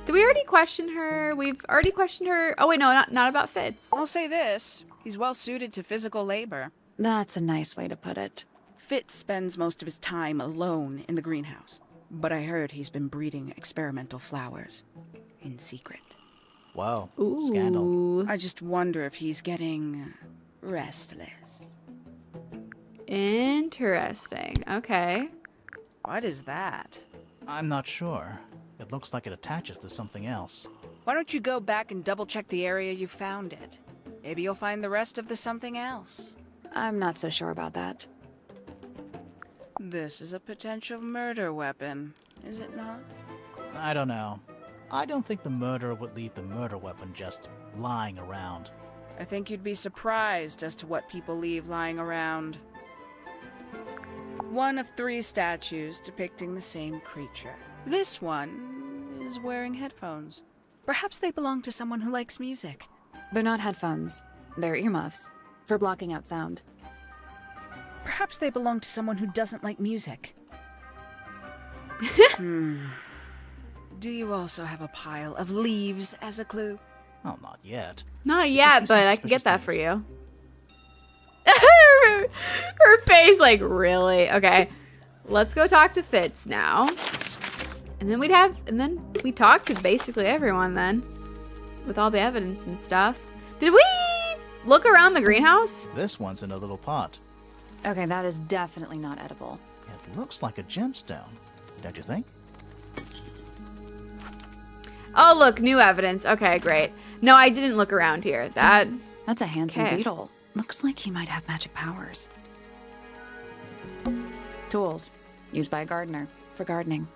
Did we already question her? We've already questioned her. Oh wait, no, not about Fitz. I'll say this. He's well suited to physical labor. That's a nice way to put it. Fitz spends most of his time alone in the greenhouse. But I heard he's been breeding experimental flowers. In secret. Whoa, Ooh. scandal. I just wonder if he's getting restless. Interesting. Okay. What is that? I'm not sure. It looks like it attaches to something else. Why don't you go back and double check the area you found it? Maybe you'll find the rest of the something else. I'm not so sure about that. This is a potential murder weapon, is it not? I don't know. I don't think the murderer would leave the murder weapon just lying around. I think you'd be surprised as to what people leave lying around. One of 3 statues depicting the same creature. This one is wearing headphones. Perhaps they belong to someone who likes music. They're not headphones. They're earmuffs. For blocking out sound. Perhaps they belong to someone who doesn't like music. Do you also have a pile of leaves as a clue? Well, not yet. Not you yet, see but some I can get that suspicious for you. Her face, like, really? Okay. Let's go talk to Fitz now. And then we talked to basically everyone then. With all the evidence and stuff. Did we look around the greenhouse? This one's in a little pot. Okay, that is definitely not edible. It looks like a gemstone, don't you think? Oh, look, new evidence. Okay, great. No, I didn't look around here. That's a handsome Okay. beetle. Looks like he might have magic powers. Tools. Used by a gardener. For gardening.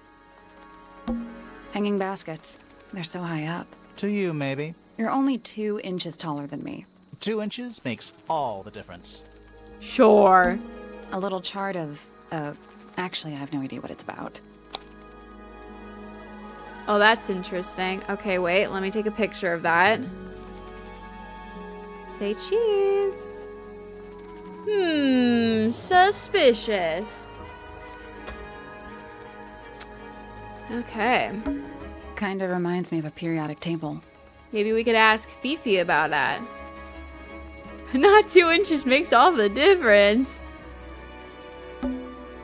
Hanging baskets. They're so high up. to you, maybe. You're only 2 inches taller than me. 2 inches makes all the difference. Sure. A little chart of, actually, I have no idea what it's about. Oh, that's interesting. Okay, wait. Let me take a picture of that. Say cheese. Suspicious. Okay. Kinda reminds me of a periodic table. Maybe we could ask Fifi about that. Not 2 inches makes all the difference.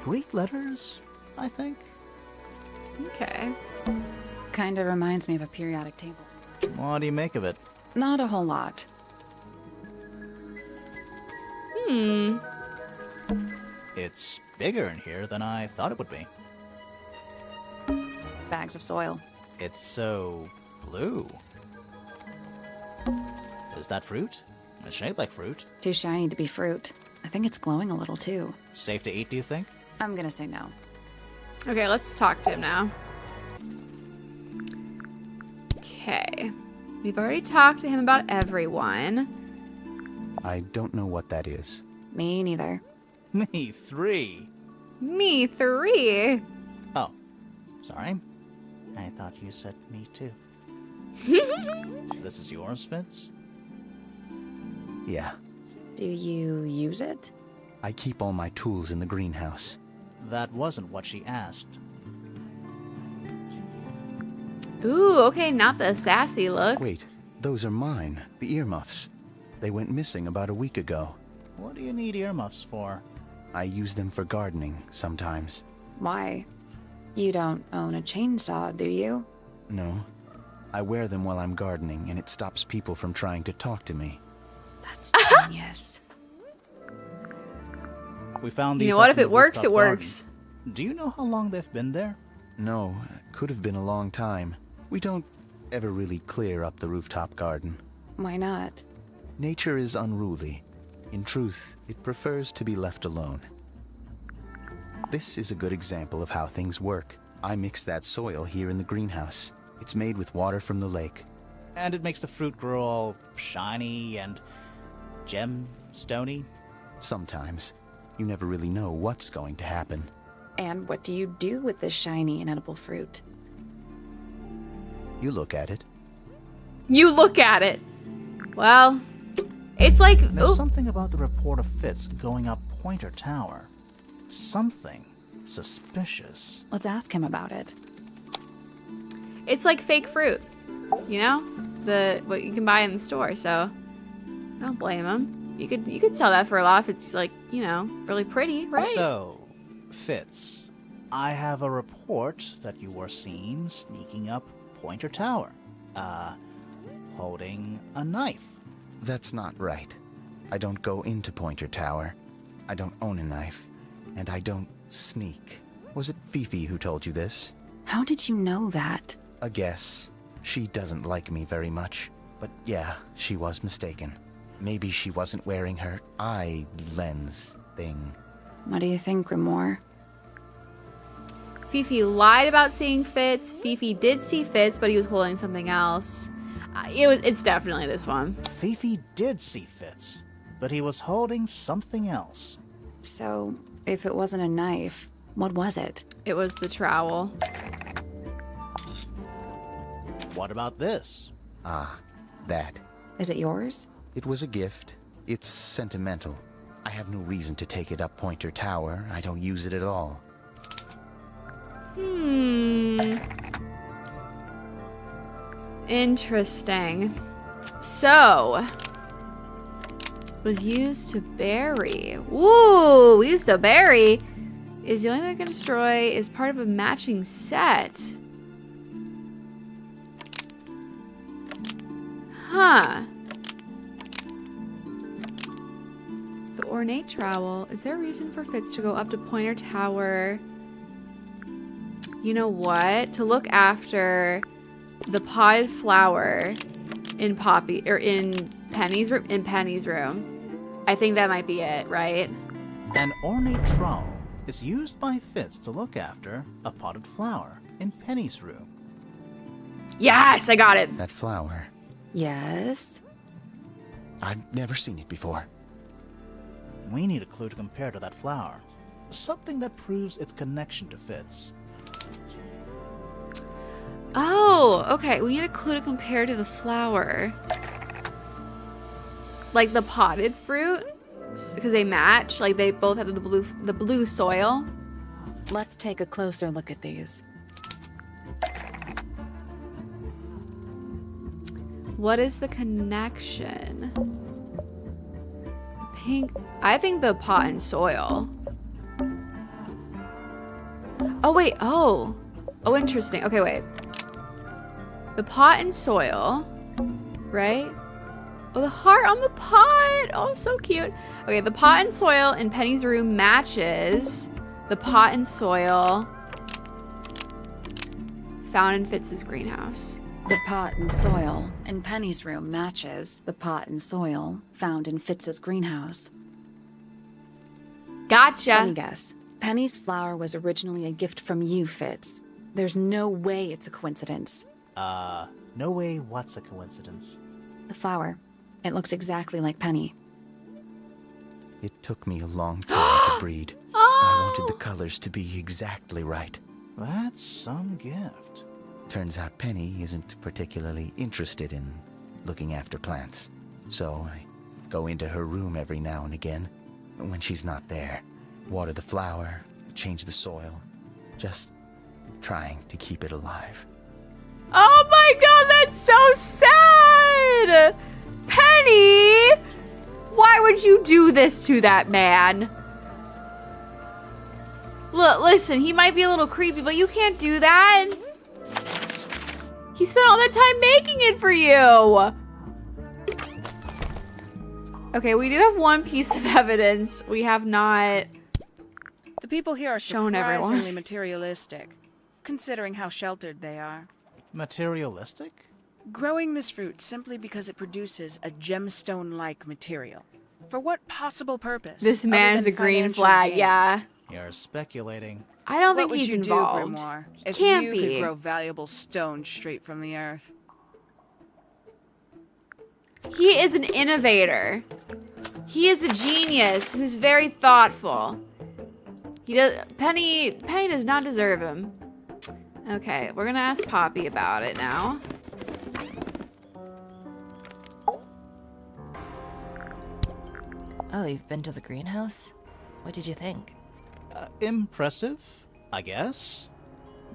Greek letters, I think. Okay. Kinda reminds me of a periodic table. What do you make of it? Not a whole lot. It's bigger in here than I thought it would be. Bags of soil. It's so blue. Is that fruit? It's shaped like fruit. Too shiny to be fruit. I think it's glowing a little too. Safe to eat, do you think? I'm gonna say no. Okay, let's talk to him now. Okay. We've already talked to him about everyone. I don't know what that is. Me neither. Me 3. Me 3. Oh, sorry. I thought you said me too. This is yours, Fitz? Yeah. Do you use it? I keep all my tools in the greenhouse. That wasn't what she asked. Ooh, okay, not the sassy look. Wait, those are mine. The earmuffs. They went missing about a week ago. What do you need earmuffs for? I use them for gardening sometimes. Why? You don't own a chainsaw, do you? No. I wear them while I'm gardening, and it stops people from trying to talk to me. That's genius. We found these. You know what? up If in it the works, rooftop it works. garden. Do you know how long they've been there? No, could have been a long time. We don't ever really clear up the rooftop garden. Why not? Nature is unruly. In truth, it prefers to be left alone. This is a good example of how things work. I mix that soil here in the greenhouse. It's made with water from the lake. And it makes the fruit grow all shiny and gemstony. Sometimes. You never really know what's going to happen. And what do you do with this shiny, inedible fruit? You look at it. You look at it. Well, it's like... There's ooh. something about the report of Fitz going up Pointer Tower. Something suspicious. Let's ask him about it. It's like fake fruit, you know, what you can buy in the store. So, I don't blame him. You could sell that for a lot if it's like, you know, really pretty, right? So, Fitz, I have a report that you were seen sneaking up Pointer Tower, holding a knife. That's not right. I don't go into Pointer Tower. I don't own a knife. And I don't sneak. Was it Fifi who told you this? How did you know that? A guess. She doesn't like me very much. But yeah, she was mistaken. Maybe she wasn't wearing her eye lens thing. What do you think, Grimoire? Fifi lied about seeing Fitz. Fifi did see Fitz, but he was holding something else. It's definitely this one. Fifi did see Fitz, but he was holding something else. So, if it wasn't a knife, what was it? It was the trowel. What about this? Ah, that. Is it yours? It was a gift. It's sentimental. I have no reason to take it up Pointer Tower. I don't use it at all. Interesting. So, was used to bury. Ooh, used to bury is the only thing that can destroy is part of a matching set. Huh. The ornate trowel. Is there a reason for Fitz to go up to Pointer Tower? You know what? To look after the potted flower in Poppy or in Penny's room. I think that might be it, right? An ornate trowel is used by Fitz to look after a potted flower in Penny's room. Yes, I got it. That flower. Yes? I've never seen it before. We need a clue to compare to that flower. Something that proves its connection to Fitz. Oh, okay. We need a clue to compare to the flower. Like the potted fruit? Because they match. Like they both have the blue soil. Let's take a closer look at these. What is the connection? Pink. I think the pot and soil. Oh, wait. Oh. Oh, interesting. Okay, wait. The pot and soil. Right? Oh, the heart on the pot. Oh, so cute. Okay, the pot and soil in Penny's room matches the pot and soil found in Fitz's greenhouse. The pot and soil in Penny's room matches the pot and soil found in Fitz's greenhouse. Gotcha. Let me guess. Penny's flower was originally a gift from you, Fitz. There's no way it's a coincidence. No way what's a coincidence? The flower. It looks exactly like Penny. It took me a long time to breed. I wanted the colors to be exactly right. That's some gift. Turns out Penny isn't particularly interested in looking after plants. So I go into her room every now and again when she's not there. Water the flower, change the soil. Just trying to keep it alive. Oh my god, that's so sad! Penny! Why would you do this to that man? Look, listen, he might be a little creepy, but you can't do that. He spent all that time making it for you. Okay, we do have one piece of evidence. We have not The people here are shown everyone. surprisingly materialistic, considering how sheltered they are. Materialistic? Growing this fruit simply because it produces a gemstone-like material. For what possible purpose? This other man's a than green financial flag, gain? yeah. You're speculating. I don't What think would he's you involved. do, Grimoire, He if can't you be. could grow valuable stones straight from the earth? He is an innovator. He is a genius who's very thoughtful. Penny does not deserve him. Okay, we're gonna ask Poppy about it now. Oh, you've been to the greenhouse? What did you think? Impressive, I guess.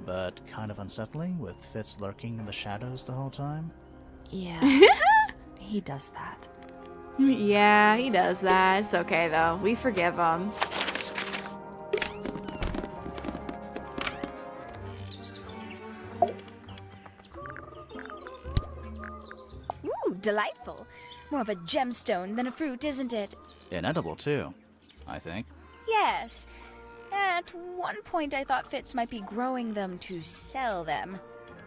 But kind of unsettling with Fitz lurking in the shadows the whole time. Yeah. He does that. Yeah, he does that. It's okay though. We forgive him. Ooh, delightful. More of a gemstone than a fruit, isn't it? Inedible, too, I think. Yes. At one point, I thought Fitz might be growing them to sell them.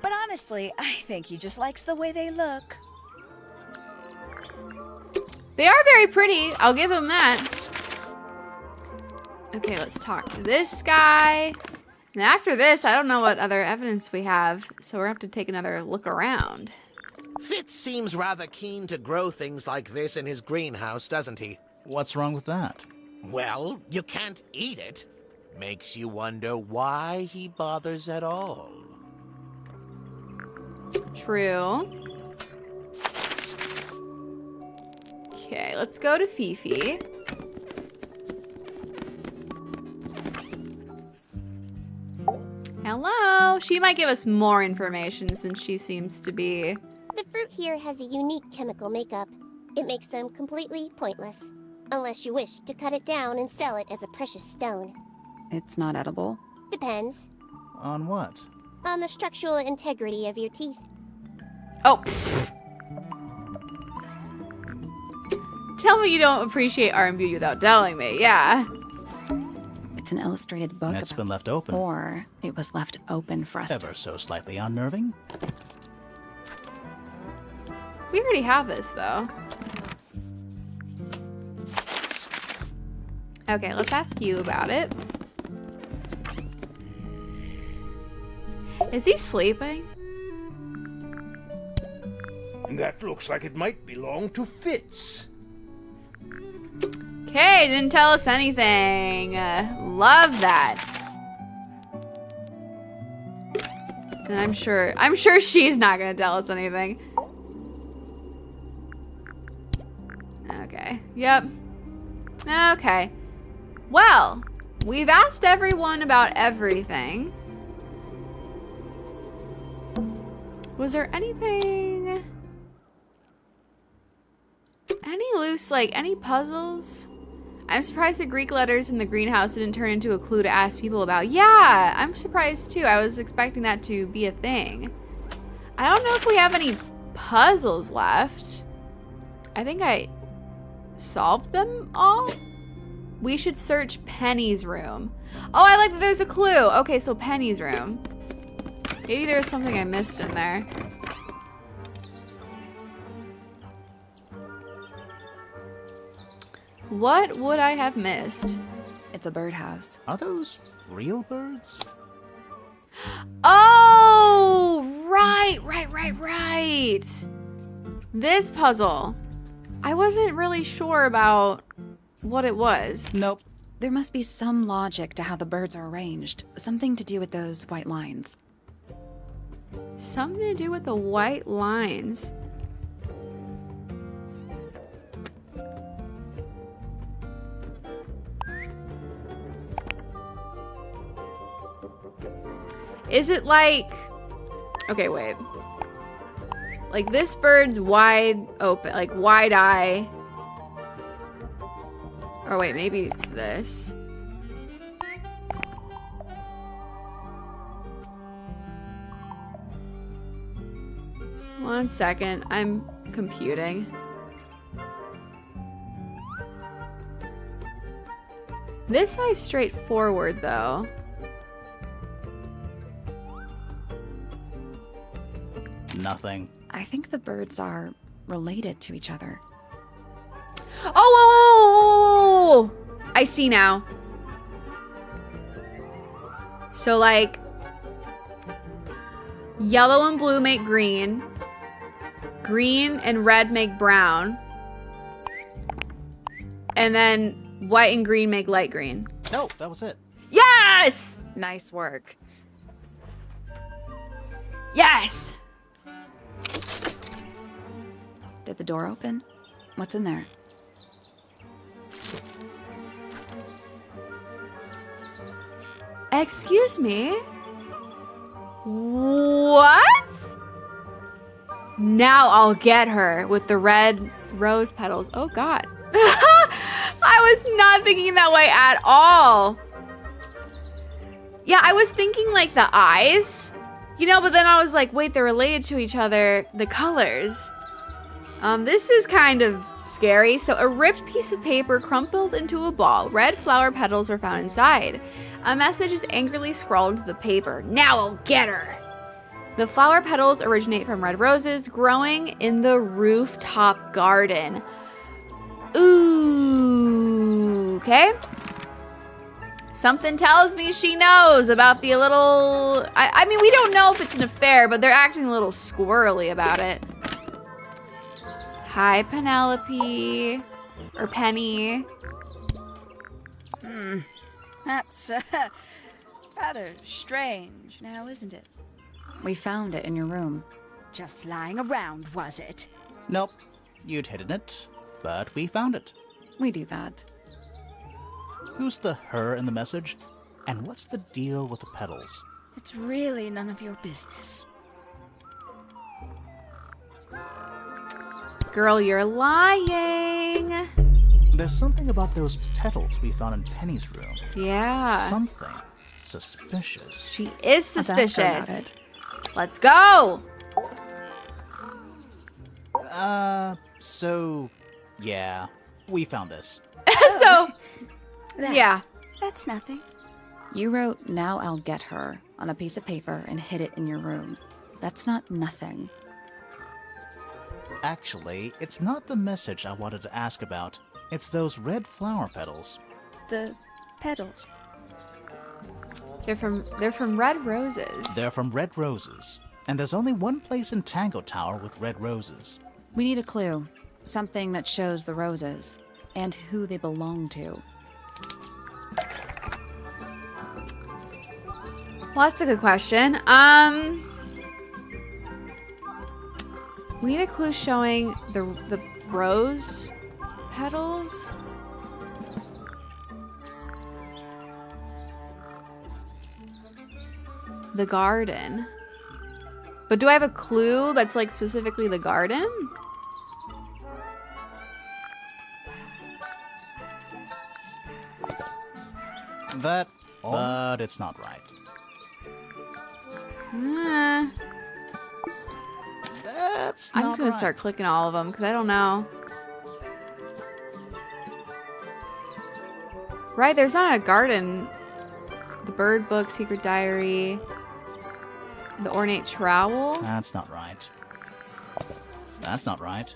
But honestly, I think he just likes the way they look. They are very pretty. I'll give him that. Okay, let's talk to this guy. And after this, I don't know what other evidence we have, so we're gonna have to take another look around. Fitz seems rather keen to grow things like this in his greenhouse, doesn't he? What's wrong with that? Well, you can't eat it. Makes you wonder why he bothers at all. True. Okay, let's go to Fifi. Hello. She might give us more information since she seems to be... The fruit here has a unique chemical makeup. It makes them completely pointless. Unless you wish to cut it down and sell it as a precious stone. It's not edible. Depends On what? on the structural integrity of your teeth. Oh. Tell me you don't appreciate art and beauty without telling me. Yeah. It's an illustrated book. It's about- been left open. Or it was left open for us to... Ever so slightly unnerving. We already have this, though. Okay, let's ask you about it. Is he sleeping? That looks like it might belong to Fitz. Okay, didn't tell us anything. Love that. And I'm sure she's not gonna tell us anything. Okay. Yep. Okay. Well, we've asked everyone about everything. Was there anything? Any loose, like, any puzzles? I'm surprised the Greek letters in the greenhouse didn't turn into a clue to ask people about. Yeah, I'm surprised too. I was expecting that to be a thing. I don't know if we have any puzzles left. I think I solved them all. We should search Penny's room. Oh, I like that there's a clue. Okay, so Penny's room. Maybe there's something I missed in there. What would I have missed? It's a birdhouse. Are those real birds? Oh, right. This puzzle. I wasn't really sure about what it was. Nope. There must be some logic to how the birds are arranged. Something to do with those white lines. Something to do with the white lines. Is it like... Okay, wait. Like this bird's wide open, like wide eye. Or wait, maybe it's this. One second, I'm computing. This eye's straightforward though. Nothing. I think the birds are related to each other. Oh! I see now. So like, yellow and blue make green. Green and red make brown. And then white and green make light green. No, that was it. Yes! Nice work. Yes! Did the door open? What's in there? Excuse me? What? Now I'll get her with the red rose petals. Oh God. I was not thinking that way at all. Yeah, I was thinking like the eyes, you know, but then I was like, wait, they're related to each other, the colors. This is kind of scary. So a ripped piece of paper crumpled into a ball. Red flower petals were found inside. A message is angrily scrawled into the paper. Now I'll get her. The flower petals originate from red roses growing in the rooftop garden. Ooh, okay. Something tells me she knows about the little... I mean, we don't know if it's an affair, but they're acting a little squirrely about it. Hi, Penelope. Or Penny. That's rather strange now, isn't it? We found it in your room. Just lying around, was it? Nope. You'd hidden it, but we found it. We do that. Who's the her in the message? And what's the deal with the petals? It's really none of your business. Girl, you're lying. There's something about those petals we found in Penny's room. Yeah. Something suspicious. She is Let's ask her about suspicious. it. Let's go. So, yeah, we found this. So, That, yeah. That's nothing. You wrote, "Now I'll get her," on a piece of paper and hid it in your room. That's not nothing. Actually, it's not the message I wanted to ask about. It's those red flower petals. The petals. They're from red roses. They're from red roses. And there's only one place in Tangle Tower with red roses. We need a clue. Something that shows the roses. And who they belong to. Well, that's a good question. We need a clue showing the rose petals. The garden. But do I have a clue that's like specifically the garden? That, but it's not right. That's I'm not just gonna right. start clicking all of them because I don't know. Right, there's not a garden. The bird book, secret diary, the ornate trowel. That's not right. That's not right.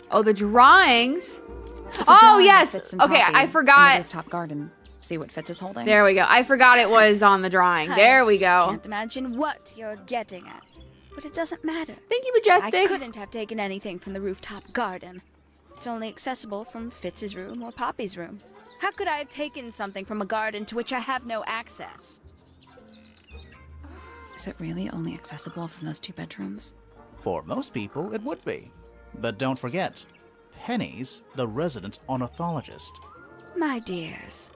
Oh, the drawings. It's a Oh drawing that yes. fits in Okay, Poppy I in the forgot. rooftop garden. See what Fitz is holding? There we go. I forgot it was on the drawing. There we go. Can't imagine what you're getting at. But it doesn't matter. Thank you, Majestic. I couldn't have taken anything from the rooftop garden. It's only accessible from Fitz's room or Poppy's room. How could I have taken something from a garden to which I have no access? Is it really only accessible from those 2 bedrooms? For most people, it would be. But don't forget, Penny's the resident ornithologist. My dears,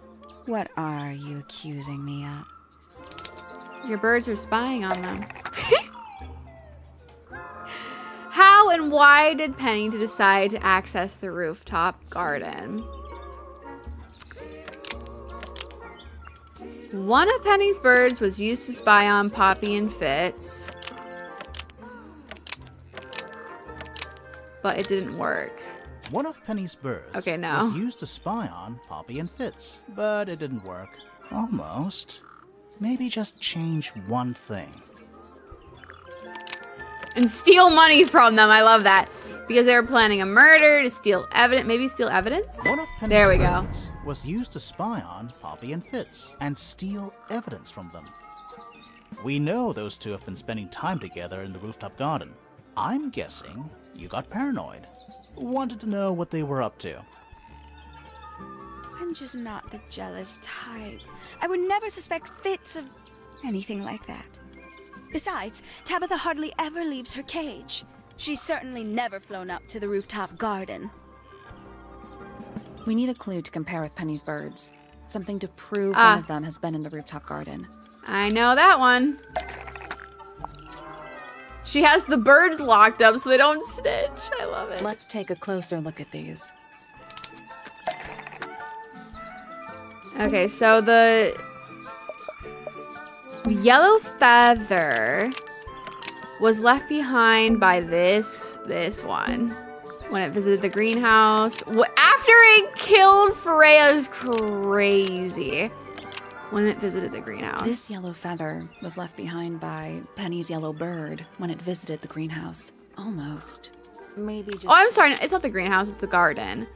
what are you accusing me of? Your birds are spying on them. How and why did Penny decide to access the rooftop garden? One of Penny's birds was used to spy on Poppy and Fitz. But it didn't work. One of Penny's birds no. was used to spy on Poppy and Fitz, but it didn't work. Almost. Maybe just change one thing. And steal money from them. I love that. Because they were planning a murder to steal evidence. Maybe steal evidence? One of Penny's There we go. birds was used to spy on Poppy and Fitz and steal evidence from them. We know those two have been spending time together in the rooftop garden. I'm guessing you got paranoid. Wanted to know what they were up to. I'm just not the jealous type. I would never suspect Fitz of anything like that. Besides, Tabitha hardly ever leaves her cage. She's certainly never flown up to the rooftop garden. We need a clue to compare with Penny's birds. Something to prove one of them has been in the rooftop garden. I know that one. She has the birds locked up so they don't snitch. I love it. Let's take a closer look at these. Okay, so the yellow feather was left behind by this one when it visited the greenhouse. After it killed Freya's crazy. When it visited the greenhouse. This yellow feather was left behind by Penny's yellow bird when it visited the greenhouse. Almost. Maybe just... Oh, I'm sorry. It's not the greenhouse. It's the garden.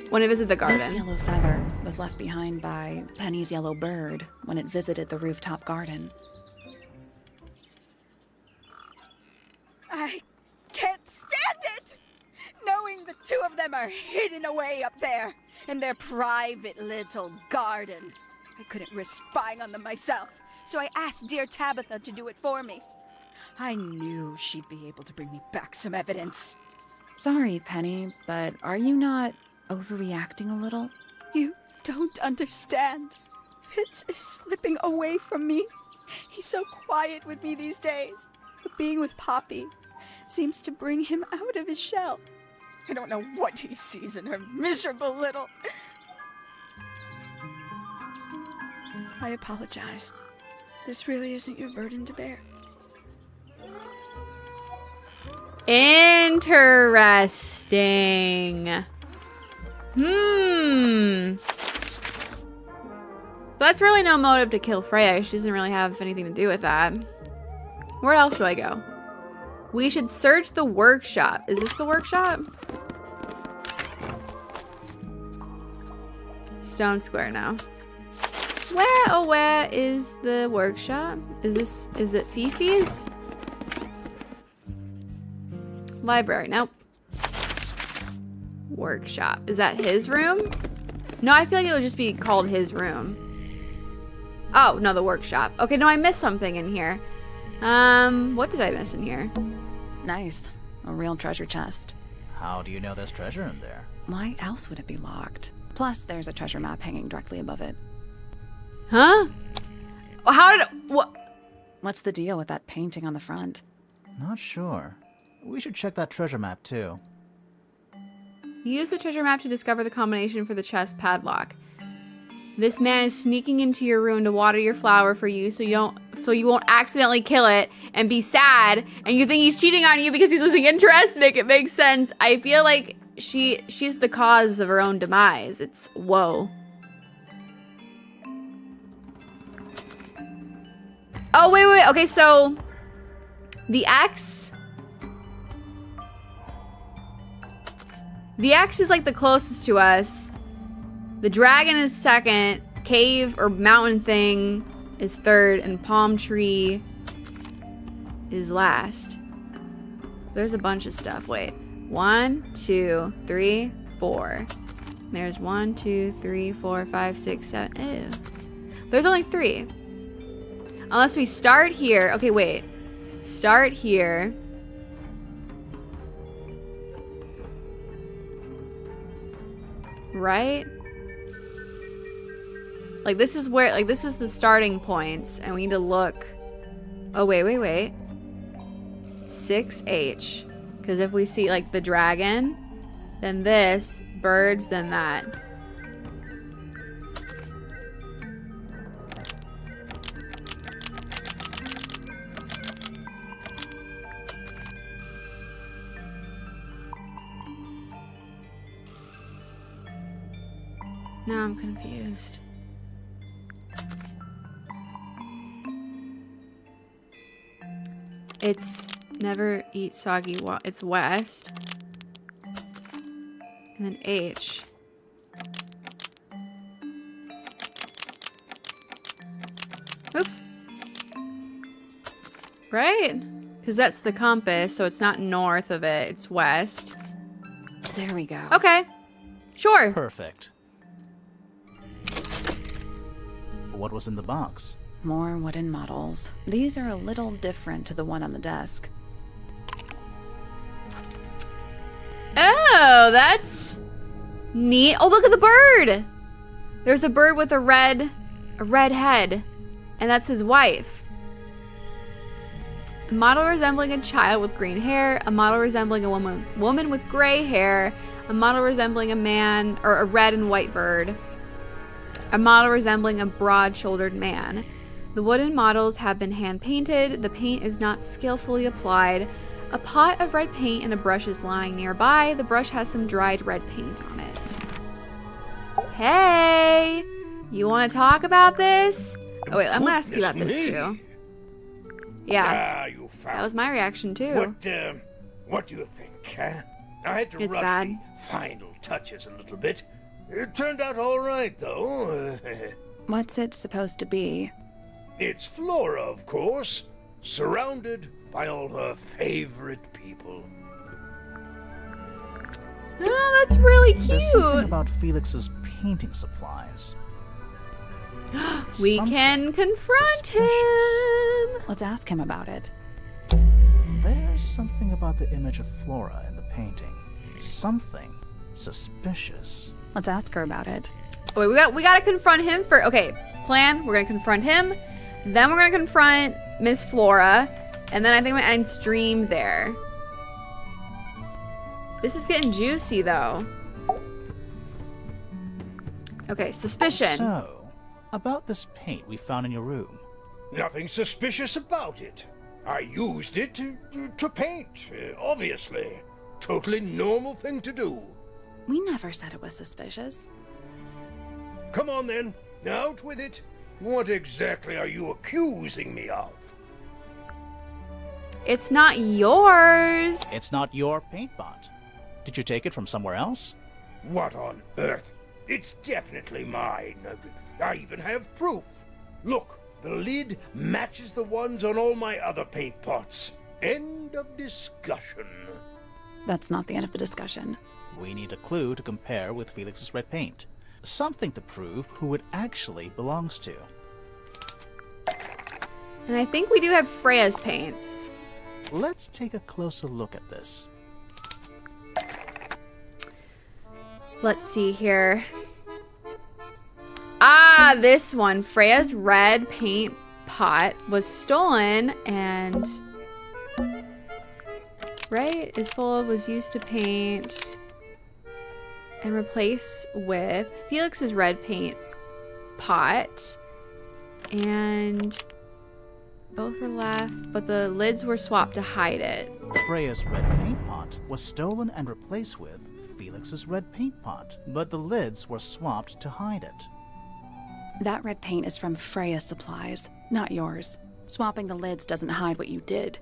When it visited the garden. This yellow feather was left behind by Penny's yellow bird when it visited the rooftop garden. I can't stand it! Knowing the 2 of them are hidden away up there in their private little garden. I couldn't risk spying on them myself, so I asked dear Tabitha to do it for me. I knew she'd be able to bring me back some evidence. Sorry, Penny, but are you not overreacting a little? You don't understand. Fitz is slipping away from me. He's so quiet with me these days, but being with Poppy seems to bring him out of his shell. I don't know what he sees in her miserable little... I apologize. This really isn't your burden to bear. Interesting. That's really no motive to kill Freya. She doesn't really have anything to do with that. Where else do I go? We should search the workshop. Is this the workshop? Stone Square now. Where is the workshop? Is it Fifi's? Library. Nope. Workshop. Is that his room? No, I feel like it would just be called his room. Oh, no, the workshop. Okay, no, I missed something in here. What did I miss in here? Nice. A real treasure chest. How do you know there's treasure in there? Why else would it be locked? Plus, there's a treasure map hanging directly above it. Huh? How did... What? What's the deal with that painting on the front? Not sure. We should check that treasure map too. Use the treasure map to discover the combination for the chest padlock. This man is sneaking into your room to water your flower for you so you won't accidentally kill it and be sad and you think he's cheating on you because he's losing interest. Make it make sense. I feel like she's the cause of her own demise. It's whoa. Oh, wait. Okay, so the X is like the closest to us. The dragon is second. Cave or mountain thing is third. And palm tree is last. There's a bunch of stuff. Wait. 1, 2, 3, 4. There's 1, 2, 3, 4, 5, 6, 7. Ew. There's only 3. Unless we start here. Okay, wait. Start here. Right? Like this is where, like this is the starting points and we need to look. Oh, wait. 6H. Because if we see like the dragon, then this, birds, then that. Now I'm confused. It's never eat soggy it's west. And then H. Oops. Right? Because that's the compass, so it's not north of it, it's west. There we go. Okay. Sure. Perfect. What was in the box? More wooden models. These are a little different to the one on the desk. Oh, that's neat. Oh, look at the bird. There's a bird with a red head, and that's his wife. A model resembling a child with green hair, a model resembling a woman with gray hair, a model resembling a man or a red and white bird, a model resembling a broad-shouldered man. The wooden models have been hand-painted. The paint is not skillfully applied. A pot of red paint and a brush is lying nearby. The brush has some dried red paint on it. Hey! You want to talk about this? Oh, wait, I'm going to ask you about this, too. Yeah. You found that was my reaction, too. What do you think, huh? I had to It's rush bad. the final touches a little bit. It turned out all right, though. What's it supposed to be? It's Flora, of course, surrounded by all her favorite people. Oh, that's really There's something cute. about Felix's painting supplies. We Something can confront suspicious. him. Let's ask him about it. There's something about the image of Flora in the painting. Something suspicious. Let's ask her about it. Oh, wait, we gotta confront him for. Okay, plan. We're gonna confront him. Then we're gonna confront Miss Flora. And then I think I'm gonna end stream there. This is getting juicy, though. Okay, suspicion. So, about this paint we found in your room. Nothing suspicious about it. I used it to paint, obviously. Totally normal thing to do. We never said it was suspicious. Come on then, out with it. What exactly are you accusing me of? It's not yours. It's not your paint pot. Did you take it from somewhere else? What on earth? It's definitely mine. I even have proof. Look, the lid matches the ones on all my other paint pots. End of discussion. that's not the end of the discussion. We need a clue to compare with Felix's red paint. Something to prove who it actually belongs to. And I think we do have Freya's paints. Let's take a closer look at this. Let's see here. Ah, this one. Freya's red paint pot was stolen and... right? Was used to paint and replace with Felix's red paint pot. And both were left, but the lids were swapped to hide it. Freya's red paint pot was stolen and replaced with Felix's red paint pot, but the lids were swapped to hide it. That red paint is from Freya's supplies, not yours. Swapping the lids doesn't hide what you did.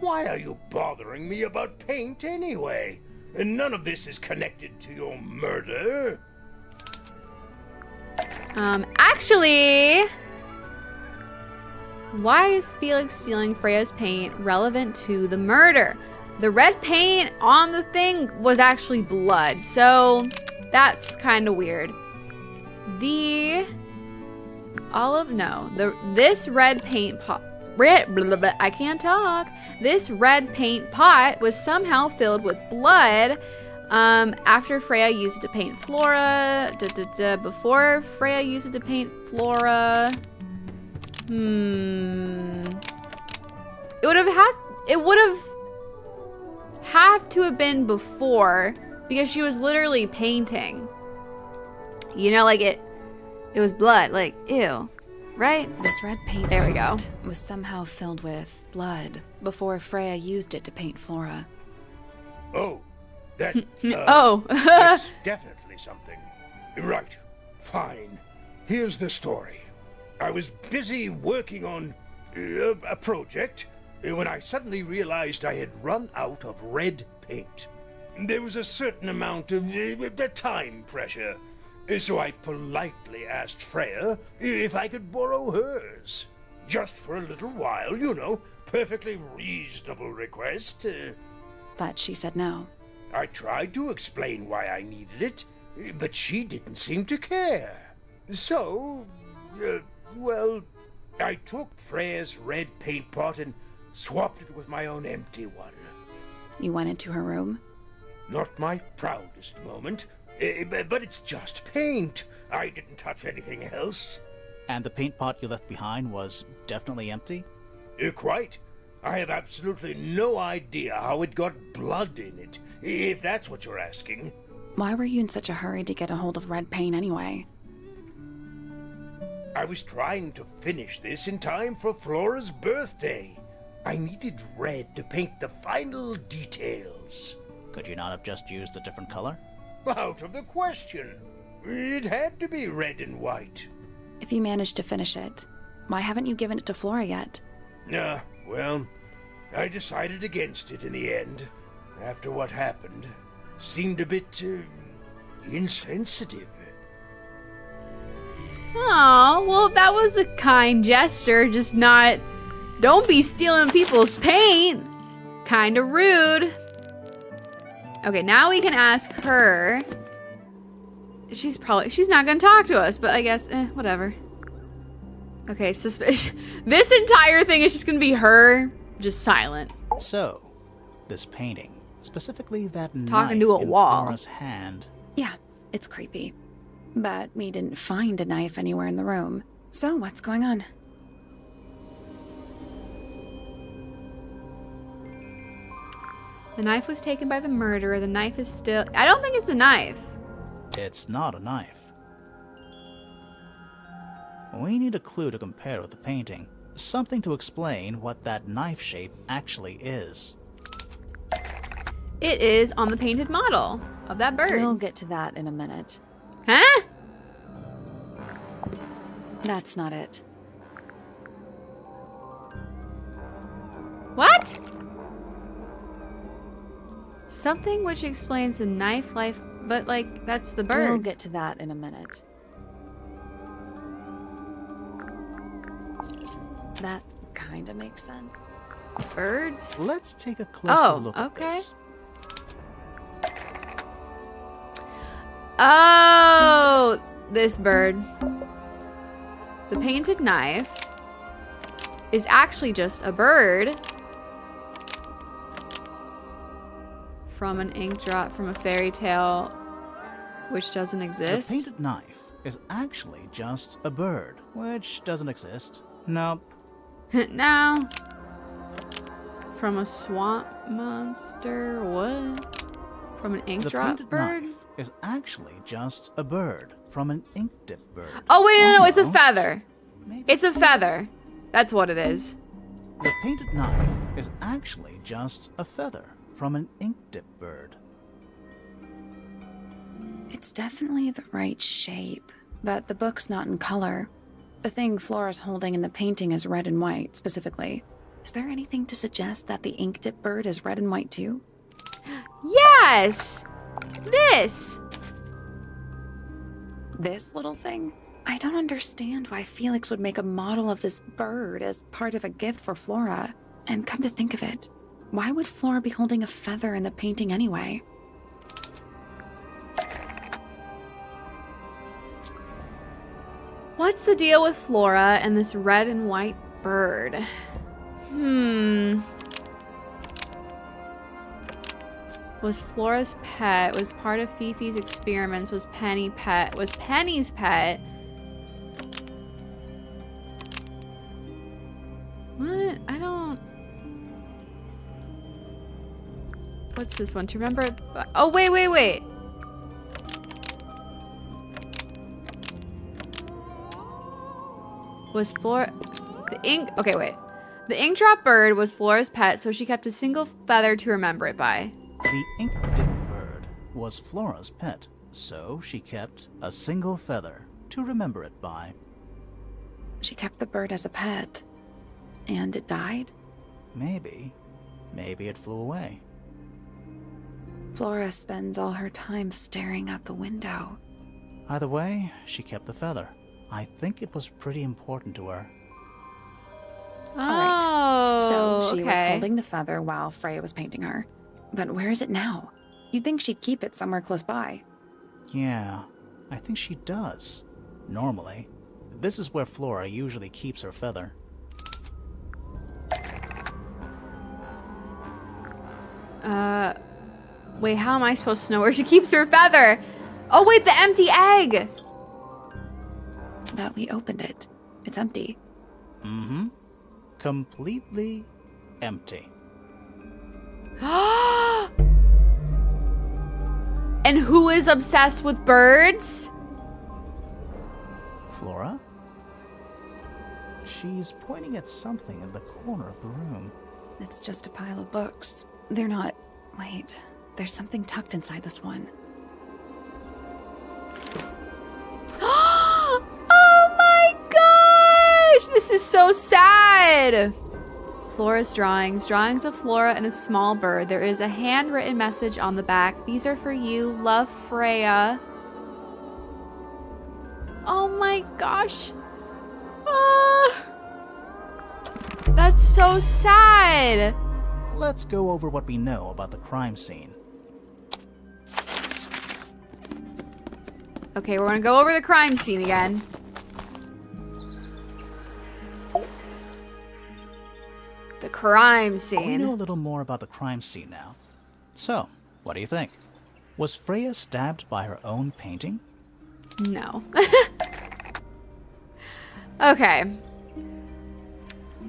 Why are you bothering me about paint anyway? And none of this is connected to your murder. Actually... why is Felix stealing Freya's paint relevant to the murder? The red paint on the thing was actually blood, so that's kind of weird. This red paint pot, I can't talk. This red paint pot was somehow filled with blood after Freya used it to paint Flora. Before Freya used it to paint Flora. It would have to have been before, because she was literally painting. You know, like it was blood, like, ew, right? This red paint there we go. Was somehow filled with blood before Freya used it to paint Flora. Oh, that, that's definitely something. Right, fine. Here's the story. I was busy working on a project when I suddenly realized I had run out of red paint. There was a certain amount of time pressure, so I politely asked Freya if I could borrow hers. Just for a little while, you know, perfectly reasonable request. But she said no. I tried to explain why I needed it, but she didn't seem to care. So, well, I took Freya's red paint pot and swapped it with my own empty one. You went into her room? Not my proudest moment, but it's just paint. I didn't touch anything else. And the paint pot you left behind was definitely empty? Quite. I have absolutely no idea how it got blood in it, if that's what you're asking. Why were you in such a hurry to get a hold of red paint anyway? I was trying to finish this in time for Flora's birthday. I needed red to paint the final details. Could you not have just used a different color? Out of the question. It had to be red and white. If you managed to finish it, why haven't you given it to Flora yet? Well, I decided against it in the end. After what happened, seemed a bit insensitive. Oh, well, that was a kind gesture, just not... don't be stealing people's paint. Kinda rude. Okay, now we can ask her. She's not gonna talk to us, but I guess, whatever. Okay, suspicion. This entire thing is just gonna be her, just silent. So, this painting, specifically that talking knife to a in wall. Flora's hand. Yeah, it's creepy. But we didn't find a knife anywhere in the room. So what's going on? The knife was taken by the murderer. The knife is still... I don't think it's a knife. It's not a knife. We need a clue to compare with the painting. Something to explain what that knife shape actually is. It is on the painted model of that bird. We'll get to that in a minute. Huh? That's not it. What? Something which explains the knife life, but like, that's the bird. We'll get to that in a minute. That kinda makes sense. Birds? Let's take a closer look at okay. this. Oh, this bird. The painted knife is actually just a bird from an ink drop from a fairy tale which doesn't The exist. painted knife is actually just a bird, which doesn't exist. Nope. No. From a swamp monster? What? From an ink The drop painted bird? knife is actually just a bird from an ink dip bird. Oh, wait, no, it's a Almost. feather. Maybe. It's a feather. That's what it is. The painted knife is actually just a feather from an ink dip bird. It's definitely the right shape, but the book's not in color. The thing Flora's holding in the painting is red and white, specifically. Is there anything to suggest that the ink dip bird is red and white too? Yes! This! This little thing? I don't understand why Felix would make a model of this bird as part of a gift for Flora. And come to think of it, why would Flora be holding a feather in the painting anyway? What's the deal with Flora and this red and white bird? Was Flora's pet, was part of Fifi's experiments, was Penny's pet? What? I don't... What's this one? To remember... Oh, wait. Was Flora... The ink... Okay, wait. The ink drop bird was Flora's pet, so she kept a single feather to remember it by. The ink dip bird was Flora's pet, so she kept a single feather to remember it by. She kept the bird as a pet. And it died? Maybe. Maybe it flew away. Flora spends all her time staring out the window. Either way, she kept the feather. I think it was pretty important to her. Oh, So she was okay. holding the feather while Freya was painting her. But where is it now? You'd think she'd keep it somewhere close by. Yeah, I think she does. Normally. This is where Flora usually keeps her feather. Wait, how am I supposed to know where she keeps her feather? Oh, wait, the empty egg! But we opened it. It's empty. Mm-hmm. Completely empty. And who is obsessed with birds? Flora? She's pointing at something in the corner of the room. It's just a pile of books. They're not... Wait. There's something tucked inside this one. Oh my gosh! This is so sad! Flora's drawings of Flora and a small bird. There is a handwritten message on the back. These are for you. Love, Freya. Oh my gosh. That's so sad. Let's go over what we know about the crime scene. Okay, we're gonna go over the crime scene again. The crime We scene. know a little more about the crime scene now. So, what do you think? Was Freya stabbed by her own painting? No. Okay.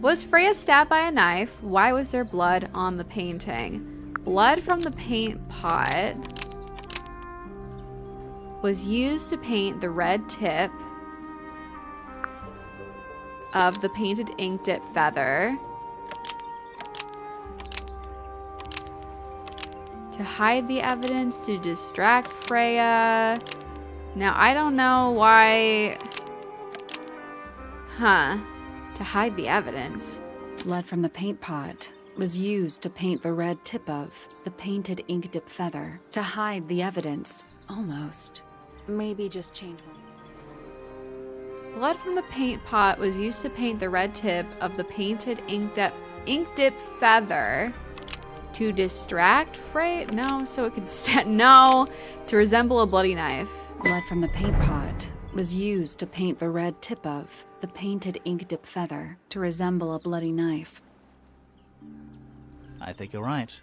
Was Freya stabbed by a knife? Why was there blood on the painting? Blood from the paint pot was used to paint the red tip of the painted ink dip feather to hide the evidence, to distract Freya. Now, I don't know why... To hide the evidence. Blood from the paint pot was used to paint the red tip of the painted ink dip feather to hide the evidence. Almost. Maybe just change one. Blood from the paint pot was used to paint the red tip of the painted ink ink dip feather to distract Freya. No, so it could no, to resemble a bloody knife. Blood from the paint pot was used to paint the red tip of the painted ink dip feather to resemble a bloody knife. I think you're right.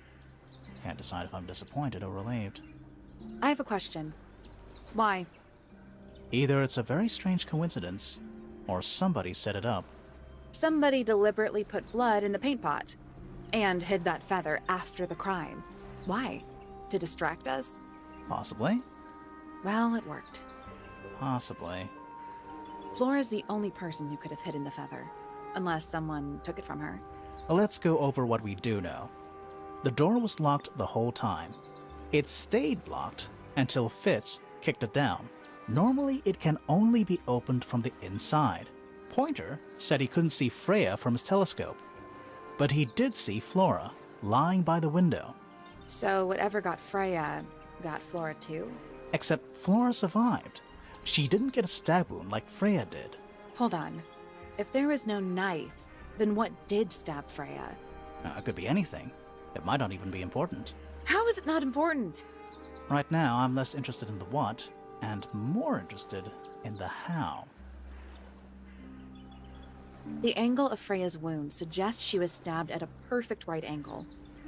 Can't decide if I'm disappointed or relieved. I have a question. Why? Either it's a very strange coincidence, or somebody set it up. Somebody deliberately put blood in the paint pot and hid that feather after the crime. Why? To distract us? Possibly. Well, it worked. Possibly. Flora's the only person who could have hidden the feather, unless someone took it from her. Let's go over what we do know. The door was locked the whole time. It stayed locked until Fitz kicked it down. Normally, it can only be opened from the inside. Pointer said he couldn't see Freya from his telescope, but he did see Flora lying by the window. So whatever got Freya got Flora too? Except Flora survived. She didn't get a stab wound like Freya did. Hold on. If there was no knife, then what did stab Freya? It could be anything. It might not even be important. How is it not important? Right now, I'm less interested in the what, and more interested in the how. The angle of Freya's wound suggests she was stabbed at a perfect right angle.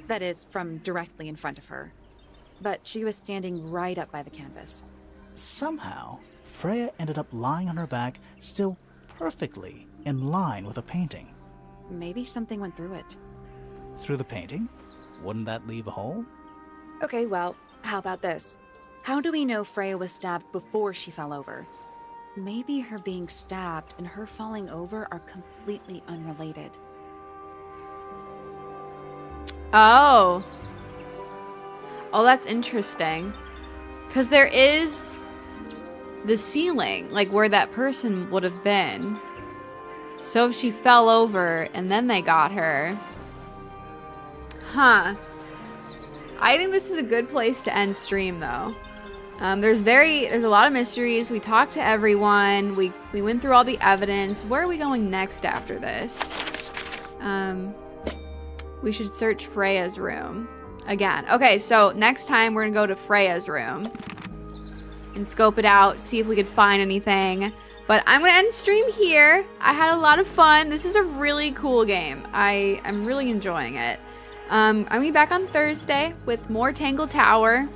That is, from directly in front of her. But she was standing right up by the canvas. Somehow, Freya ended up lying on her back, still perfectly in line with a painting. Maybe something went through it. Through the painting? Wouldn't that leave a hole? Okay, well, how about this? How do we know Freya was stabbed before she fell over? Maybe her being stabbed and her falling over are completely unrelated. Oh. Oh, that's interesting. Because there is the ceiling, like where that person would have been. So if she fell over and then they got her. Huh. I think this is a good place to end stream though. There's a lot of mysteries. We talked to everyone. We went through all the evidence. Where are we going next after this? We should search Freya's room again. Okay, so next time we're gonna go to Freya's room and scope it out, see if we could find anything. But I'm gonna end stream here. I had a lot of fun. This is a really cool game. I'm really enjoying it. I'm gonna be back on Thursday with more Tangle Tower.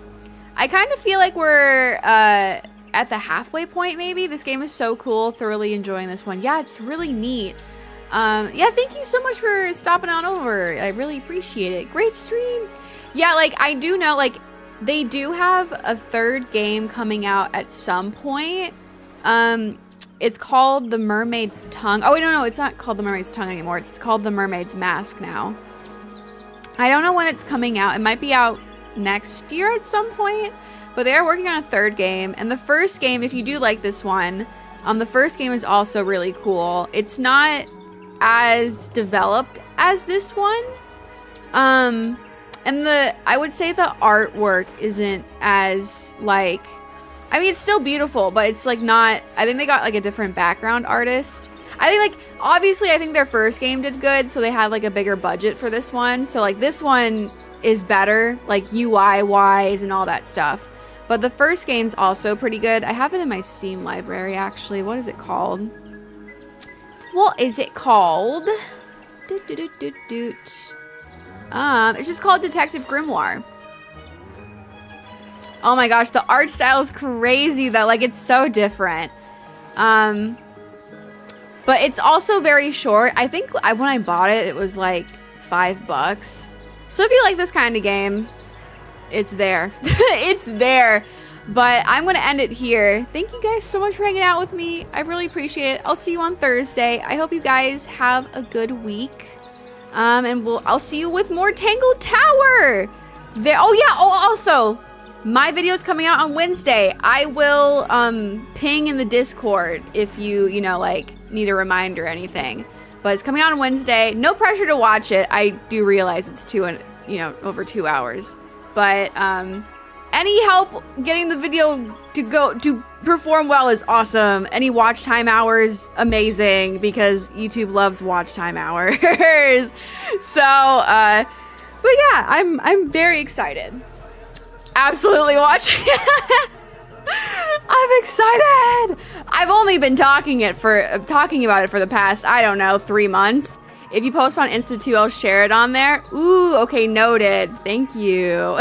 I kind of feel like we're at the halfway point maybe. This game is so cool. Thoroughly enjoying this one. Yeah, it's really neat. Yeah, thank you so much for stopping on over. I really appreciate it. Great stream. Yeah, like I do know like they do have a third game coming out at some point. It's called The Mermaid's Tongue. Oh wait, no, it's not called The Mermaid's Tongue anymore. It's called The Mermaid's Mask now. I don't know when it's coming out. It might be out next year at some point, but they are working on a third game. And the first game, if you do like this one, the first game is also really cool. It's not as developed as this one. And I would say the artwork isn't as like, I mean, it's still beautiful, but it's like not, I think they got like a different background artist. I think like, obviously I think their first game did good, so they had like a bigger budget for this one. So like this one is better, like UI wise and all that stuff. But the first game's also pretty good. I have it in my Steam library actually. What is it called? What is it called? It's just called Detective Grimoire. Oh my gosh, the art style is crazy though. Like it's so different. But it's also very short. I think when I bought it, it was like $5. So if you like this kind of game, it's there. It's there. But I'm going to end it here. Thank you guys so much for hanging out with me. I really appreciate it. I'll see you on Thursday. I hope you guys have a good week. And I'll see you with more Tangle Tower. Oh yeah. Oh, also, my video's coming out on Wednesday. I will ping in the Discord if you like need a reminder or anything. But it's coming out on Wednesday. No pressure to watch it. I do realize it's over 2 hours. But Any help getting the video to perform well is awesome. Any watch time hours, amazing, because YouTube loves watch time hours. So, but yeah, I'm very excited. Absolutely watching. I'm excited. I've only been talking about it for the past, I don't know, 3 months. If you post on Insta too, I'll share it on there. Ooh, okay, noted. Thank you.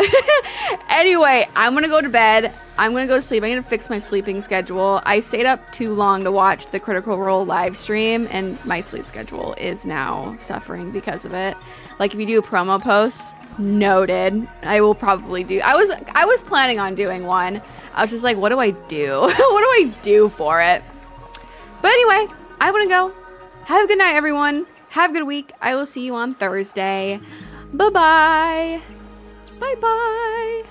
Anyway, I'm gonna go to bed. I'm gonna go to sleep. I'm gonna fix my sleeping schedule. I stayed up too long to watch the Critical Role live stream, and my sleep schedule is now suffering because of it. Like, if you do a promo post, noted. I will probably do. I was planning on doing one. I was just like, what do I do? What do I do for it? But anyway, I want to go. Have a good night, everyone. Have a good week. I will see you on Thursday. Bye-bye. Bye-bye.